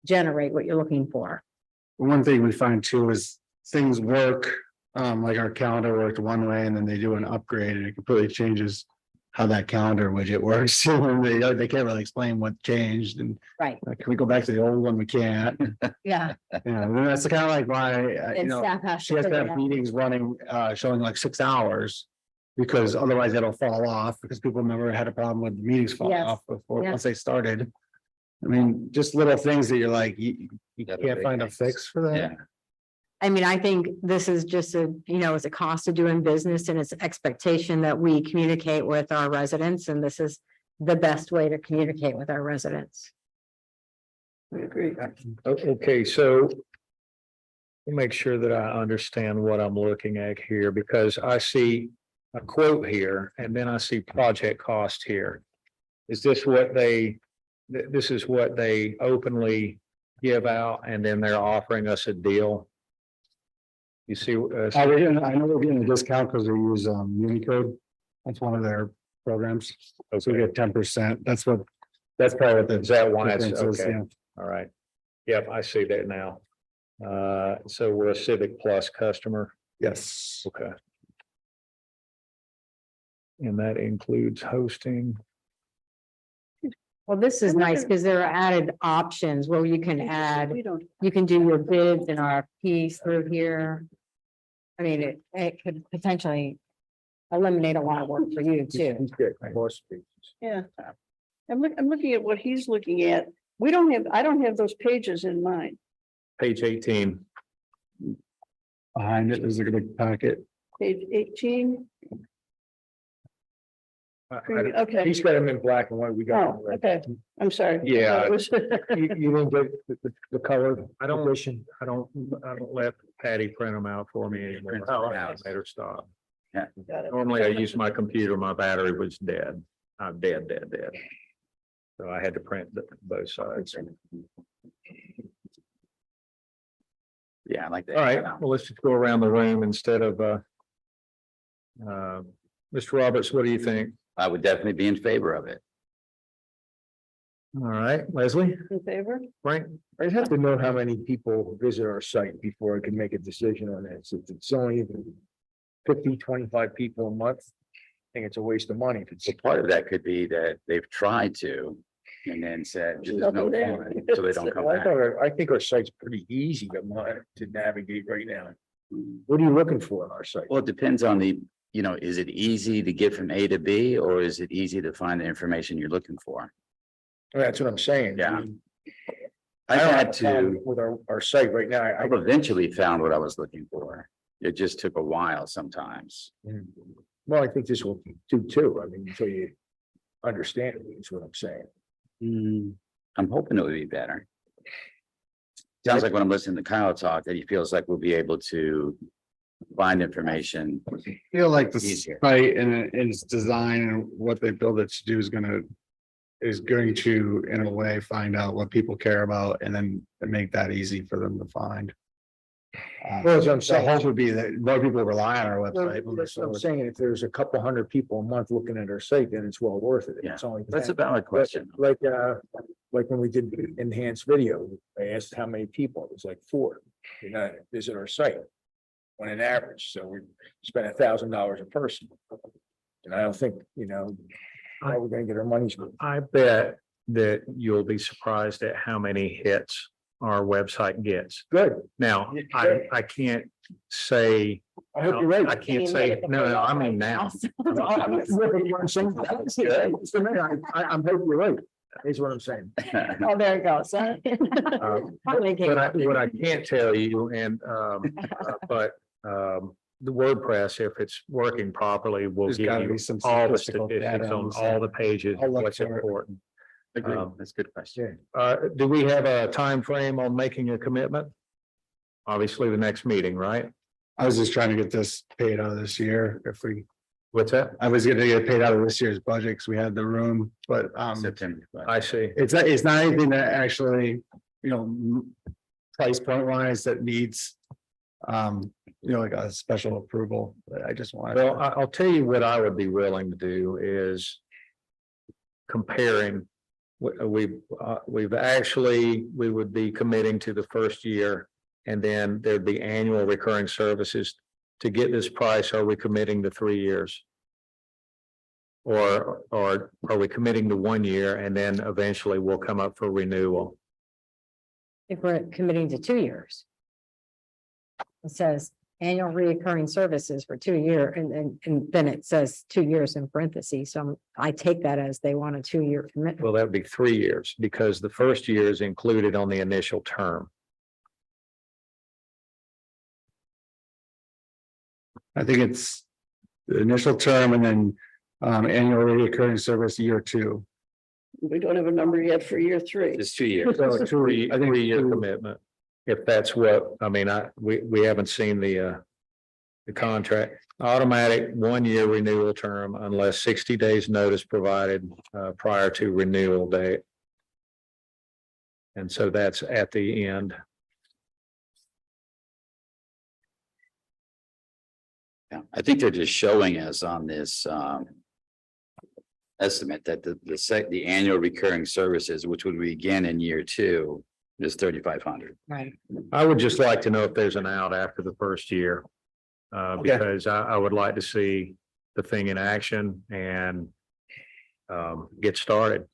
generate what you're looking for. One thing we find too is things work, like our calendar worked one way and then they do an upgrade and it completely changes how that calendar widget works. They can't really explain what changed and Right. can we go back to the old one? We can't. Yeah. And that's kind of like why, And staff has she to has to figure it have out. meetings running, showing like 6 hours. Because otherwise it'll fall off, because people remember had a problem with meetings falling Yes. off before, Yeah. once they started. I mean, just little things that you're like, you That are can't big find a things. fix for that. Yeah, I mean, I think this is just it's a cost of doing business and it's expectation that we communicate with our residents, and this is the best way to communicate with our residents. We agree. Okay, so. Make sure that I understand what I'm looking at here, because I see a quote here and then I see project cost here. Is this what this is what they openly give out and then they're offering us a deal? You see, I know we're getting a discount because we use Unicode. That's one of their programs. So we get 10%. That's probably what the. is that why it's, difference is, okay, yeah. all right. Yep, I see that now. So we're a Civic Plus customer, Yes. okay. And that includes hosting. Well, this is nice because there are added options where you can add, We don't, you can do your bids and RFPs through here. I mean, it could potentially eliminate a lot of work for you too. yeah. I'm looking at what he's looking at. I don't have those pages in mind. Page 18. Behind it, there's a big packet. Page 18. Okay. He's got them in black and white. We got. Oh, okay. I'm sorry. Yeah. It was- You didn't get the color. I don't let Patty print them out for me anymore. Print them out. I made her stop. Got it. Normally I use my computer, my battery was dead. I'm dead. So I had to print both sides. yeah, I like that. All right, well, let's just go around the room instead of Mr. Roberts, what do you think? I would definitely be in favor of it. All right, Leslie, In favor? Frank, I'd have to know how many people visit our site before I can make a decision on this. If it's only 50, 25 people a month, I think it's a waste of money. If it's So part of that could be that they've tried to and then said, there's no Nothing there. point, so they don't come back. I think our site's pretty easy to navigate right now. What are you looking for on our site? Well, it depends on is it easy to get from A to B, or is it easy to find the information you're looking for? That's what I'm saying. Yeah. I I've don't have had a problem to, with our site right now. I've eventually found what I was looking for. It just took a while sometimes. Well, I think this will do too. I mean, until you understand it, is what I'm saying. I'm hoping it would be better. Sounds like when I'm listening to Kyle talk, that he feels like we'll be able to find information. Feel like the Easier. site and its design and what they build it to do is going to, in a way, find out what people care about and then make that easy for them to find. Well, as I'm The saying. hope would be that more people rely on our Well, website. that's what I'm saying. If there's a couple hundred people a month looking at our site, then it's well worth it. Yeah, It's only That's a 10. valid question. Like when we did enhanced video, I asked how many people, it was like 4, visit our site. On an average, so we spent $1,000 a person. And I don't think, how we're gonna get our money's worth. I bet that you'll be surprised at how many hits our website gets. Good. Now, Yeah. I can't say, I hope you're right. I can't say, no, I mean now. I'm hoping you're right. Is what I'm saying. Oh, there it goes. Finally came out. What I can't tell you but the WordPress, if it's working properly, will There's give gotta you be some all the statistical data statistics on on the all site. the pages, I'll look what's for it. important. Agreed. That's a good question. Do we have a time frame on making a commitment? Obviously, the next meeting, right? I was just trying to get this paid out of this year. What's that? I was gonna get paid out of this year's budget because we had the room, but September. I see. it's not anything that actually, price point wise that needs like a special approval. But I just wanted. Well, I'll tell you what I would be willing to do is comparing. We would be committing to the first year, and then there'd be annual recurring services. To get this price, are we committing to 3 years? Or are we committing to 1 year and then eventually we'll come up for renewal? If we're committing to 2 years. It says annual reoccurring services for 2 year, and then it says 2 years in parentheses, so I take that as they want a 2-year commitment. Well, that would be 3 years because the first year is included on the initial term. I think it's the initial term and then annual recurring service year 2. We don't have a number yet for year 3. It's 2 years. So I think 3-year 2. commitment. If that's what, I mean, we haven't seen the contract. Automatic 1-year renewal term unless 60 days notice provided prior to renewal date. And so that's at the end. Yeah, I think they're just showing us on this estimate that the annual recurring services, which would begin in year 2, is 3,500. Right. I would just like to know if there's an out after the first year. Because I would like to see the thing in action and get started.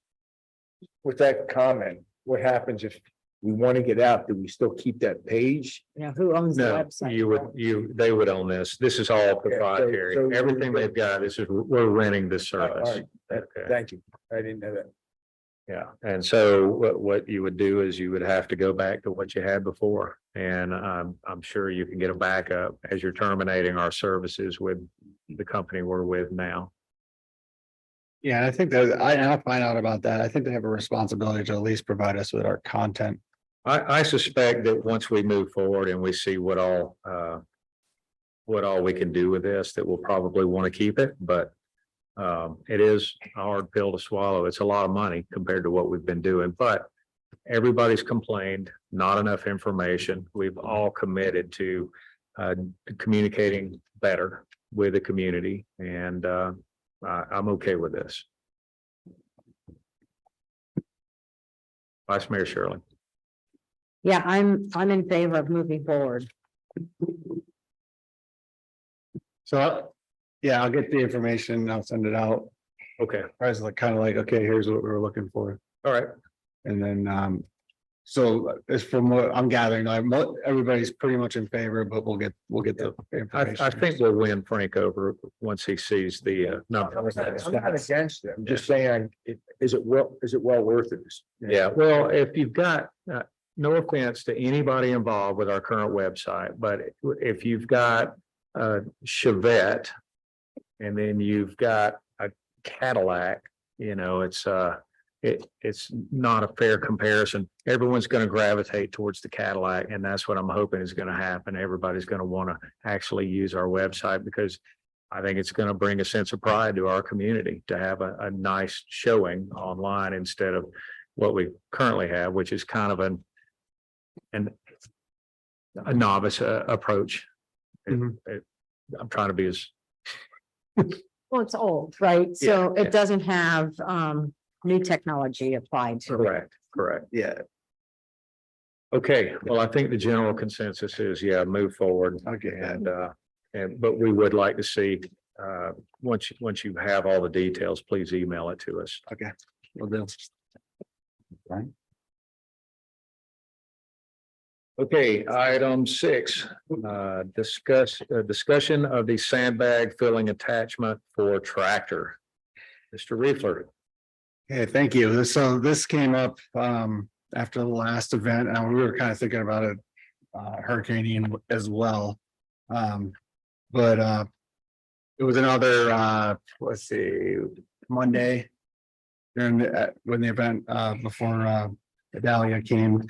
With that comment, what happens if we want to get out? Do we still keep that page? You know, who owns the No, website? they would own this. This is all so- proprietary. Everything they've got is, we're renting this All service. right, Okay. thank you. I didn't know that. Yeah, and so what you would do is you would have to go back to what you had before. And I'm sure you can get a backup as you're terminating our services with the company we're with now. Yeah, I think that I'll find out about that. I think they have a responsibility to at least provide us with our content. I suspect that once we move forward and we see what all we can do with this, that we'll probably want to keep it, but it is a hard pill to swallow. It's a lot of money compared to what we've been doing, but everybody's complained, not enough information. We've all committed to communicating better with the community, and I'm okay with this. Vice Mayor Shirley. Yeah, I'm in favor of moving forward. So, yeah, I'll get the information. I'll send it out. Okay, I was like, kind of like, okay, here's what we were looking for. all right. And then, so as from what I'm gathering, everybody's pretty much in favor, but we'll get the information. I think we'll win Frank over once he sees the numbers. I'm not against it. I'm just saying, is it well worth it? Yeah, well, if you've got, no offense to anybody involved with our current website, but if you've got a Chevette and then you've got a Cadillac, you know, it's not a fair comparison. Everyone's going to gravitate towards the Cadillac, and that's what I'm hoping is going to happen. Everybody's going to want to actually use our website because I think it's going to bring a sense of pride to our community to have a nice showing online instead of what we currently have, which is kind of a novice approach. I'm trying to be as Well, it's old, right? So Yeah. it doesn't have new technology applied to it. correct. Yeah. Okay, well, I think the general consensus is, yeah, move forward. Okay. But we would like to see, once you have all the details, please email it to us. Okay, we'll do. Okay, item 6, discussion of the sandbag filling attachment for tractor. Mr. Reefler. Okay, thank you. So this came up after the last event, and we were kind of thinking about it, Hurricane Ian as well. But it was another let's see, Monday during when the event before Dahlia came.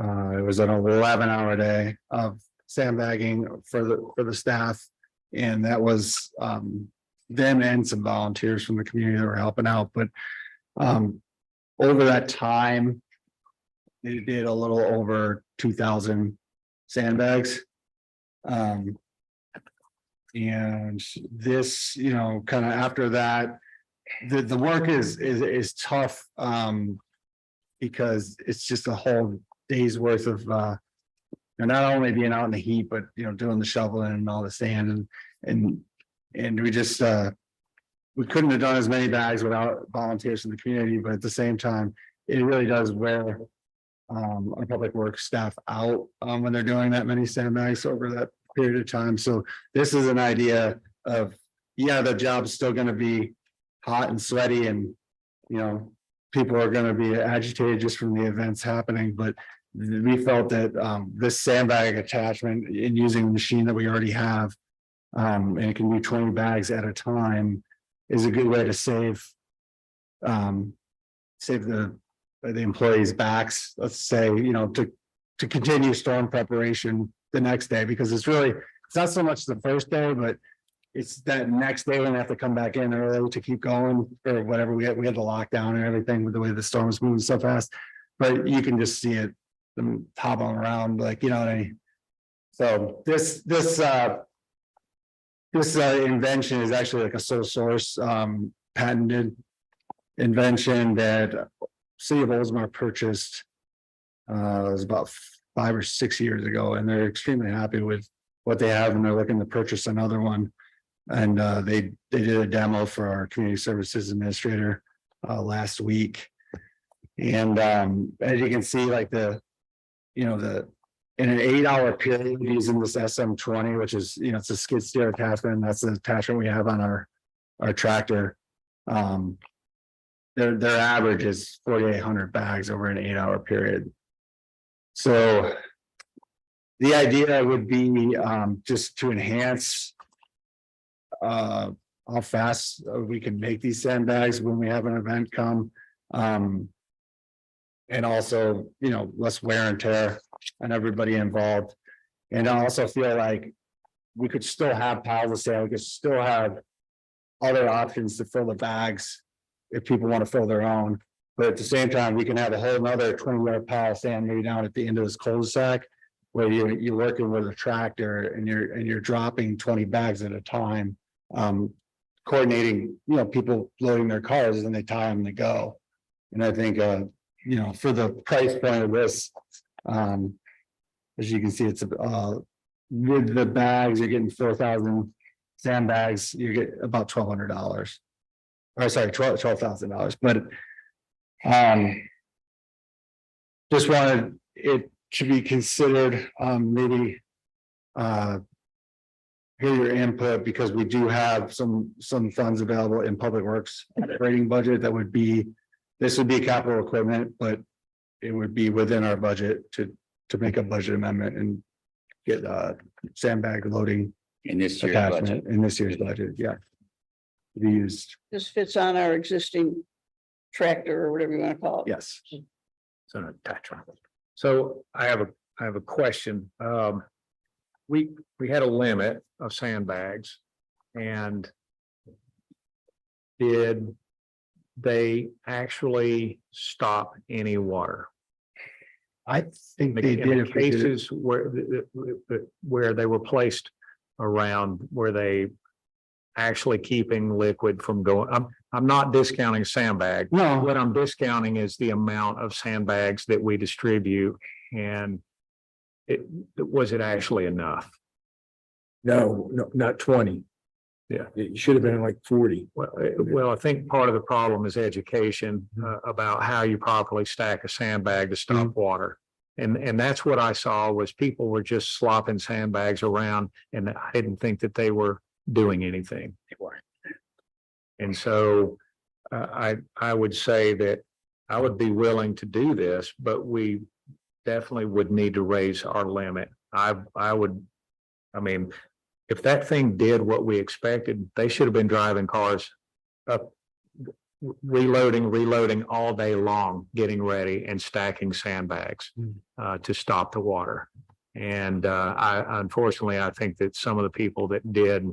It was an 11-hour day of sandbagging for the staff, and that was them and some volunteers from the community that were helping out. But over that time, they did a little over 2,000 sandbags. And this, you know, kind of after that, the work is tough because it's just a whole day's worth of not only being out in the heat, but you know, doing the shoveling and all the sand and we just we couldn't have done as many bags without volunteers in the community, but at the same time, it really does wear our public works staff out when they're doing that many sandbags over period of time. So this is an idea of, yeah, the job's still gonna be hot and sweaty and, you know, people are gonna be agitated just from the events happening, but we felt that this sandbag attachment in using the machine that we already have, and it can do 20 bags at a time, is a good way to save the employees' backs, let's say, you know, to continue storm preparation the next day, because it's not so much the first day, but it's that next day when they have to come back in early to keep going or whatever. We had the lockdown and everything with the way the storm was moving so fast, but you can just see it them hobbling around, like, you know what I mean? So this invention is actually like a sole source patented invention that City of Oldsmar purchased. It was about 5 or 6 years ago, and they're extremely happy with what they have, and they're looking to purchase another one. And they did a demo for our community services administrator last week. And as you can see, like in an 8-hour period using this SM20, which is, you know, it's a skid steer attachment. That's the attachment we have on our tractor. Their average is 4,800 bags over an 8-hour period. So the idea would be just to enhance how fast we can make these sandbags when we have an event come. And also, you know, less wear and tear on everybody involved. And I also feel like we could still have piles of sand, we could still have other options to fill the bags if people want to fill their own. But at the same time, we can have a whole nother 20-yard pile of sand maybe down at the end of this cul-de-sac, where you're working with a tractor and you're dropping 20 bags at a time, coordinating, you know, people loading their cars and they tie them to go. And I think you know, for the price point of this, as you can see, it's with the bags, you're getting 4,000 sandbags, you get about $1,200. Or sorry, $12,000. But just wanted it to be considered, maybe hear your input, because we do have some funds available in Public Works operating budget that would be, this would be capital equipment, but it would be within our budget to make a budget amendment and get sandbag loading In this year's budget. attachment in this year's budget, yeah. To be used, This fits on our existing tractor or whatever you want to call it. yes. It's an attachment. So I have a question. We had a limit of sandbags, and did they actually stop any water? I think they In did. the if we did it. cases where they were placed around, were they actually keeping liquid from going? I'm not discounting sandbag. No, What I'm discounting is the amount of sandbags that we distribute, and was it actually enough? No, not 20. Yeah. It should have been like 40. Well, I think part of the problem is education about how you properly stack a sandbag to stop water. And that's what I saw, was people were just slopping sandbags around, and I didn't think that they were doing anything. They weren't. And so I would say that I would be willing to do this, but we definitely would need to raise our limit. I mean, if that thing did what we expected, they should have been driving cars up, reloading all day long, getting ready and stacking sandbags to stop the water. And unfortunately, I think that some of the people that did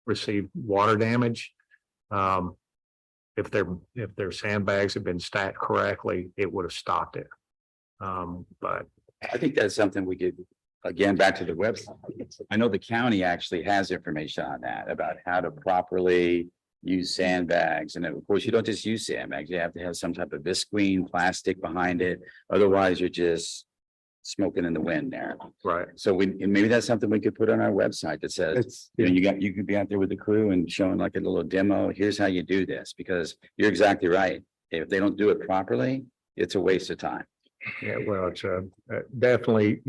receive water damage, if their sandbags had been stacked correctly, it would have stopped it. But I think that's something we could, again, back to the website. I know the county actually has information on that, about how to properly use sandbags. And of course, you don't just use sandbags, you have to have some type of visqueen plastic behind it. Otherwise, you're just smoking in the wind there. right. So and maybe that's something we could put on our website that says, it's, you could be out there with the crew and showing like a little demo. Here's how you do this, because you're exactly right. If they don't do it properly, it's a waste of time. Yeah, well, it's definitely,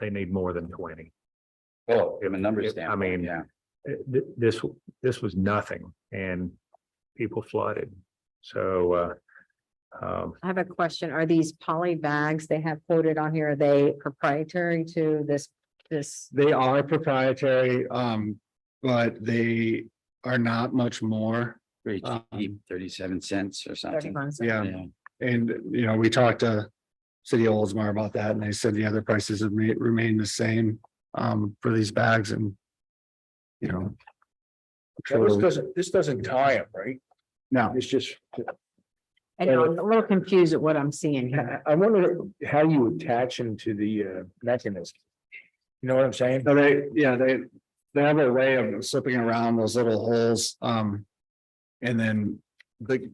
they need more than 20. Oh, from a number I standpoint, mean, yeah. This was nothing and people flooded. So, I have a question. Are these poly bags they have quoted on here, are they proprietary to this? They are proprietary, but they are not much more. Pretty cheap, 37 cents or something. Yeah. Yeah. And, you know, we talked to City of Oldsmar about that and they said the other prices have remained the same, for these bags and, you know. This doesn't tie them, right? No, It's just, I know, I'm a little confused at what I'm seeing here. I wonder how you attach them to the mechanism. You know what I'm saying? no, they have a way of slipping around those little holes, and then the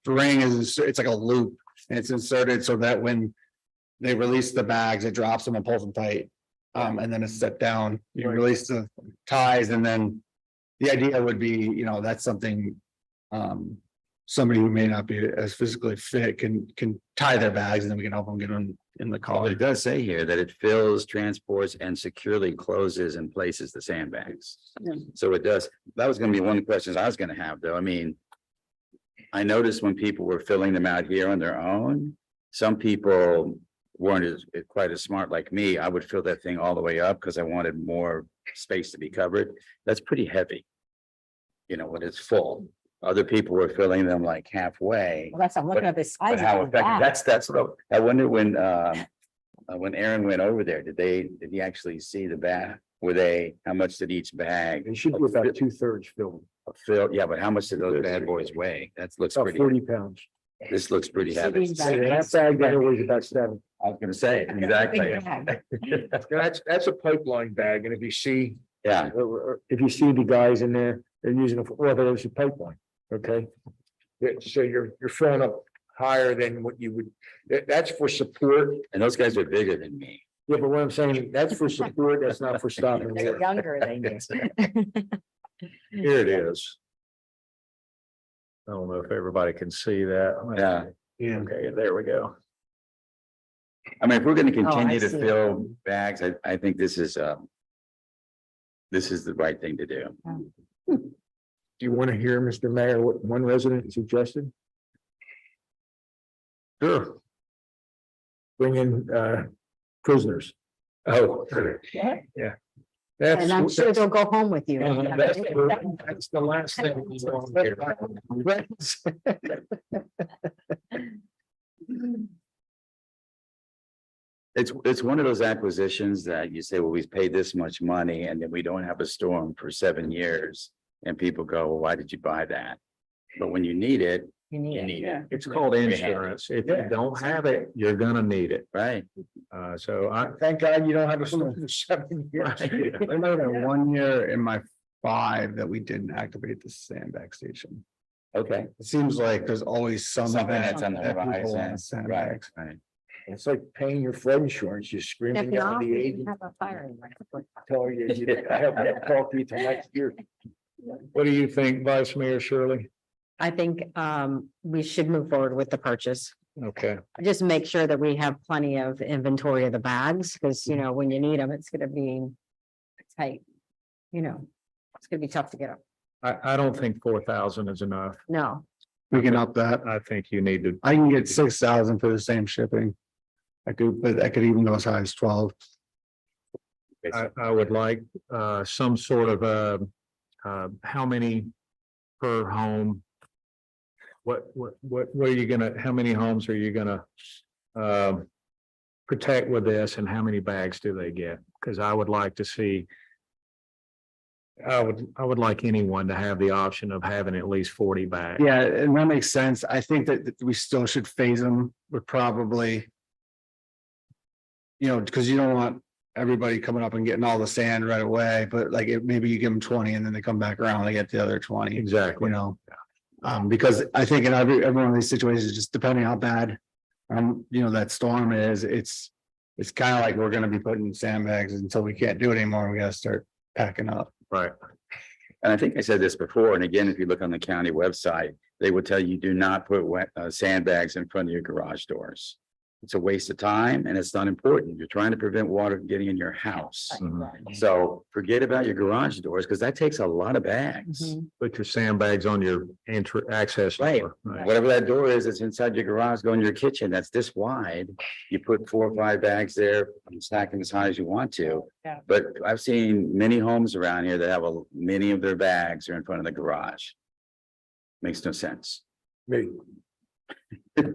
ring is, it's like a loop and it's inserted so that when they release the bags, it drops them and pulls them tight. And then it's set down, you release the ties and then the idea would be, you know, that's something, somebody who may not be as physically fit can tie their bags and then we can help them get them in the Well, car. it does say here that it fills, transports, and securely closes and places the sandbags. Yeah. So it does. That was gonna be one of the questions I was gonna have, though. I mean, I noticed when people were filling them out here on their own, some people weren't quite as smart like me. I would fill that thing all the way up because I wanted more space to be covered. That's pretty heavy. You know, when it's full. Other people were filling them like halfway. Well, that's, I'm looking at this. But how effective, that's what I wonder when Aaron went over there, did he actually see the bag? How much did each bag It should be about 2/3 filled, fill? Yeah, but how much did those bad boys weigh? That looks about pretty, 40 pounds. this looks pretty heavy. These bags. And that bag that weighs about 7. I was gonna say, exactly. That's a pipeline bag, and if you see, Yeah, the guys in there, they're using it for, well, there's a pipeline, okay? So you're filling up higher than what you would, that's for support. and those guys are bigger than me. Yeah, but what I'm saying, that's for support, that's not for stopping. They're work. younger than you. here it is. I don't know if everybody can see that. Yeah. Yeah. Okay, there we go. I mean, if we're gonna Oh, I continue to see. fill bags, I think this is the right thing to do. Do you want to hear, Mr. Mayor, what one resident suggested? Sure. Bring in prisoners. Oh. Yeah. And I'm sure they'll go home with you. That's the last thing we want here. It's one of those acquisitions that you say, well, we paid this much money and then we don't have a storm for 7 years. And people go, well, why did you buy that? But when you need it, You need you it. need it, It's called insurance. If you don't have it, you're gonna need it. right? So I. Thank God you don't have a storm for 7 years. There might have been 1 year in my 5 that we didn't activate the sandbag station. Okay. It seems like there's always some Something event that's on the that people horizon, want right, sandbags. right. It's like paying your flood insurance, you're If screaming down not, the you agent, have a fire. tell you, I haven't talked to you till next year. What do you think, Vice Mayor Shirley? I think we should move forward with the purchase. Okay, Just make sure that we have plenty of inventory of the bags, because you know, when you need them, it's gonna be tight. You know, it's gonna be tough to get them. I don't think 4,000 is enough. No, We can up that. I think you need to, I can get 6,000 for the same shipping. But I could even go as high as 12. I would like some sort of how many per home? What are you gonna, how many homes are you gonna protect with this and how many bags do they get? Because I would like to see. I would like anyone to have the option of having at least 40 bags. Yeah, and that makes sense. I think that we still should phase them. We're probably. You know, because you don't want everybody coming up and getting all the sand right away, but like maybe you give them 20 and then they come back around, and they get the other 20, Exactly. you know. Because I think in every one of these situations, just depending how bad, you know, that storm is, it's kind of like we're gonna be putting sandbags until we can't do it anymore. We gotta start packing up. Right. And I think I said this before, and again, if you look on the county website, they would tell you do not put sandbags in front of your garage doors. it's a waste of time and it's not important. You're trying to prevent water from getting in your house. Mhm. So forget about your garage doors because that takes a lot of bags. Mhm. Put your sandbags on your access Right. door. Right. Whatever that door is, it's inside your garage, go in your kitchen. That's this wide. You put 4 or 5 bags there, stack them as high as you want to. Yeah. But I've seen many homes around here that have many of their bags are in front of the garage. Makes no sense. Me.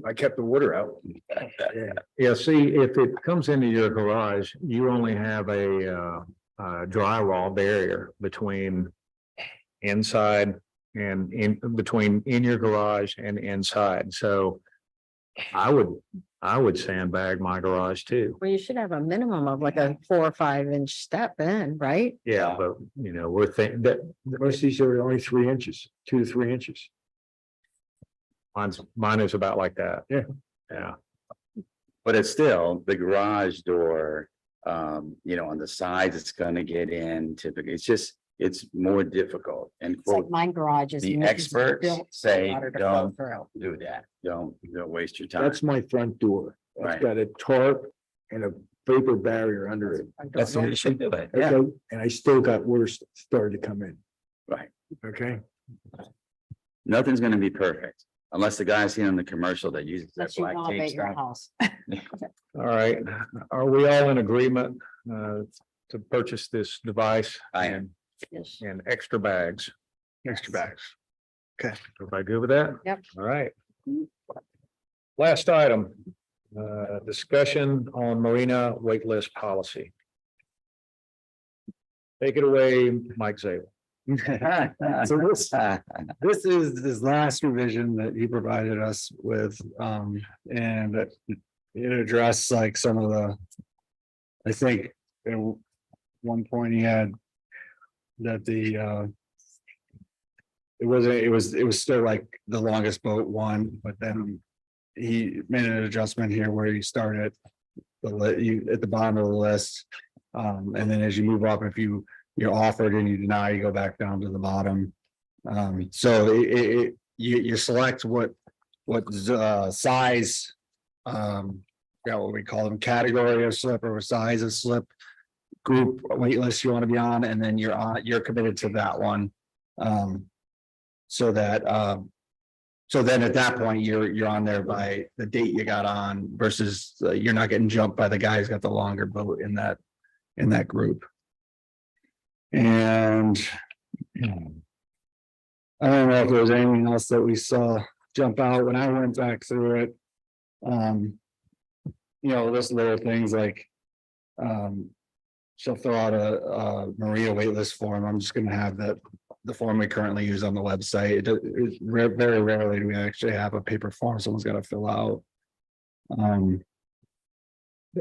I kept the water out. Yeah, see, if it comes into your garage, you only have a drywall barrier between inside and in your garage and inside. So I would sandbag my garage too. Well, you should have a minimum of like a 4 or 5 inch step in, right? Yeah, but we're thinking that Most of these are only 3 inches, 2 to 3 inches. mine is about like that. Yeah. Yeah. But it's still the garage door, on the sides, it's gonna get in typically. It's more difficult and It's like quote, my garage is. the built experts for say, water to flow don't through. do that. Don't waste your time. That's my front door. Right. It's got a tarp and a vapor barrier under it. That's the way you should do it. Yeah, Okay, and I still got water started to come in. right. Okay, Nothing's gonna be perfect unless the guy's seen on the commercial that uses that Unless you black tape elevate your stuff. house. All right. Are we all in agreement to purchase this device? I am. Yes. And extra bags. extra bags. Everybody good with that? Yep. All right. Last item, discussion on marina wait list policy. Take it away, Mike Zabel. So this is this last revision that he provided us with, and it addressed like some of the. I think at one point he had that it was still like the longest boat one, but then he made an adjustment here where you start at you at the bottom of the list. And then as you move up, if you're offered and you deny, you go back down to the bottom. So you select what size, what we call them, category of slip or size of slip group wait list you want to be on, and then you're committed to that one. So then at that point, you're on there by the date you got on versus you're not getting jumped by the guy who's got the longer boat in that group. And I don't know if there was anything else that we saw jump out when I went back through it. Those little things like she'll fill out a Maria waitlist form. I'm just gonna have the form we currently use on the website. Very rarely do we actually have a paper form someone's got to fill out.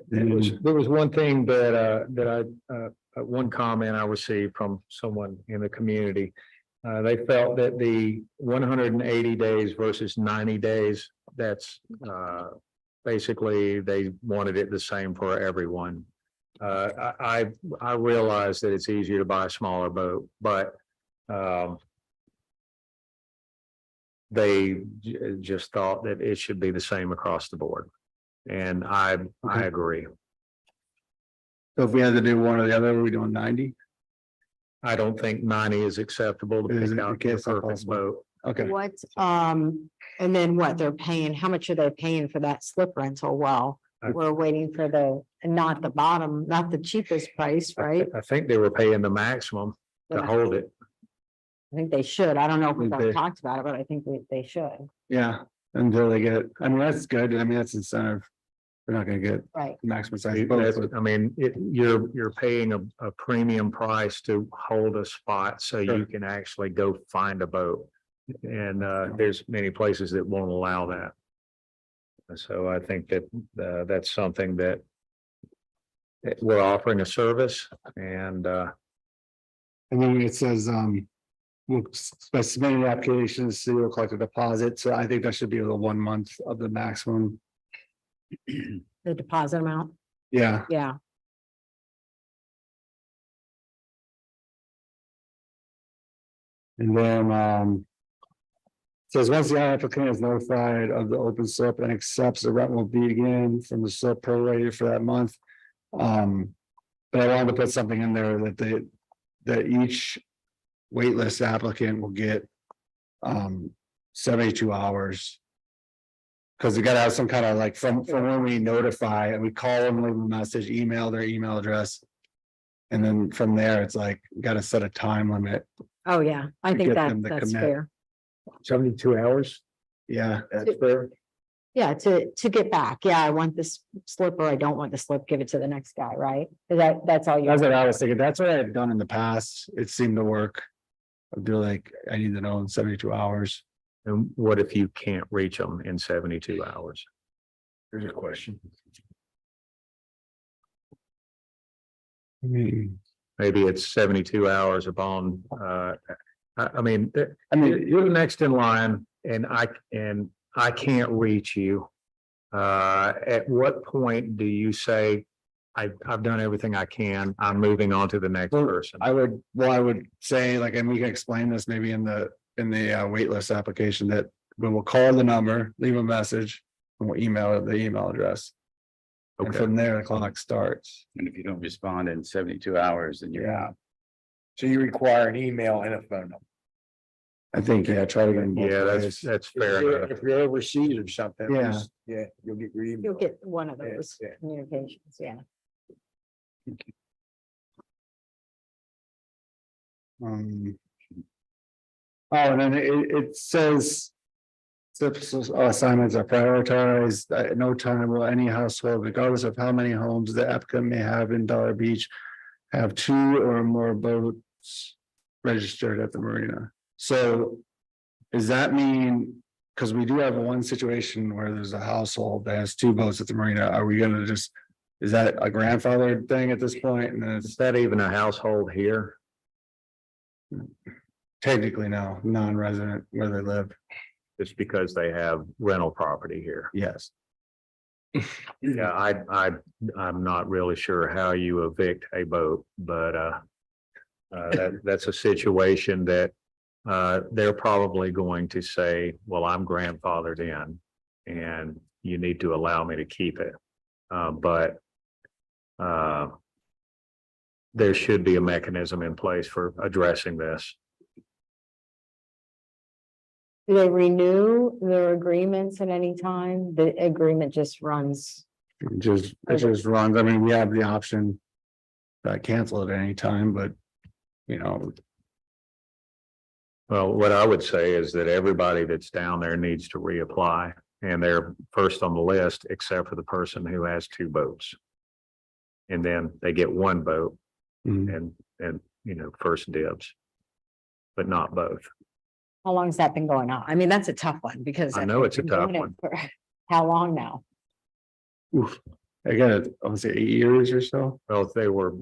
There was one thing one comment I received from someone in the community. They felt that the 180 days versus 90 days, that's basically they wanted it the same for everyone. I realize that it's easier to buy a smaller boat, but they just thought that it should be the same across the board. And I agree. So if we had to do one or the other, are we doing 90? I don't think 90 is acceptable to Is pick it? out Okay, the it's not perfect possible. boat. Okay, What, and then what they're paying, how much are they paying for that slip rental? Well, we're waiting for not the bottom, not the cheapest price, right? I think they were paying the maximum to hold it. I think they should. I don't know if we've Okay. talked about it, but I think they should. yeah, until they get, I mean, that's good. I mean, that's incentive. They're not gonna get Right. maximum size boat, but I mean, you're paying a premium price to hold a spot so you Sure. can actually go find a boat. And there's many places that won't allow that. So I think that that's something that we're offering a service and and then when it says, we'll submit an application, the city will collect a deposit. So I think that should be the 1 month of the maximum. The deposit amount, Yeah, yeah. and then, Says once the applicant is notified of the open slip and accepts the rent will begin from the slip prorated for that month. But I wanted to put something in there that each waitlist applicant will get 72 hours. Because we gotta have some kind of like from when we notify and we call them, leave a message, email their email address. And then from there, it's like, gotta set a time limit. Oh, yeah, I To think get that them to that's commit. fair. 72 hours, Yeah, that's fair. Yeah, to get back. Yeah, I want this slip or I don't want the slip, give it to the next guy, right? That's all you. that's what I was thinking. That's what I've done in the past. It seemed to work. I'd be like, I need to know in 72 hours. And what if you can't reach them in 72 hours? Here's a question. Maybe it's 72 hours upon, I mean, I mean, you're the next in line and I can't reach you. At what point do you say, I've done everything I can, I'm moving on to the next person? I would say like, and we can explain this maybe in the wait list application that we will call the number, leave a message, and we'll email the email address. And Okay. from there, the clock starts. And if you don't respond in 72 hours, then you're Yeah, out. So you require an email and a phone number. I think, yeah, try to get them both Yeah, ways. that's fair enough. If you're overseas or something. Yeah. just- Yeah, you'll get your email. You'll get one of Yeah, those yeah. communications, yeah. Oh, and then it says. Assignments are prioritized, at no time will any household, regardless of how many homes the applicant may have in Dollar Beach. Have 2 or more boats registered at the marina. So. Does that mean, because we do have one situation where there's a household that has 2 boats at the marina, are we gonna just? Is that a grandfathered thing at this point? And then Is it's that even a household here? technically now non-resident where they live, It's because they have rental property here. yes. Yeah, I'm not really sure how you evict a boat, but that's a situation that they're probably going to say, well, I'm grandfathered in and you need to allow me to keep it. But there should be a mechanism in place for addressing this. Do they renew their agreements at any time? The agreement just runs. It just runs, I mean, we have the option. To cancel it at any time, but, you know, Well, what I would say is that everybody that's down there needs to reapply and they're first on the list, except for the person who has 2 boats. And then they get 1 boat mm, and, you know, first dibs. But not both. How long has that been going on? I mean, that's a tough one because. I know it's a they've been tough doing it one. for How long now? oof. I got it, I would say 8 years or so. Well, they were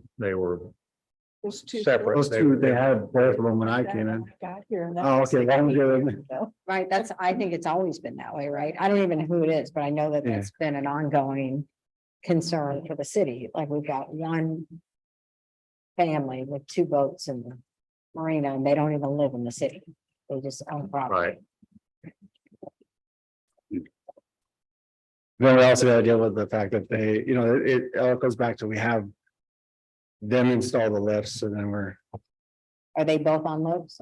Those two. separate. Those 2, they had both of them when I came in. Got here and that Oh, was okay, like longer than- 8 years ago. Right, I think it's always been that way, right? I don't even know who it is, but I know that Yeah. that's been an ongoing concern for the city. Like we've got one family with 2 boats in the marina and they don't even live in the city. They just own property. Then we also gotta deal with the fact that they, you know, it all goes back to we have. Them install the lifts and then Are they both on lifts?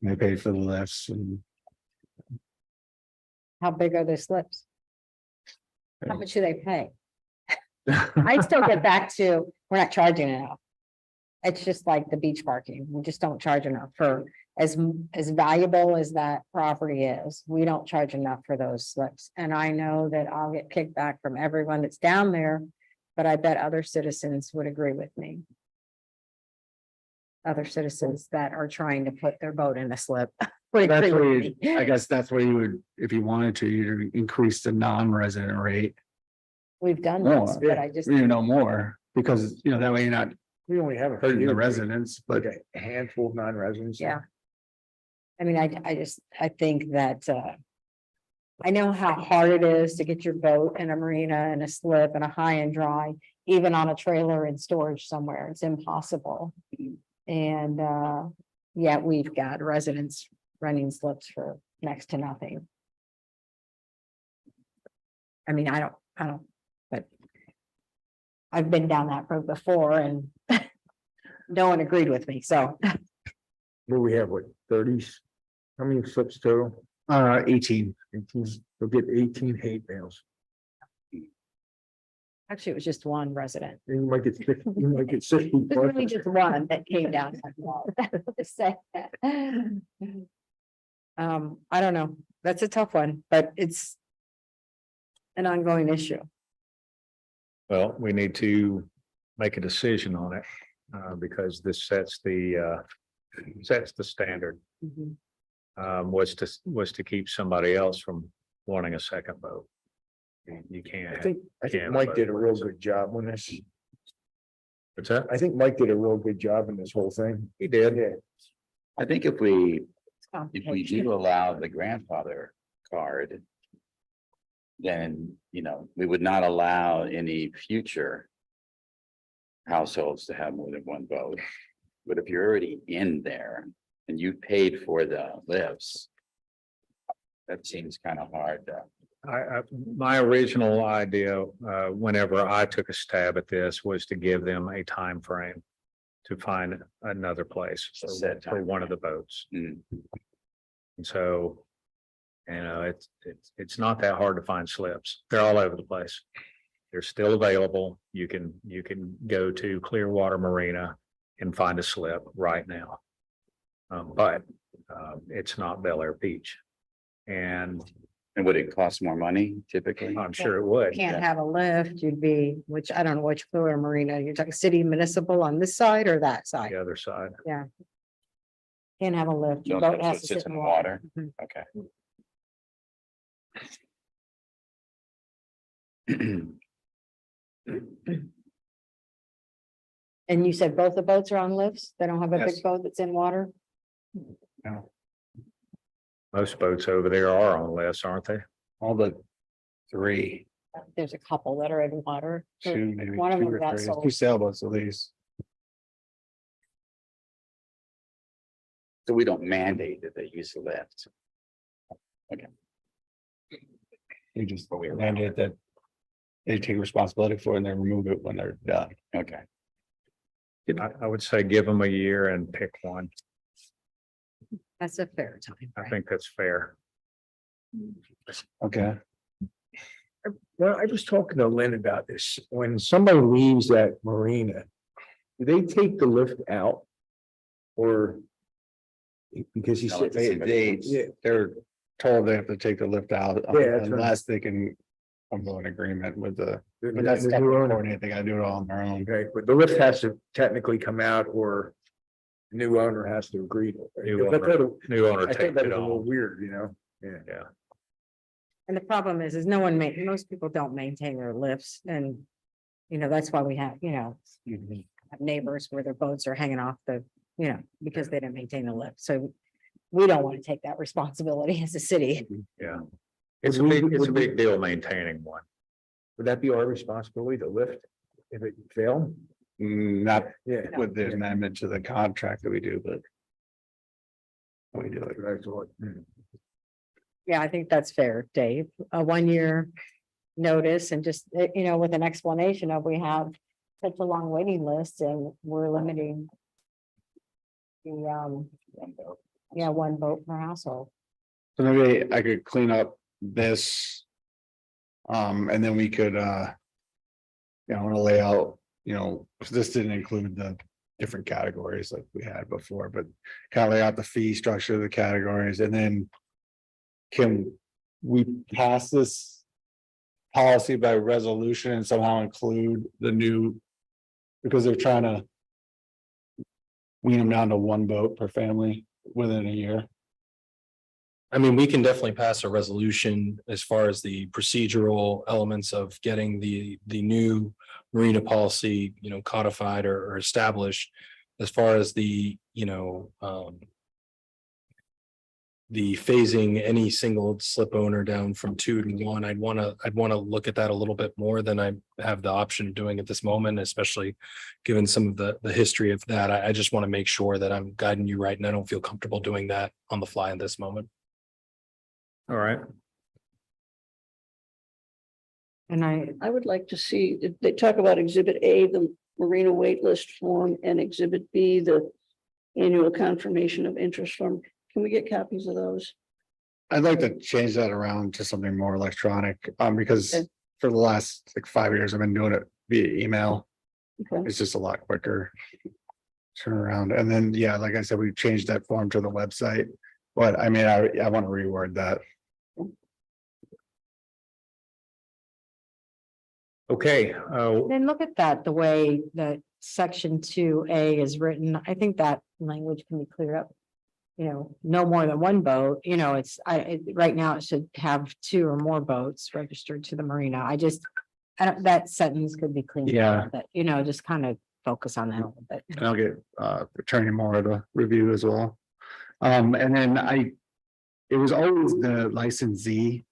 they pay for the lifts and. How big are the slips? How much do they pay? I still get back to, we're not charging enough. It's just like the beach parking. We just don't charge enough for as valuable as that property is. We don't charge enough for those slips. And I know that I'll get kickback from everyone that's down there, but I bet other citizens would agree with me. Other citizens that are trying to put their boat in a slip. would That's agree where with you, me. I guess that's where you would, if you wanted to, you'd increase the non-resident rate. We've done No, this, but I just, You know, more, because, you know, that way you're not We only have a hurting few, the residents, but. like a handful of non-residents. yeah. I mean, I think that, I know how hard it is to get your boat in a marina and a slip and a high and dry, even on a trailer in storage somewhere. It's impossible. And, yet we've got residents running slips for next to nothing. I mean, I don't, but I've been down that road before and no one agreed with me, so. Where we have what, thirties? How many slips total? 18. 18. We'll get 18 hay bales. Actually, it was just one resident. You might get 60, you might get 60. It was really just one that came down. To say that. I don't know. That's a tough one, but it's an ongoing issue. Well, we need to make a decision on it, because this sets the standard. Was to keep somebody else from wanting a second vote. You can't. I think Yeah, Mike but- did a real good job on this. What's that? I think Mike did a real good job in this whole thing. He did. Yeah. I think if we Complication. do allow the grandfather card. Then, we would not allow any future. Households to have more than one vote. But if you're already in there and you paid for the lifts. That seems kind of hard to. My original idea, whenever I took a stab at this, was to give them a time frame to find another place A set for time one of the boats. Mm. And so, it's not that hard to find slips. They're all over the place. They're still available. You can go to Clearwater Marina and find a slip right now. But it's not Bel Air Beach. And And would it cost more money typically? I'm sure it would. Can't have a lift, you'd be, which I don't know which Clearwater Marina, you're talking city municipal on this side or that side? The other side. Can't have a lift. Your So boat it has to sits sit in the water? Mhm. Okay. And you said both the boats are on lifts? They don't have a Yes. big boat that's in water? Most boats over there are on lifts, aren't they? All the 3, There's a couple that are in water. 2, maybe One of 2 them or got 3, sold. 2 sailboats at least. So we don't mandate that they use the lift. You just But we allow mandate that they take responsibility for it and then remove it when they're done. Okay. I would say give them a year and pick one. That's a fair time. I frame. think that's fair. Okay. Well, I was talking to Lynn about this. When somebody leaves that marina, do they take the lift out? Or? Because he No, said, it's a single use. yeah, They're told they have to take the lift out Yeah, that's right. unless they can come to an agreement with the, the but that's new technically owner. coordinated. They gotta do it all on their own. Okay, but the lift has to technically come out or the new owner has to agree to it. New I thought New owner I think takes that it was a little on. weird, you know? Yeah. Yeah. And the problem is no one most people don't maintain their lifts and, that's why we have, have neighbors where their boats are hanging off the, because they didn't maintain the lift. So we don't want to take that responsibility as a city. Yeah. It's a Would we- big, it's a would we- big deal maintaining one. Would that be our responsibility to lift if it failed? Not Yeah. with the amendment to the contract that we do, but. We do it. That's what- Yeah, I think that's fair, Dave. A 1 year notice and just, with an explanation of we have such a long waiting list and we're limiting the, one boat per household. So maybe I could clean up this. And then we could, I want to lay out, 'cause this didn't include the different categories like we had before, but kind of lay out the fee structure of the categories and then. Can we pass this policy by resolution and somehow include the new? Because they're trying to. Wean them down to one boat per family within a year. I mean, we can definitely pass a resolution as far as the procedural elements of getting the new marina policy, codified or established. As far as the, the phasing any single slip owner down from 2 to 1, I'd want to look at that a little bit more than I have the option of doing at this moment, especially given some of the history of that. I just want to make sure that I'm guiding you right, and I don't feel comfortable doing that on the fly in this moment. All right. And I would like to see, they talk about Exhibit A, the Marina wait list form, and Exhibit B, the annual confirmation of interest form. Can we get copies of those? I'd like to change that around to something more electronic, because Okay. for the last like 5 years, I've been doing it via email. Okay. It's just a lot quicker. Turn around, and then, yeah, like I said, we changed that form to the website, but I mean, I want to reword that. Okay, then look at that, the way that section 2A is written. I think that language can be cleared up. You know, no more than one boat, you know, right now it should have 2 or more boats registered to the marina. I don't, that sentence could be cleaned. Yeah. But, you know, just kind of focus on that a little bit. And I'll get Attorney Moore to review as well. And then it was always the licensee.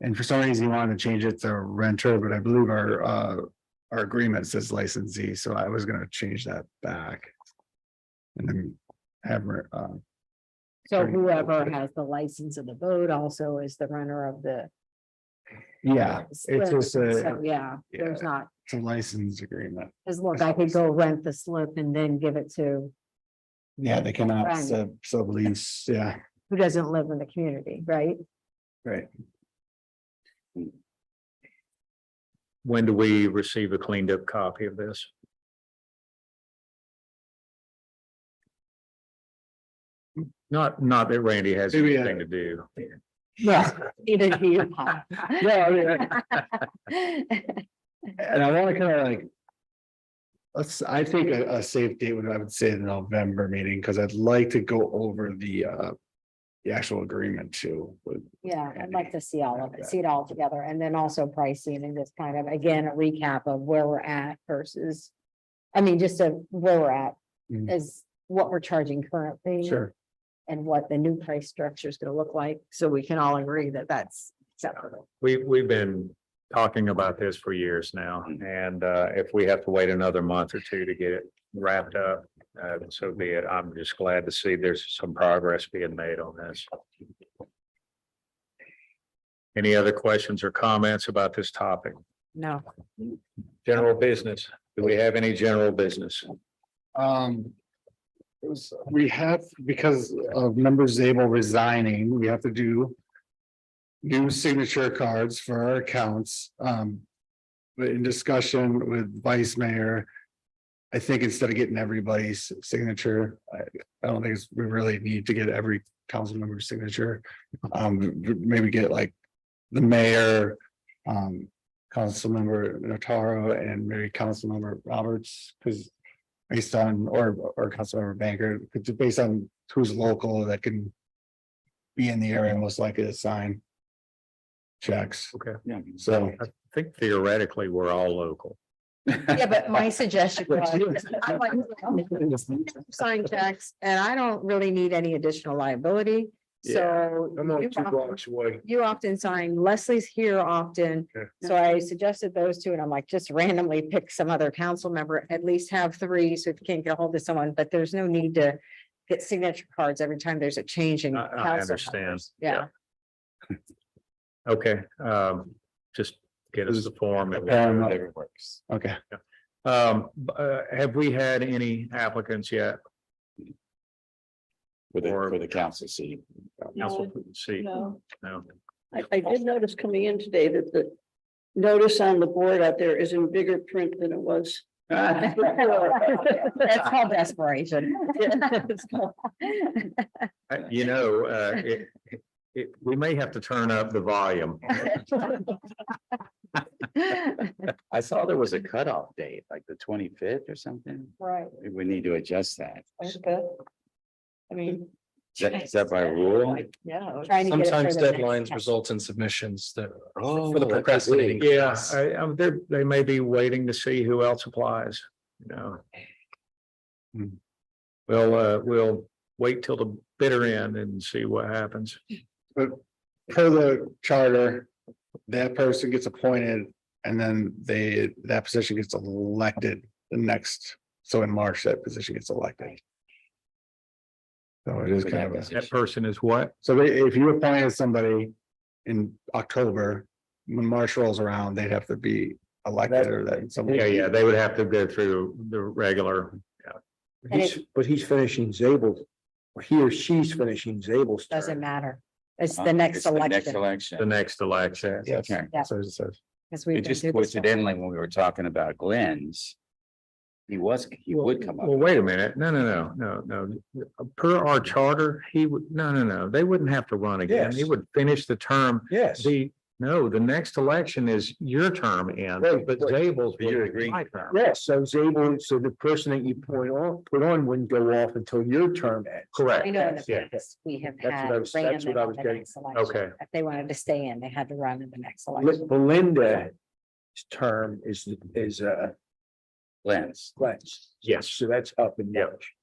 And for some reason, you wanted to change it to renter, but I believe our agreement says licensee, so I was gonna change that back. And then have So whoever has the license of the boat also is the runner of the. yeah, it's slip. just So, yeah, there's yeah. not, it's a license agreement. because look, I could go rent the slip and then give it to Yeah, they cannot Right. sublease, yeah, who doesn't live in the community, right? right. when do we receive a cleaned up copy of this? Not that Randy has Maybe, anything to do. Yeah. Either do you. Yeah, And I want to kind of like. I think a safe date would, I would say, the November meeting, because I'd like to go over the actual agreement too. Yeah, I'd like to see all of it, see it all together, and then also pricing and just kind of, again, a recap of where we're at versus. I mean, just where we're at Mhm. is what we're charging currently. Sure. And what the new price structure is gonna look like, so we can all agree that that's acceptable. We've been talking about this for years now, and if we have to wait another month or 2 to get it wrapped up, so be it. I'm just glad to see there's some progress being made on this. Any other questions or comments about this topic? No, General business. Do we have any general business? We have, because of members Zabel resigning, we have to do. New signature cards for our accounts. But in discussion with Vice Mayor. I think instead of getting everybody's signature, I don't think we really need to get every council member's signature. Maybe get like the mayor, council member Notaro, and maybe council member Roberts, because. Based on, or council member Banker, based on who's local that can. Be in the area most likely to sign. Checks, Okay. Yeah. so. I think theoretically, we're all local. yeah, but my suggestion was, I like to sign checks, and I don't really need any additional liability, so. I'm only you 2 often- blocks away. You often sign, Leslie's here often, Okay. so I suggested those 2, and I'm like, just randomly pick some other council member, at least have 3, so if you can't get a hold of someone, but there's no need to. Get signature cards every time there's a change in. I council understand. members. Yeah, Okay, just get us the form. Whatever works. Okay, Have we had any applicants yet? For the council seat. Council seat? No, No. I did notice coming in today that the notice on the board out there is in bigger print than it was. that's called desperation. You know, we may have to turn up the volume. I saw there was a cutoff date, like the 25th or something. Right, Maybe we need to adjust that. that's good. I mean. Is that by rule? Yeah. Trying to get it for Sometimes the next deadlines council. result in submissions that Oh, for the procrastinating. Yeah, they may be waiting to see who else applies, you know. Hmm. We'll wait till the bitter end and see what happens. But per the charter, that person gets appointed and then that position gets elected the next, so in March, that position gets elected. So it is kind of a, That person is what? so if you appointed somebody in October, when March rolls around, they'd have to be elected or that somebody. Yeah, they would have to go through the regular. And But he's finishing Zabel's, or he or she's finishing Zabel's term. doesn't matter. It's Uh, the next it's the Next election. election. The next election. Yes, Okay. Yeah. so it says. Because we've It been just through this one. coincidentally, when we were talking about Glenn's. He would come Well, up. wait a minute. No. Per our charter, he would, no. They wouldn't have to run again. He Yes. would finish the term. Yes. The next election is your term ends, Right, but but- Zabel's. But you're was agreeing my to term. Yes, so Zabel, so the person that you put on wouldn't go off until your term ends. Correct. I know in the Yeah. past, we have That's what had. I was- ran that's what them I on was the getting- next election. Okay. If they wanted to stay in, they had to run in the next election. Belinda's term is Glenn's, Glenn's. Yes. So that's up in Yep. March.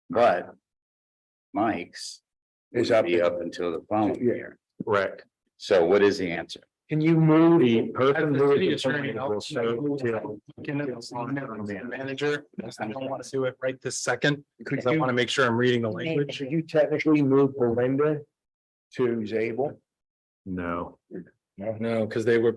but. Mike's. Is would up be in- up until the following Yeah. year. Correct. So what is the answer? Can you move? The person As the who city is attorney, appointed I'll- will serve till. Manager, I don't want to do it right this second, because I want to make sure I'm reading the You made language. Should you technically move Belinda to Zabel? No, No, because they were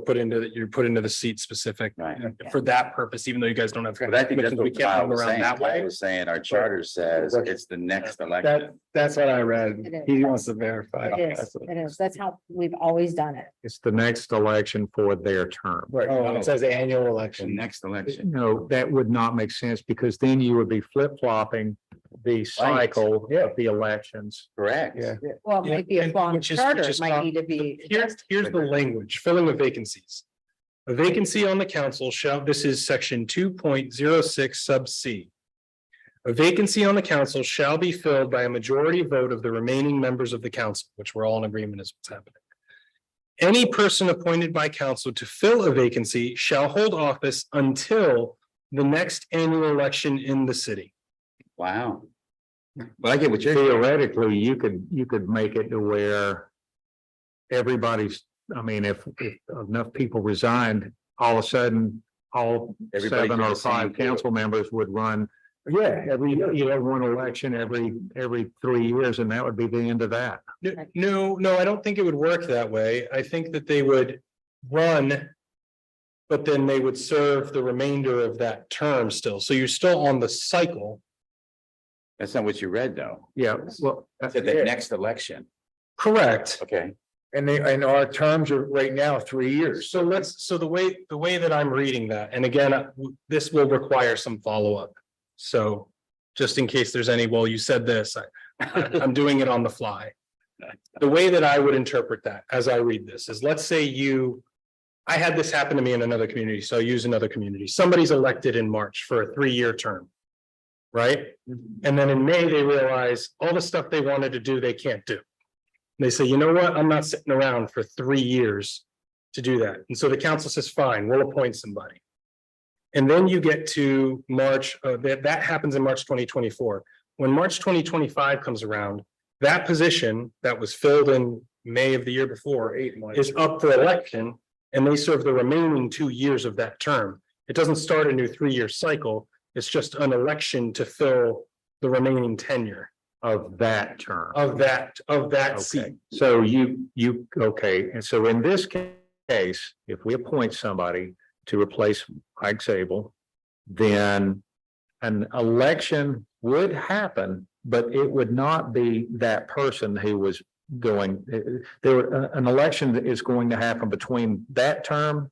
you're put into the seat specific Right. for that purpose, even though you guys don't have. But I think that's commissions, we what can't Kyle move was around saying. that Kyle way. was saying our charter says it's the next election. That's what I read. It is. He wants to verify. It is, it is. That's how we've always done it. it's the next election for their term. Right. Oh, it says annual The election. next election. No, that would not make sense because then you would be flip-flopping the cycle of the elections. Correct. Yeah. Well, it might be a And long which is- charter. which It is might fine. need to be. Here's the language, filling the vacancies. A vacancy on the council this is section 2.06 sub C. A vacancy on the council shall be filled by a majority vote of the remaining members of the council, which we're all in agreement is what's happening. Any person appointed by council to fill a vacancy shall hold office until the next annual election in the city. Wow. But I get what you're. Theoretically, you could make it to where everybody's, I mean, if enough people resigned, all of a sudden, all Everybody 7 did or the same 5 deal. council members would run. Yeah, every year. You have one election every 3 years, and that would be the end of that. No, I don't think it would work that way. I think that they would run. But then they would serve the remainder of that term still. So you're still on the cycle. That's not what you read, though. Yeah, well, It said the next election. Correct. Okay. And our terms are right now 3 years. So the way that I'm reading that, and again, this will require some follow-up. So just in case there's any, well, you said this, I'm doing it on the fly. The way that I would interpret that as I read this is, let's say I had this happen to me in another community, so I'll use another community. Somebody's elected in March for a 3-year term. Right? And then in May, they realize all the stuff they wanted to do, they can't do. They say, you know what? I'm not sitting around for 3 years to do that. And so the council says, fine, we'll appoint somebody. And then you get to March, that happens in March 2024. When March 2025 comes around, that position that was filled in May of the year before 8 months. is up for election, and they serve the remaining 2 years of that term. It doesn't start a new 3-year cycle. It's just an election to fill the remaining tenure of that term. of that Okay, seat. so okay, and so in this case, if we appoint somebody to replace Mike Zabel, then an election would happen, but it would not be that person who was going, an election that is going to happen between that term.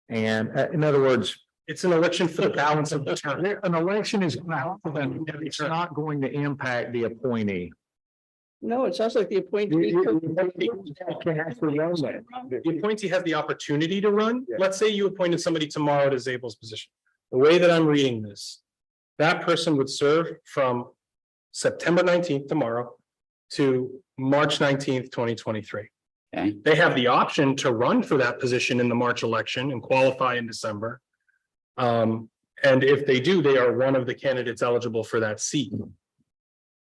And in other words, It's an election for the balance of the term. an election is it's not going to impact the appointee. No, it sounds like the appointee. Can actually run that. The appointee has the opportunity to run. Yeah. Let's say you appointed somebody tomorrow to Zabel's position. The way that I'm reading this, that person would serve from September 19th tomorrow to March 19th, 2023. Okay. They have the option to run for that position in the March election and qualify in December. And if they do, they are one of the candidates eligible for that seat.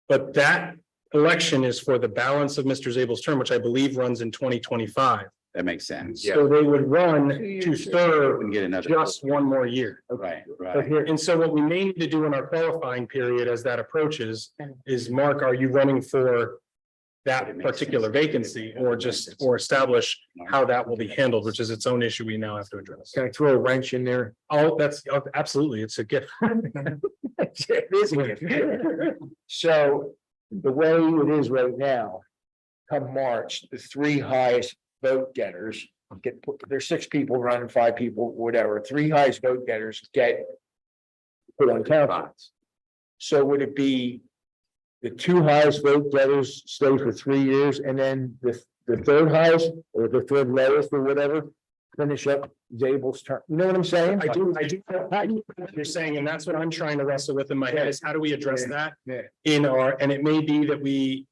But that election is for the balance of Mr. Zabel's term, which I believe runs in 2025. That makes sense. So they would run 2 to years. serve We can get another. just one more year. Right, But right. here, And so what we may need to do in our qualifying period as that approaches is, Mark, are you running for that particular vacancy or just, or establish how that will be handled, which is its own issue we now have to address. can I throw a wrench in there? Oh, that's absolutely, it's a gift. It is a gift. So the way it is right now, come March, the three highest vote getters get, there's 6 people running, 5 people, whatever, 3 highest vote getters get put on council. So would it be the 2 highest vote getters stay for 3 years and then the 3rd highest or the 3rd lowest or whatever finish up Zabel's term? You know what I'm saying? I do what you're saying, and that's what I'm trying to wrestle with in my head is how do we address that? Yeah. In our, and it may be that we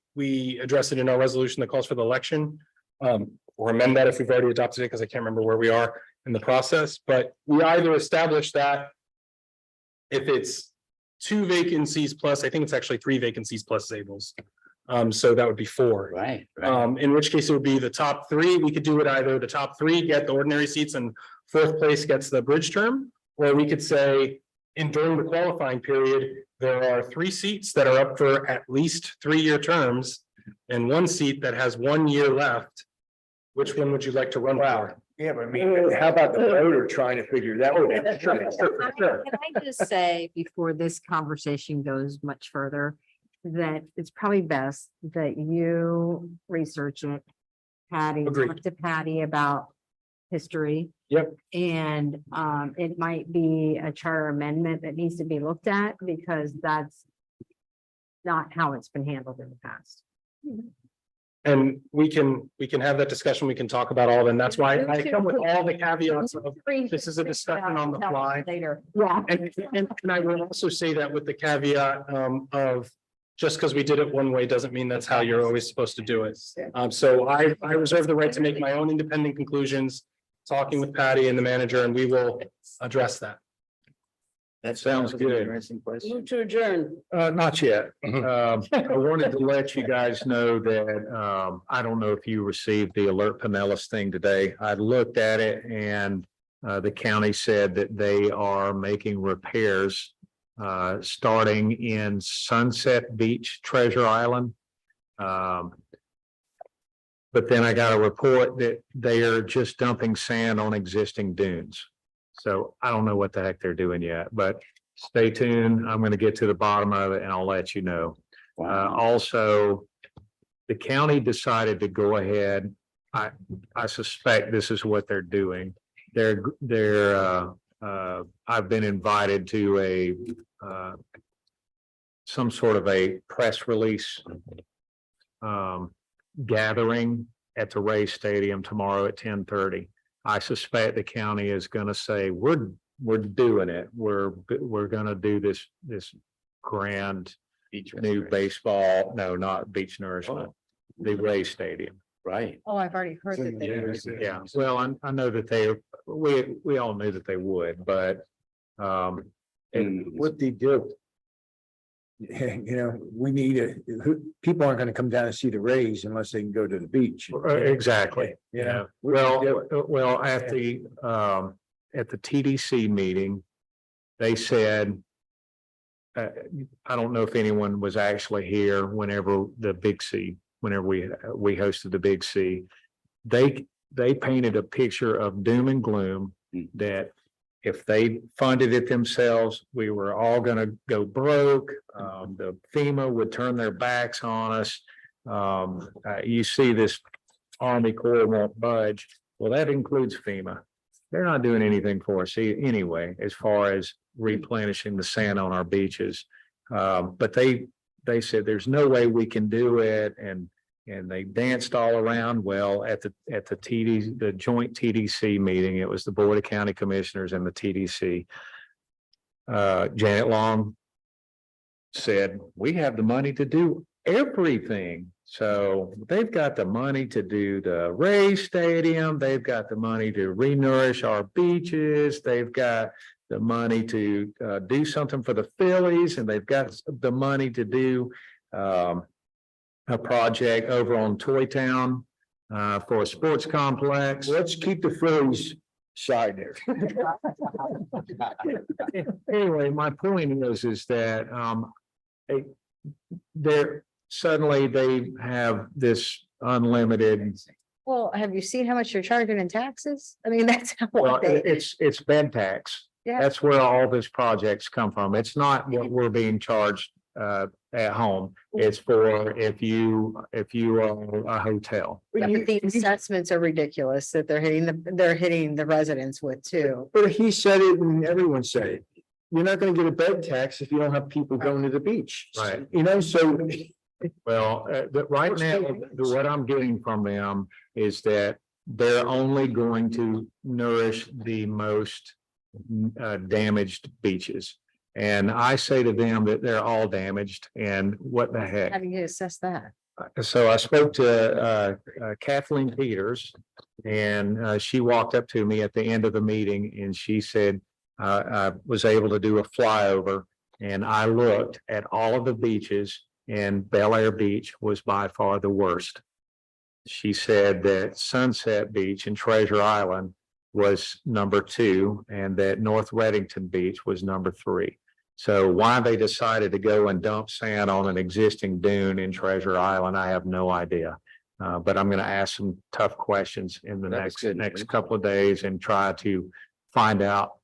address it in our resolution that calls for the election. Or amend that if we've already adopted it, because I can't remember where we are in the process, but we either establish that. If it's 2 vacancies plus, I think it's actually 3 vacancies plus Zabel's. So that would be 4. Right, right. In which case it would be the top 3. We could do it either the top 3 get the ordinary seats and 4th place gets the bridge term. Or we could say during the qualifying period, there are 3 seats that are up for at least 3-year terms. And 1 seat that has 1 year left. Which one would you like to run for? Yeah, but I mean, how about the voter trying to figure that one out? Can I just say, before this conversation goes much further, that it's probably best that you research it. Patty, Agreed. talk to Patty about history. Yep. And it might be a charter amendment that needs to be looked at because that's not how it's been handled in the past. And we can have that discussion. We can talk about all, and that's why I come with all the caveats of this is a discussion on the fly. Later, yeah. And I will also say that with the caveat of just because we did it one way doesn't mean that's how you're always supposed to do it. So I reserve the right to make my own independent conclusions, talking with Patty and the manager, and we will address that. That sounds good. Move to adjourn. Not yet. I wanted to let you guys know that, I don't know if you received the Alert Pinellas thing today. I looked at it and, the county said that they are making repairs, starting in Sunset Beach, Treasure Island. But then I got a report that they are just dumping sand on existing dunes. So I don't know what the heck they're doing yet, but stay tuned. I'm going to get to the bottom of it and I'll let you know. Also, the county decided to go ahead. I suspect this is what they're doing. I've been invited to some sort of a press release gathering at the Ray Stadium tomorrow at 10:30. I suspect the county is going to say, we're doing it. We're going to do this grand new baseball. No, not beach nourishment, the Ray Stadium. Right. Oh, I've already heard that. they- Yeah, well, I know that we all knew that they would, but And what they do? You know, we need people aren't gonna come down and see the Rays unless they can go to the beach. exactly. You know? Well, at the TDC meeting, they said, I don't know if anyone was actually here whenever we hosted the Big C. They painted a picture of doom and gloom that if they funded it themselves, we were all gonna go broke. The FEMA would turn their backs on us. You see this Army Corps won't budge. Well, that includes FEMA. They're not doing anything for us anyway, as far as replenishing the sand on our beaches. But they said there's no way we can do it, and they danced all around. Well, at the joint TDC meeting, it was the Board of County Commissioners and the TDC. Janet Long said, we have the money to do everything. So they've got the money to do the Ray Stadium. They've got the money to renourish our beaches. They've got the money to do something for the Phillies, and they've got the money to do a project over on Toy Town for a sports complex. Let's keep the Phillies side there. Anyway, my point is that they're suddenly they have this unlimited. Well, have you seen how much you're charging in taxes? I mean, that's Well, what they, it's bed tax. yeah, That's where all these projects come from. It's not what we're being charged at home. It's for if you are a hotel. but the assessments are ridiculous that they're hitting the residents with too. But he said it and everyone said it. You're not gonna get a bed tax if you don't have people going to the beach. Right. You know, so Well, right now, what I'm getting from them is that they're only going to nourish the most damaged beaches. And I say to them that they're all damaged and what the How heck? do you assess that? So I spoke to Kathleen Peters and she walked up to me at the end of the meeting and she said, I was able to do a flyover and I looked at all of the beaches and Bel Air Beach was by far the worst. She said that Sunset Beach and Treasure Island was number 2 and that North Reddington Beach was number 3. So why they decided to go and dump sand on an existing dune in Treasure Island, I have no idea. But I'm going to ask some tough questions in the That's good. next couple of days and try to find out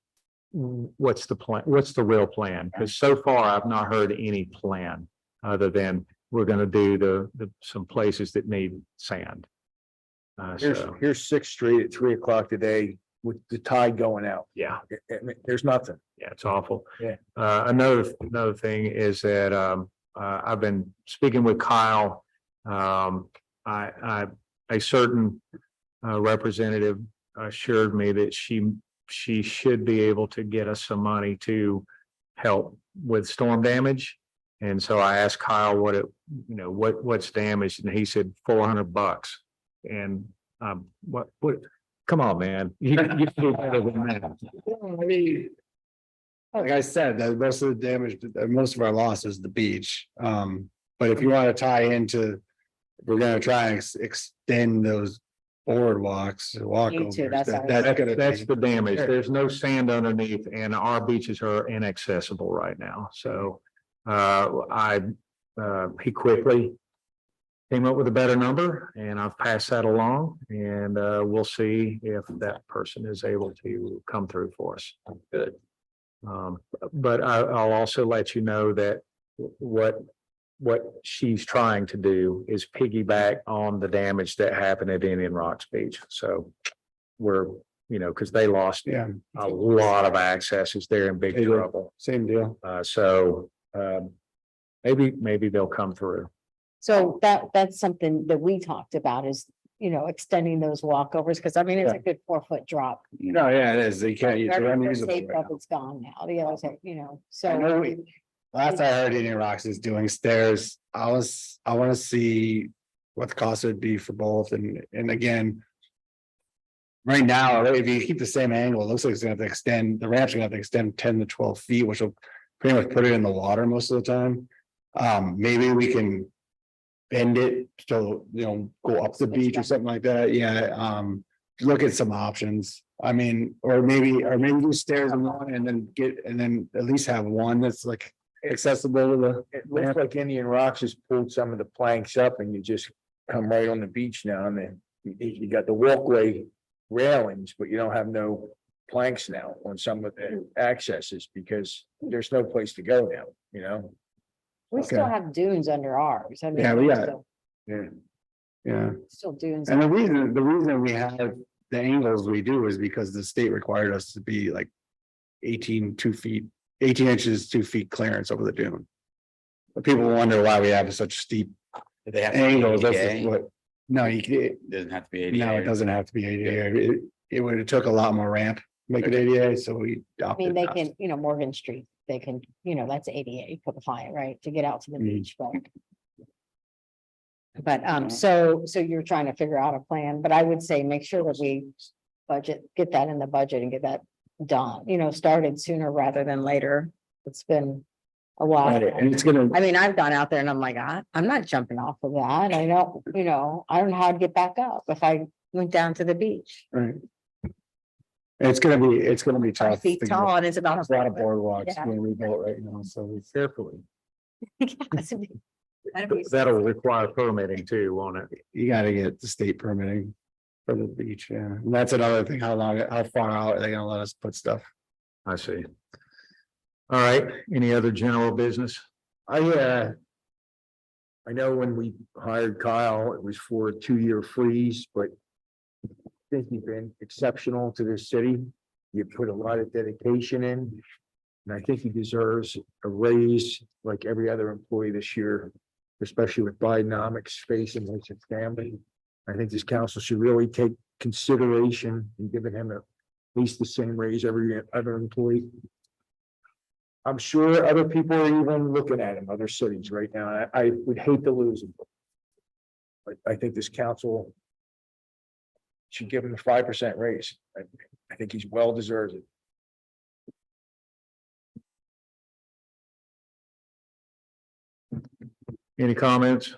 what's the plan, what's the real plan? Because so far I've not heard any plan other than we're going to do some places that need sand. So, here's 6th Street at 3 o'clock today with the tide going out. yeah. There's nothing. Yeah, it's awful. Yeah. Another thing is that I've been speaking with Kyle. A certain representative assured me that she should be able to get us some money to help with storm damage. And so I asked Kyle what's damaged, and he said $400. And what, come on, man, you do better than that. I mean, like I said, that most of the damage, most of our loss is the beach. But if you want to tie into, we're gonna try and extend those boardwalks, walkovers. that's all. That's the damage. There's no sand underneath and our beaches are inaccessible right now. So he quickly came up with a better number and I've passed that along and we'll see if that person is able to come through for us. Good. But I'll also let you know that what she's trying to do is piggyback on the damage that happened at Indian Rocks Beach. So we're, because they lost Yeah, a lot of accesses. They're in big They did. trouble. same deal. So maybe they'll come through. So that's something that we talked about is, extending those walkovers, because I mean, it's a good 4-foot drop. No, yeah, it is. They can't use. they're unusable Tape right up, now. it's gone now. The others, I know so. we- Last I heard, Indian Rocks is doing stairs. I want to see what the cost would be for both. And again, right now, if you keep the same angle, it looks like it's gonna have to extend, the ramp's gonna have to extend 10 to 12 feet, which will pretty much put it in the water most of the time. Maybe we can bend it, so, go up the beach or something like that. Yeah, look at some options. I mean, or maybe do stairs in one and then at least have one that's like accessible to the. It looks like Indian Rocks has pulled some of the planks up and you just come right on the beach now and then you got the walkway railings, but you don't have no planks now on some of the accesses because there's no place to go now, We still Okay. have dunes under ours. I mean, Yeah, we there's got- still- Yeah. Still dunes. And the reason we have the angles we do is because the state required us to be like 18 inches, 2 feet clearance over the dune. But people wonder why we have such steep Do they have to be angles. That's ADA? what, no, Doesn't have to be no, it ADA. doesn't have to be ADA. It would have took a lot more ramp, to make it ADA, so we. I mean, opted they not can, Morgan Street, they can, that's ADA compliant, right, to get out to the Mhm. beach, but so you're trying to figure out a plan, but I would say make sure that we get that in the budget and get that done, started sooner rather than later. It's been a while. And it's gonna, I mean, I've gone out there and I'm like, I'm not jumping off of that. I don't, I don't know how to get back up if I went down to the beach. Right. It's gonna be 5 tough. feet tall and it's about. There's a lot of boardwalks Yeah. being rebuilt right now, so we Carefully. That'd be- That'll require permitting too, won't it? you gotta get the state permitting for the beach, yeah. And that's another thing, how far out are they gonna let us put stuff? I see. All right, any other general business? I know when we hired Kyle, it was for a 2-year freeze, but I think you've been exceptional to this city. You put a lot of dedication in. And I think he deserves a raise like every other employee this year, especially with Bidenomics facing his family. I think this council should really take consideration in giving him at least the same raise every other employee. I'm sure other people are even looking at him, other cities right now. I would hate to lose him. But I think this council should give him a 5% raise. I think he's well deserved it. Any comments?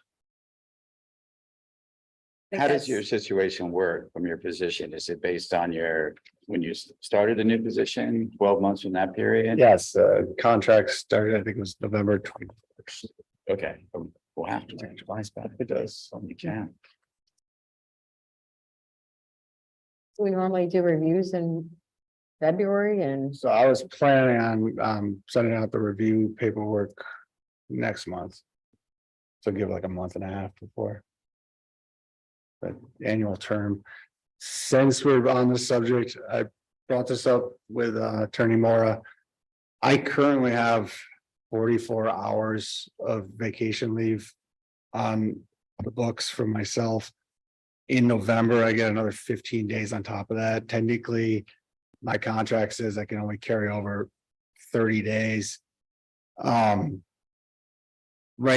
How does your situation work from your position? Is it based on when you started a new position, 12 months from that period? Yes, contract started, I think it was November 21st. Okay. Wow. It does. You can. We normally do reviews in February and So I was planning on sending out the review paperwork next month. So give like a month and a half before. But annual term. Since we're on the subject, I brought this up with Attorney Mora. I currently have 44 hours of vacation leave on the books for myself. In November, I get another 15 days on top of that. Technically, my contract says I can only carry over 30 days. Right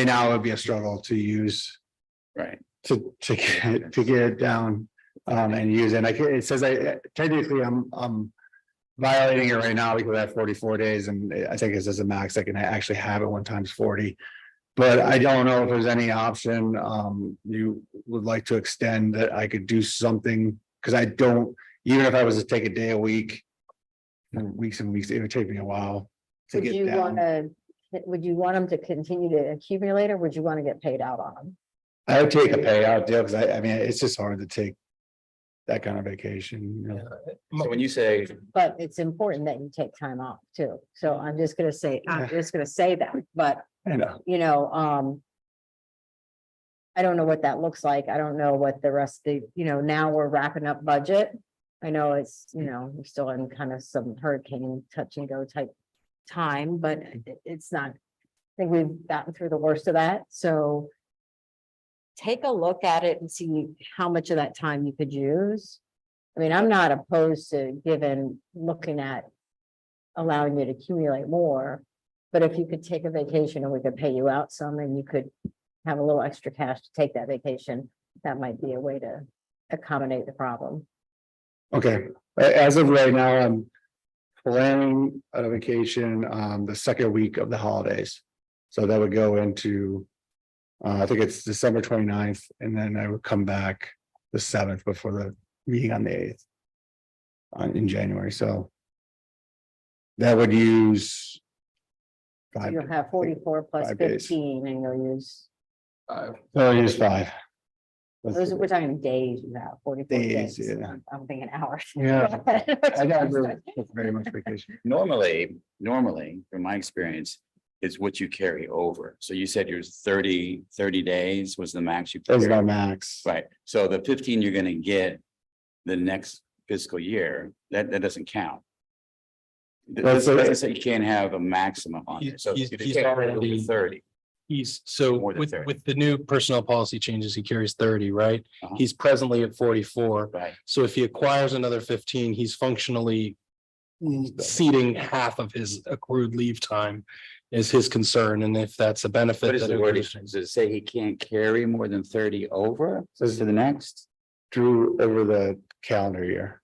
now, it would be a struggle to use Right. to get it down and use it. It says technically I'm violating it right now because I have 44 days and I think it says a max. I can actually have it 1 times 40. But I don't know if there's any option you would like to extend that I could do something, because I don't, even if I was to take a day a week, for weeks and weeks, it would take me a while to would get you want down. would you want them to continue to accumulate or would you want to get paid out on them? I would take a payout deal because I mean, it's just hard to take that kind of vacation, you know. So when you say, But it's important that you take time off too. So I'm just gonna say that, but I know. I don't know what that looks like. I don't know what the rest of now we're wrapping up budget. I know it's, we're still in kind of some hurricane touch and go type time, but it's not, I think we've gotten through the worst of that, so take a look at it and see how much of that time you could use. I mean, I'm not opposed to looking at allowing you to accumulate more, but if you could take a vacation and we could pay you out some and you could have a little extra cash to take that vacation, that might be a way to accommodate the problem. Okay, as of right now, I'm planning a vacation the second week of the holidays. So that would go into, I think it's December 29th, and then I would come back the 7th before the meeting on the 8th. In January, so. That would use. So 5, you'll have 44 plus 5 days. 15 and you'll use, I'll use 5. we're talking days, you have 44 Days, days. yeah. I'm thinking hours. Yeah. I got very much vacation. normally, from my experience, is what you carry over. So you said yours 30 days was the max you. That's carried. my max. Right, so the 15 you're gonna get the next fiscal year, that doesn't count. That's It it. doesn't say you can't have a maximum on it, so. He's you can't carry over already- 30. He's so More than with 30. the new personnel policy changes, he carries 30, right? Uh-huh. He's presently at 44. Right, So if he acquires another 15, he's functionally ceding half of his accrued leave time is his concern. And if that's a benefit. what is that the it word? goes- Does it say he can't carry more than 30 over to the next? Drew over the calendar year.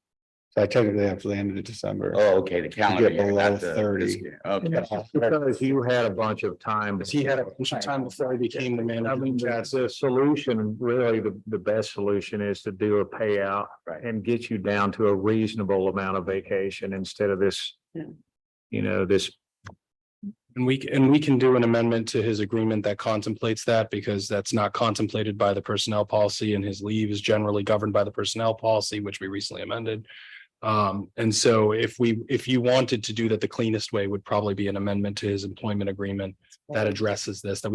So I technically have to the end of December. Oh, okay, the calendar. Get year, below not the 30. fiscal year. Okay. Because you had a bunch of time. Because he had a bunch of time before he became the manager. I mean, the solution, really, the best solution is to do a payout. Right. And get you down to a reasonable amount of vacation instead of this. Yeah. You know, this, And we can do an amendment to his agreement that contemplates that, because that's not contemplated by the personnel policy, and his leave is generally governed by the personnel policy, which we recently amended. And so if you wanted to do that, the cleanest way would probably be an amendment to his employment agreement that addresses this, that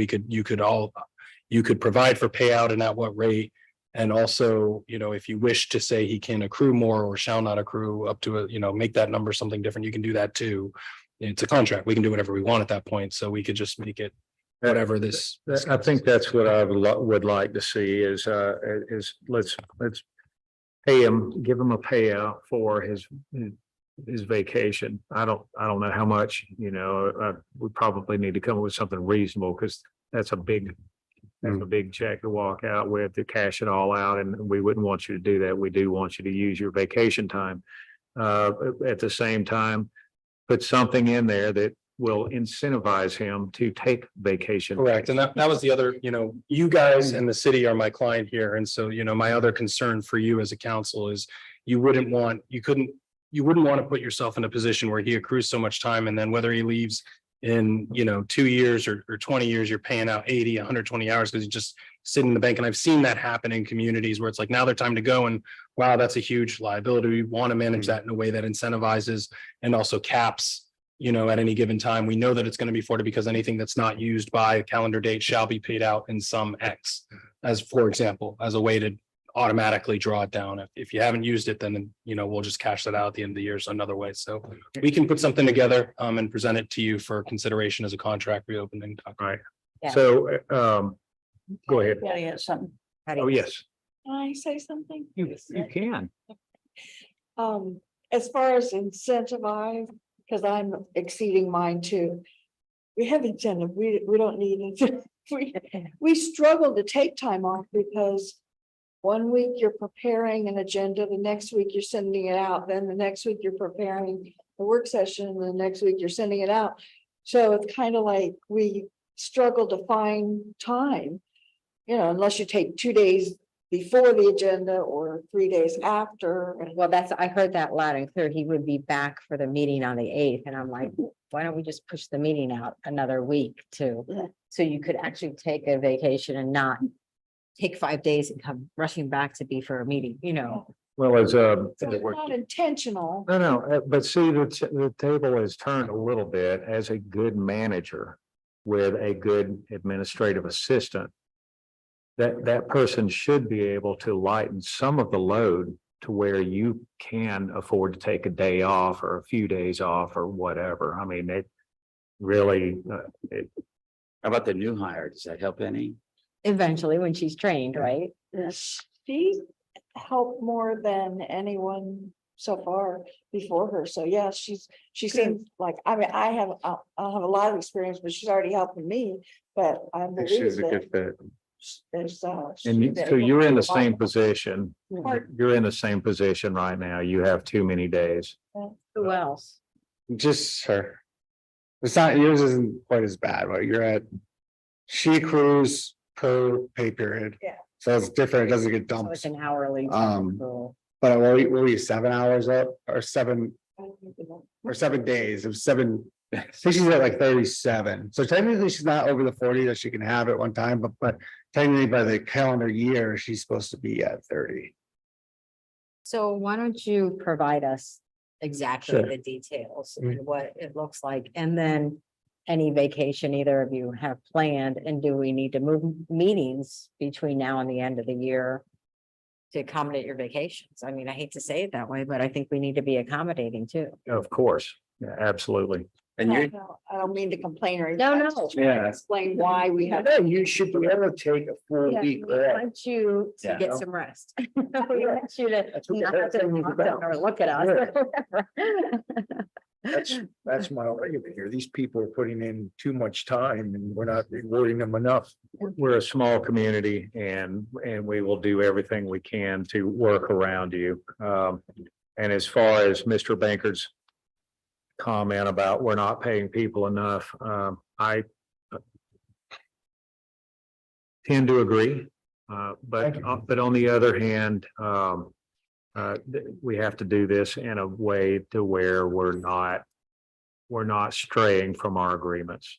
you could provide for payout and at what rate. And also, if you wish to say he can accrue more or shall not accrue up to make that number something different, you can do that too. It's a contract. We can do whatever we want at that point. So we could just make it whatever this. I think that's what I would like to see is let's pay him, give him a payout for his vacation. I don't know how much, we probably need to come up with something reasonable, because that's a big check to walk out with, to cash it all out, and we wouldn't want you to do that. We do want you to use your vacation time. At the same time, put something in there that will incentivize him to take vacation. Correct. And that was the other, you guys and the city are my client here. And so, my other concern for you as a council is you wouldn't want to put yourself in a position where he accrues so much time, and then whether he leaves in, 2 years or 20 years, you're paying out 80, 120 hours because he's just sitting in the bank. And I've seen that happen in communities where it's like, now their time to go, and wow, that's a huge liability. We want to manage that in a way that incentivizes and also caps, at any given time. We know that it's going to be 40, because anything that's not used by a calendar date shall be paid out in some X, as for example, as a way to automatically draw it down. If you haven't used it, then, we'll just cash that out at the end of the year. So another way. So we can put something together and present it to you for consideration as a contract reopening. Right. Yeah. So, go ahead. Yeah, yeah, something. Oh, yes, Can I say something? you can. As far as incentivize, because I'm exceeding mine too. We have incentive, we don't need it. We struggle to take time off, because 1 week you're preparing an agenda, the next week you're sending it out, then the next week you're preparing the work session, and the next week you're sending it out. So it's kind of like we struggle to find time, unless you take 2 days before the agenda or 3 days after. Well, I heard that loud and clear. He would be back for the meeting on the 8th, and I'm like, why don't we just push the meeting out another week too? Yeah. So you could actually take a vacation and not take 5 days and come rushing back to be for a meeting, Well, as So it's not intentional. no, but see, the table is turned a little bit. As a good manager with a good administrative assistant, that person should be able to lighten some of the load to where you can afford to take a day off or a few days off or whatever. I mean, it really, How about the new hire? Does that help any? Eventually, when she's trained, right? Yes. She helped more than anyone so far before her. So yeah, she seems like, I mean, I have a lot of experience, but she's already helping me, but I believe she's a good that fit. there's. So you're in the same position. You're in the same position right now. You have too many days. Who else? Just her. It's not, yours isn't quite as bad, but you're at, she accrues per pay period. Yeah. So it's different. It doesn't get So dumped. it's an hourly. Um, rule. But we'll be 7 hours up or 7 days. It was 7. I think she's at like 37. So technically she's not over the 40 that she can have at one time, but technically by the calendar year, she's supposed to be at 30. So why don't you provide us exactly Sure. the details, Mhm. and what it looks like, and then any vacation either of you have planned, and do we need to move meetings between now and the end of the year to accommodate your vacations? I mean, I hate to say it that way, but I think we need to be accommodating too. Of course. Yeah, absolutely. And you, I don't mean to complain or. No, no. I'm just trying to Explain why we have. No, you should be able to take a full Yeah, week. we want you to Yeah. get some rest. We want you to That's what not the have to thing is talk about. or look at us. That's my argument here. These people are putting in too much time and we're not rewarding them enough. We're a small community and we will do everything we can to work around you. And as far as Mr. Banker's comment about we're not paying people enough, I tend to agree. But on the other hand, we have to do this in a way to where we're not straying from our agreements.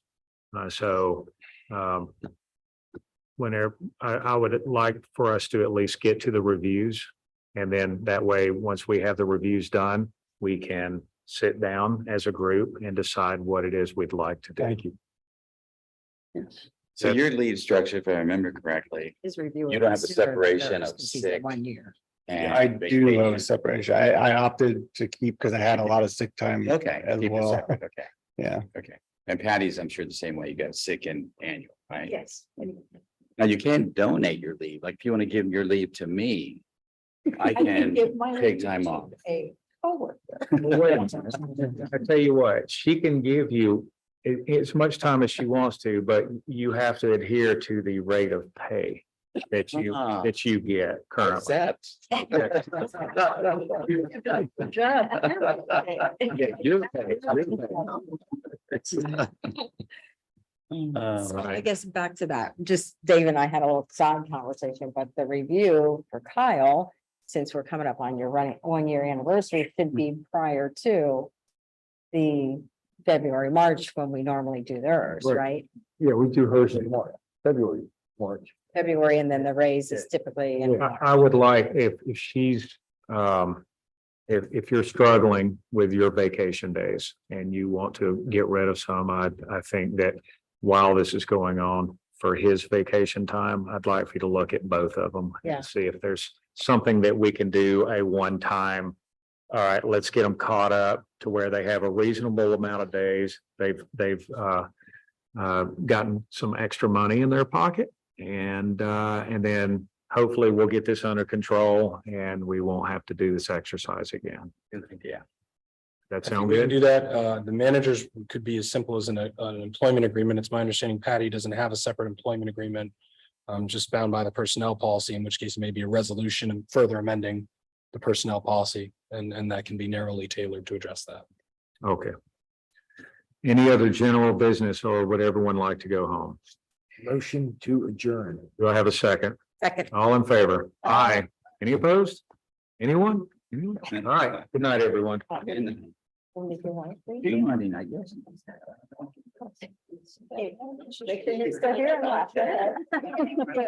Whenever, I would like for us to at least get to the reviews. And then that way, once we have the reviews done, we can sit down as a group and decide what it is we'd like to do. Thank you. Yes. So your leave structure, if I remember correctly, His review. You don't have a separation of sick. 1 year. and I do have a vacation. separation. I opted to keep because I had a lot of sick time. Okay, as keep it well. separate, okay, Yeah. okay. And Patty's, I'm sure the same way, you got sick and annual, right? Yes. Now you can donate your leave, like if you want to give your leave to me, I can give my take leave time to off. A coworker. I tell you what, she can give you as much time as she wants to, but you have to adhere to the rate of pay that Ah. you get currently. Accept. Good job. So I Right. guess back to that, just Dave and I had a little side conversation, but the review for Kyle, since we're coming up on your running 1 year anniversary, should be prior to the February, March, when we normally do theirs, Right. right? Yeah, we do hers in March, February, March. February, and then the raise is typically in March. I would like, if she's, if you're struggling with your vacation days and you want to get rid of some, I think that while this is going on for his vacation time, I'd like for you to look at both of them. Yeah. And see if there's something that we can do a one-time. All right, let's get them caught up to where they have a reasonable amount of days. They've gotten some extra money in their pocket. And then hopefully we'll get this under control and we won't have to do this exercise again. Yeah. That I think sound we can good? do that. The managers could be as simple as an employment agreement. It's my understanding Patty doesn't have a separate employment agreement. Just bound by the personnel policy, in which case it may be a resolution and further amending the personnel policy, and that can be narrowly tailored to address that. Okay. Any other general business or would everyone like to go home? Motion to adjourn. Do I have a second? Second. All in favor? Aye. Any opposed? Anyone? Anyone? All right. Good night, everyone. Only if you want, please. Do you mind, I guess? Hey, they can still hear and laugh.